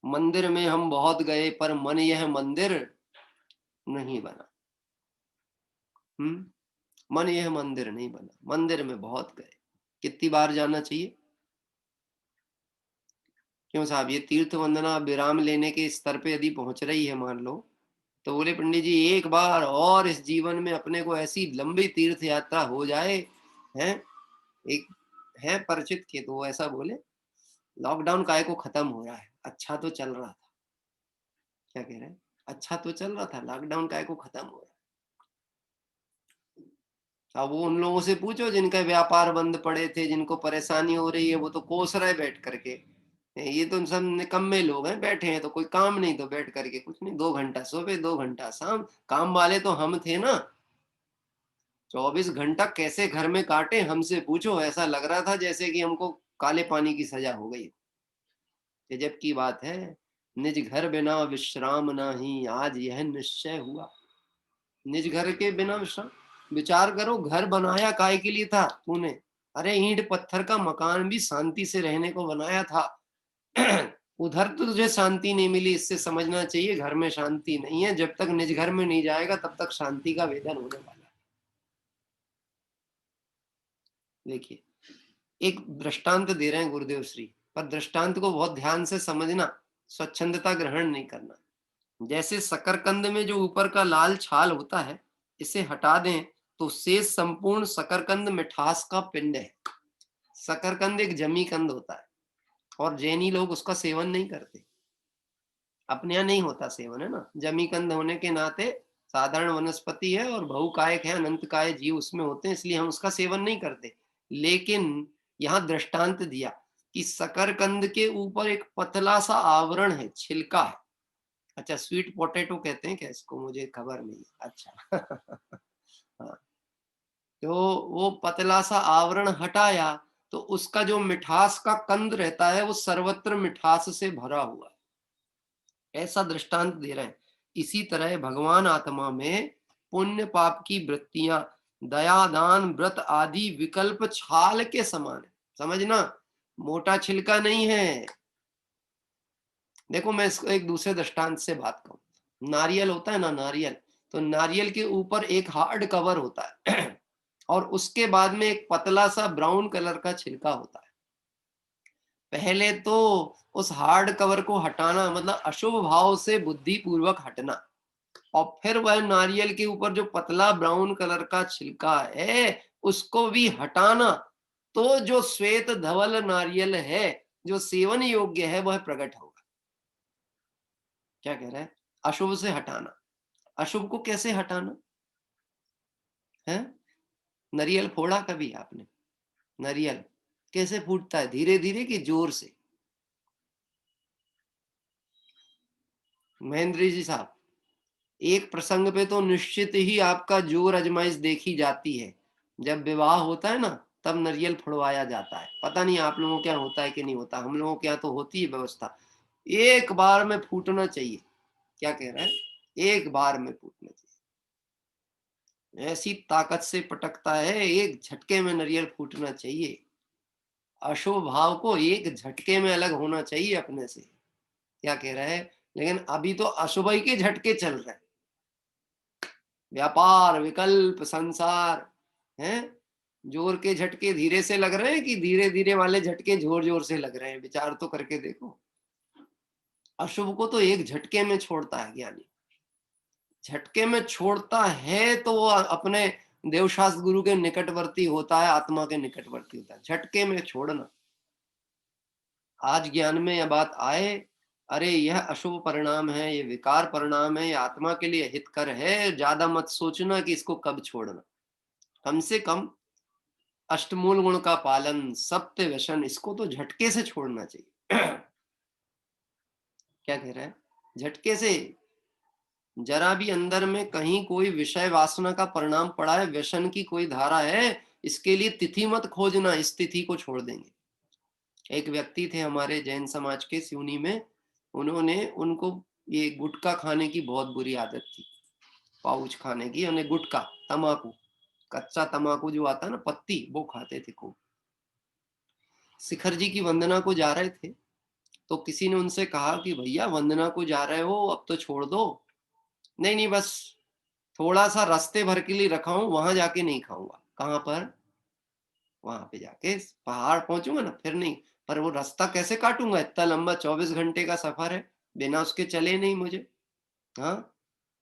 मंदिर में हम बहुत गए पर मन यह मंदिर नहीं बना। मन यह मंदिर नहीं बना। मंदिर में बहुत गए, कितनी बार जाना चाहिए? क्यों साहब, ये तीर्थ वंदना विराम लेने के स्तर पे यदि पहुंच रही है मान लो, तो बोले पंडित जी एक बार और इस जीवन में अपने को ऐसी लंबी तीर्थ यात्रा हो जाए, हैं? एक है परिचित के, तो वो ऐसा बोले लॉकडाउन काहे को खत्म हो रहा है, अच्छा तो चल रहा था। क्या कह रहे हैं? अच्छा तो चल रहा था, लॉकडाउन काहे को खत्म हो रहा है? अब वो उन लोगों से पूछो जिनका व्यापार बंद पड़े थे, जिनको परेशानी हो रही है, वो तो कोस रहे बैठ करके। ये तो सब निकम्मे लोग हैं, बैठे हैं तो कोई काम नहीं, तो बैठ करके कुछ नहीं, 2 घंटा सुबह 2 घंटा शाम। काम वाले तो हम थे ना, 24 घंटा कैसे घर में काटे हमसे पूछो। ऐसा लग रहा था जैसे कि हमको काले पानी की सजा हो गई। गजब की बात है। निज घर बिना विश्राम नहीं, आज यह निश्चय हुआ। निज घर के बिना विश्राम, विचार करो घर बनाया काय के लिए था तूने? अरे ईंट पत्थर का मकान भी शांति से रहने को बनाया था। उधर तो तुझे शांति नहीं मिली, इससे समझना चाहिए घर में शांति नहीं है। जब तक निज घर में नहीं जाएगा तब तक शांति का वेदन होने वाला है। देखिए एक दृष्टांत दे रहे हैं गुरुदेव श्री, पर दृष्टांत को बहुत ध्यान से समझना, स्वच्छंदता ग्रहण नहीं करना। जैसे शकरकंद में जो ऊपर का लाल छाल होता है, इसे हटा दें तो शेष संपूर्ण शकरकंद मिठास का पिंड है। शकरकंद एक जमीकंद होता है और जैनी लोग उसका सेवन नहीं करते, अपने यहाँ नहीं होता सेवन, है ना। जमीकंद होने के नाते साधारण वनस्पति है और बहुकायक है, अनंत काय जीव उसमें होते हैं, इसलिए हम उसका सेवन नहीं करते। लेकिन यहाँ दृष्टांत दिया कि शकरकंद के ऊपर एक पतला सा आवरण है, छिलका है। अच्छा, स्वीट पोटैटो कहते हैं क्या इसको? मुझे खबर नहीं। अच्छा हाँ, तो वो पतला सा आवरण हटाया तो उसका जो मिठास का कंद रहता है वो सर्वत्र मिठास से भरा हुआ है। ऐसा दृष्टांत दे रहे हैं। इसी तरह भगवान आत्मा में पुण्य पाप की वृत्तियां, दया दान व्रत आदि विकल्प छाल के समान है। समझना, मोटा छिलका नहीं है, देखो मैं इसको एक दूसरे दृष्टांत से बात कहूँ, नारियल होता है ना, नारियल, तो नारियल के ऊपर एक हार्ड कवर होता है और उसके बाद में एक पतला सा ब्राउन कलर का छिलका होता है। पहले तो उस हार्ड कवर को हटाना, मतलब अशुभ भाव से बुद्धि पूर्वक हटना, और फिर वह नारियल के ऊपर जो पतला ब्राउन कलर का छिलका है उसको भी हटाना, तो जो श्वेत धवल नारियल है जो सेवन योग्य है वह प्रकट होगा। क्या कह रहा है? अशुभ से हटाना। अशुभ को कैसे हटाना है? नारियल फोड़ा कभी आपने? नारियल कैसे फूटता है? धीरे धीरे कि जोर से? महेंद्र जी साहब, एक प्रसंग पे तो निश्चित ही आपका जोर आजमाइश देखी जाती है। जब विवाह होता है ना तब नारियल फुड़वाया जाता है। पता नहीं आप लोगों के यहाँ होता है कि नहीं होता, हम लोगों के यहाँ तो होती है व्यवस्था। एक बार में फूटना चाहिए। क्या कह रहा है? एक बार में फूटना चाहिए। ऐसी ताकत से पटकता है, एक झटके में नारियल फूटना चाहिए। अशुभ भाव को एक झटके में अलग होना चाहिए अपने से। क्या कह रहा है? लेकिन अभी तो अशुभ ही के झटके चल रहे हैं। व्यापार, विकल्प, संसार हैं, जोर के झटके धीरे से लग रहे हैं कि धीरे धीरे वाले झटके जोर जोर से लग रहे हैं? विचार तो करके देखो। अशुभ को तो एक झटके में छोड़ता है ज्ञानी। झटके में छोड़ता है तो वो अपने देवशास्त्र गुरु के निकटवर्ती होता है, आत्मा के निकटवर्ती होता है। झटके में छोड़ना। आज ज्ञान में यह बात आए, अरे यह अशुभ परिणाम है, ये विकार परिणाम है, ये आत्मा के लिए हितकर है, ज्यादा मत सोचना कि इसको कब छोड़ना। कम से कम अष्टमूल गुण का पालन, सत्य, व्यसन, इसको तो झटके से छोड़ना चाहिए। क्या कह रहा है? झटके से। जरा भी अंदर में कहीं कोई विषय वासना का परिणाम पड़ा है, व्यसन की कोई धारा है, इसके लिए तिथि मत खोजना, इस तिथि को छोड़ देंगे। एक व्यक्ति थे हमारे जैन समाज के सिवनी में, उनको ये गुटखा खाने की बहुत बुरी आदत थी, पाउच खाने की, उन्हें गुटखा, तमाकू, कच्चा तमाकू जो आता है ना, पत्ती, वो खाते थे खूब। शिखर जी की वंदना को जा रहे थे तो किसी ने उनसे कहा कि भैया वंदना को जा रहे हो, अब तो छोड़ दो। नहीं नहीं, बस थोड़ा सा रास्ते भर के लिए रखा हूं, वहां जाके नहीं खाऊंगा। कहां पर? वहां पे जाके पहाड़ पहुंचूंगा ना फिर नहीं। पर वो रास्ता कैसे काटूंगा? इतना लंबा 24 घंटे का सफर है, बिना उसके चले नहीं मुझे। हाँ,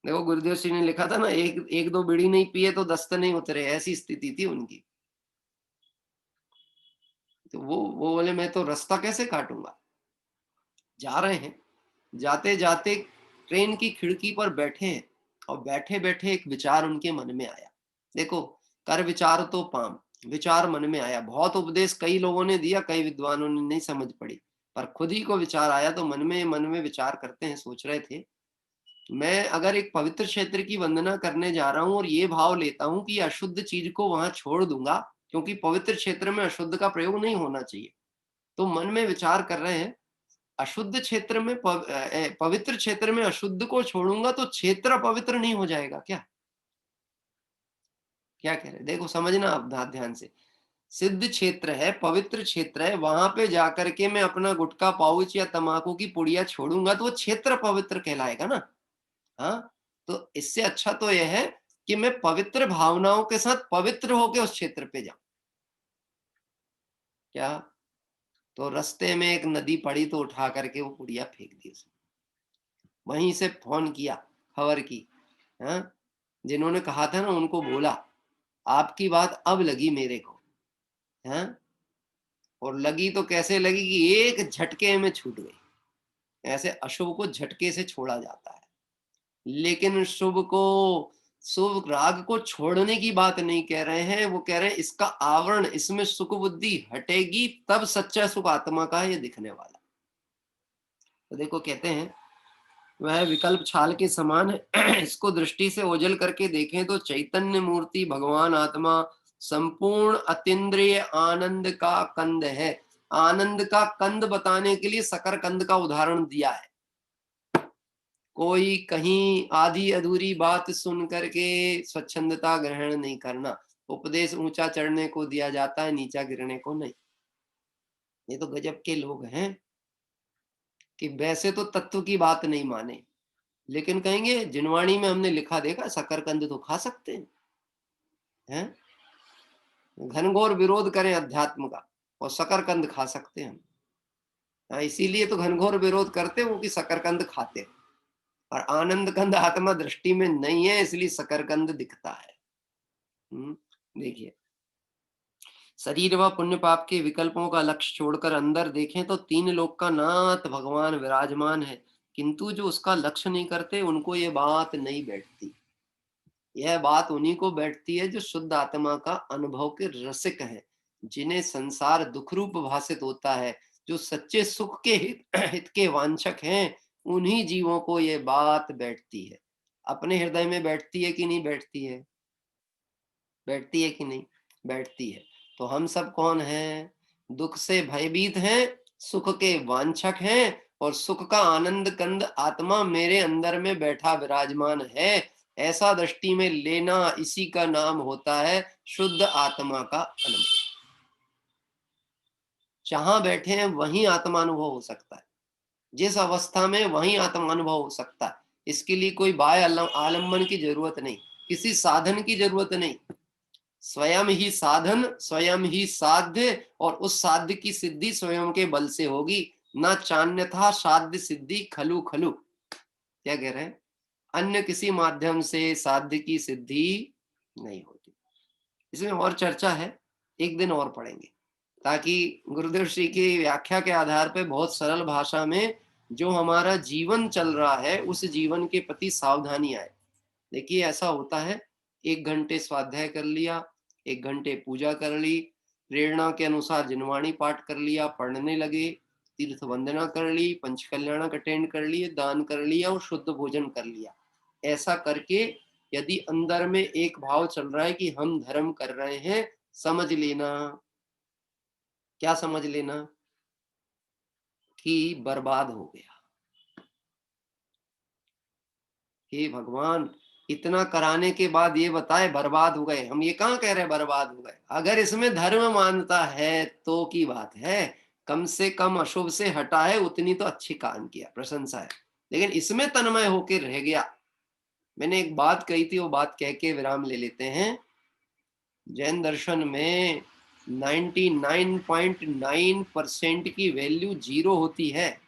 देखो गुरुदेव सिंह ने लिखा था ना, एक एक दो बीड़ी नहीं पिए तो दस्त नहीं उतरे, ऐसी स्थिति थी उनकी। तो वो बोले मैं तो रास्ता कैसे काटूंगा। जा रहे हैं, जाते जाते ट्रेन की खिड़की पर बैठे हैं और बैठे बैठे एक विचार उनके मन में आया। देखो, कर विचार तो पाम, विचार मन में आया। बहुत उपदेश कई लोगों ने दिया, कई विद्वानों ने नहीं समझ पड़ी, पर खुद ही को विचार आया तो मन में विचार करते हैं, सोच रहे थे मैं अगर एक पवित्र क्षेत्र की वंदना करने जा रहा हूं और ये भाव लेता हूं कि अशुद्ध चीज को वहां छोड़ दूंगा, क्योंकि पवित्र क्षेत्र में अशुद्ध का प्रयोग नहीं होना चाहिए, तो मन में विचार कर रहे हैं अशुद्ध क्षेत्र में पवित्र क्षेत्र में अशुद्ध को छोड़ूंगा तो क्षेत्र पवित्र नहीं हो जाएगा क्या? क्या कह रहे? देखो समझना आप ध्यान से। सिद्ध क्षेत्र है, पवित्र क्षेत्र है, वहां पे जाकर के मैं अपना गुटखा पाउच या तंबाकू की पुड़िया छोड़ूंगा तो वो क्षेत्र पवित्र कहलाएगा ना। हाँ, तो इससे अच्छा तो यह है कि मैं पवित्र भावनाओं के साथ पवित्र होके उस क्षेत्र पे जाऊं। क्या? तो रास्ते में एक नदी पड़ी तो उठा करके वो पुड़िया फेंक दी उसने। वहीं से फोन किया, खबर की, हाँ, जिन्होंने कहा था ना उनको बोला आपकी बात अब लगी मेरे को, हाँ, और लगी तो कैसे लगी कि एक झटके में छूट गई। ऐसे अशुभ को झटके से छोड़ा जाता है, लेकिन शुभ को, शुभ राग को छोड़ने की बात नहीं कह रहे हैं, वो कह रहे हैं इसका आवरण, इसमें सुख बुद्धि हटेगी तब सच्चा सुख आत्मा का ये दिखने वाला। तो देखो कहते हैं वह विकल्प छाल के समान है। इसको दृष्टि से ओझल करके देखें तो चैतन्य मूर्ति भगवान आत्मा संपूर्ण अतीन्द्रिय आनंद का कंद है। आनंद का कंद बताने के लिए शकर कंद का उदाहरण दिया है। कोई कहीं आधी अधूरी बात सुन करके स्वच्छंदता ग्रहण नहीं करना। उपदेश ऊंचा चढ़ने को दिया जाता है, नीचा गिरने को नहीं। ये तो गजब के लोग हैं। कि वैसे तो तत्व की बात नहीं माने, लेकिन कहेंगे जिनवाणी में हमने लिखा देखा शकरकंद तो खा सकते हैं? घनघोर विरोध करें अध्यात्म का और शकरकंद खा सकते हैं। हाँ, इसीलिए तो घनघोर विरोध करते वो कि शकरकंद खाते हैं। और आनंद कंद आत्मा दृष्टि में नहीं है, इसलिए शकरकंद दिखता है। देखिए, शरीर व पुण्य पाप के विकल्पों का लक्ष्य छोड़कर अंदर देखें तो तीन लोक का नाथ भगवान विराजमान है, किंतु जो उसका लक्ष्य नहीं करते उनको ये बात नहीं बैठती। यह बात उन्हीं को बैठती है जो शुद्ध आत्मा का अनुभव के रसिक है, जिन्हें संसार दुख रूप भासित होता है, जो सच्चे सुख के हित के वांछक हैं, उन्हीं जीवों को ये बात बैठती है। अपने हृदय में बैठती है कि नहीं बैठती है? बैठती है कि नहीं? बैठती है। तो हम सब कौन हैं? दुख से भयभीत हैं, सुख के वांछक हैं, और सुख का आनंद कंद आत्मा मेरे अंदर में बैठा विराजमान है, ऐसा दृष्टि में लेना, इसी का नाम होता है शुद्ध आत्मा का अनुभव। जहां बैठे हैं वहीं आत्मानुभव हो सकता है, जिस अवस्था में वहीं आत्मानुभव हो सकता है। इसके लिए कोई बाह्य आलंबन की जरूरत नहीं, किसी साधन की जरूरत नहीं। स्वयं ही साधन, स्वयं ही साध्य, और उस साध्य की सिद्धि स्वयं के बल से होगी। न चान्यथा साध्य सिद्धि खलु खलु। क्या कह रहे हैं? अन्य किसी माध्यम से साध्य की सिद्धि नहीं होती। इसमें और चर्चा है, एक दिन और पढ़ेंगे, ताकि गुरुदेव श्री की व्याख्या के आधार पर बहुत सरल भाषा में जो हमारा जीवन चल रहा है उस जीवन के प्रति सावधानी आए। देखिए, ऐसा होता है, 1 घंटे स्वाध्याय कर लिया, 1 घंटे पूजा कर ली, प्रेरणा के अनुसार जिनवाणी पाठ कर लिया, पढ़ने लगे, तीर्थ वंदना कर ली, पंचकल्याणक अटेंड कर लिए, दान कर लिया और शुद्ध भोजन कर लिया। ऐसा करके यदि अंदर में एक भाव चल रहा है कि हम धर्म कर रहे हैं, समझ लेना, क्या समझ लेना? कि बर्बाद हो गया। हे भगवान, इतना कराने के बाद ये बताए बर्बाद हो गए। हम ये कहाँ कह रहे बर्बाद हो गए? अगर इसमें धर्म मानता है तो की बात है, कम से कम अशुभ से हटा है, उतनी तो अच्छी काम किया, प्रशंसा है। लेकिन इसमें तन्मय होके रह गया। मैंने एक बात कही थी, वो बात कह के विराम ले लेते हैं। जैन दर्शन में 99.9% की वैल्यू 0 होती है।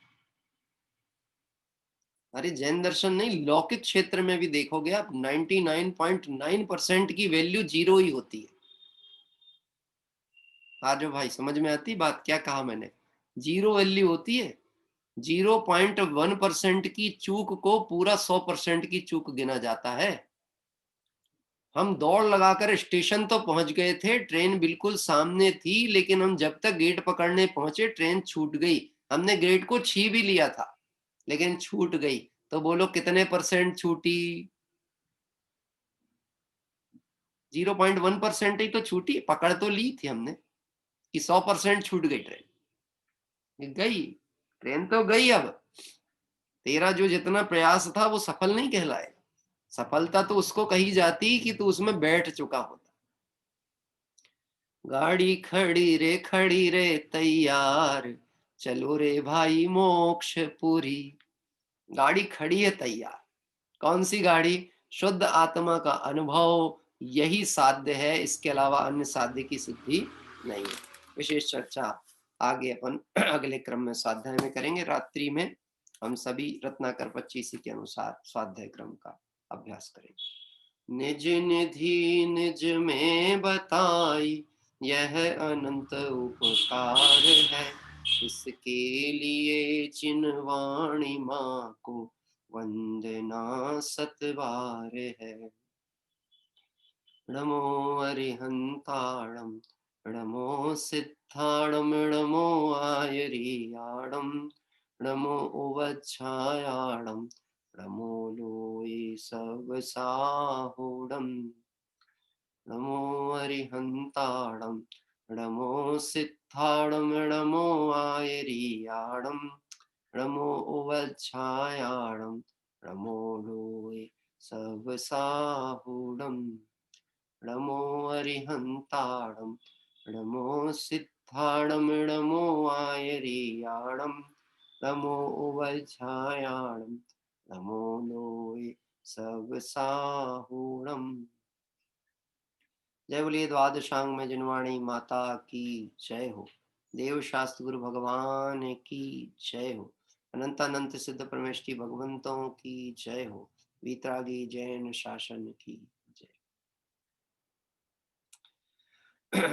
अरे जैन दर्शन नहीं, लौकिक क्षेत्र में भी देखोगे आप, 99.9% की वैल्यू 0 ही होती है। आज भाई समझ में आती बात? क्या कहा मैंने? 0 वैल्यू होती है। 0.1% की चूक को पूरा 100% की चूक गिना जाता है। हम दौड़ लगाकर स्टेशन तो पहुंच गए थे, ट्रेन बिल्कुल सामने थी, लेकिन हम जब तक गेट पकड़ने पहुंचे ट्रेन छूट गई। हमने गेट को छू भी लिया था, लेकिन छूट गई। तो बोलो कितने परसेंट छूटी? 0.1% ही तो छूटी। पकड़ तो ली थी हमने कि 100% छूट गई ट्रेन। गई ट्रेन तो गई। अब तेरा जो जितना प्रयास था वो सफल नहीं कहलाएगा। सफलता तो उसको कही जाती कि तू उसमें बैठ चुका होता। गाड़ी खड़ी रे तैयार, चलो रे भाई मोक्ष पुरी। गाड़ी खड़ी है तैयार। कौन सी गाड़ी? शुद्ध आत्मा का अनुभव, यही साध्य है, इसके अलावा अन्य साध्य की सिद्धि नहीं है। विशेष चर्चा आगे अपन अगले क्रम में स्वाध्याय में करेंगे। रात्रि में हम सभी रत्नाकर 25 के अनुसार स्वाध्याय क्रम का अभ्यास करेंगे। निज निधि निज में बताई, यह अनंत उपकार है, इसके लिए चिन्हवाणी माँ को वंदना सतबार है। नमो अरिहंताणम, नमो सिद्धाणम, नमो आयरियाणम, नमो उवच्छायाणम, नमो लोये सब साहुडम। नमो अरिहंताणम, नमो सिद्धाणम, नमो आयरियाणम, नमो उवच्छायाणम, नमो लोये सब साहुडम। नमो अरिहंताणम, नमो सिद्धाणम, नमो आयरियाणम, नमो उभयछायाणं नमो लोये सब साहूणम्। जय बोलिए द्वादशांग में जिनवाणी माता की जय हो। देव शास्त्र गुरु भगवान की जय हो। अनंतानंत सिद्ध परमेष्टि भगवंतों की जय हो। वीतरागी जैन शासन की जय।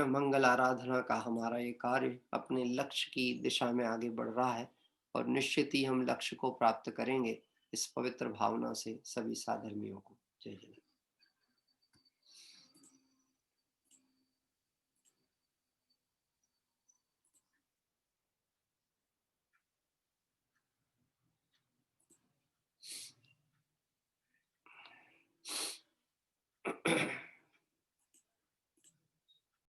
मंगल आराधना का हमारा ये कार्य अपने लक्ष्य की दिशा में आगे बढ़ रहा है और निश्चित ही हम लक्ष्य को प्राप्त करेंगे। इस पवित्र भावना से सभी साधर्मियों को जय जय।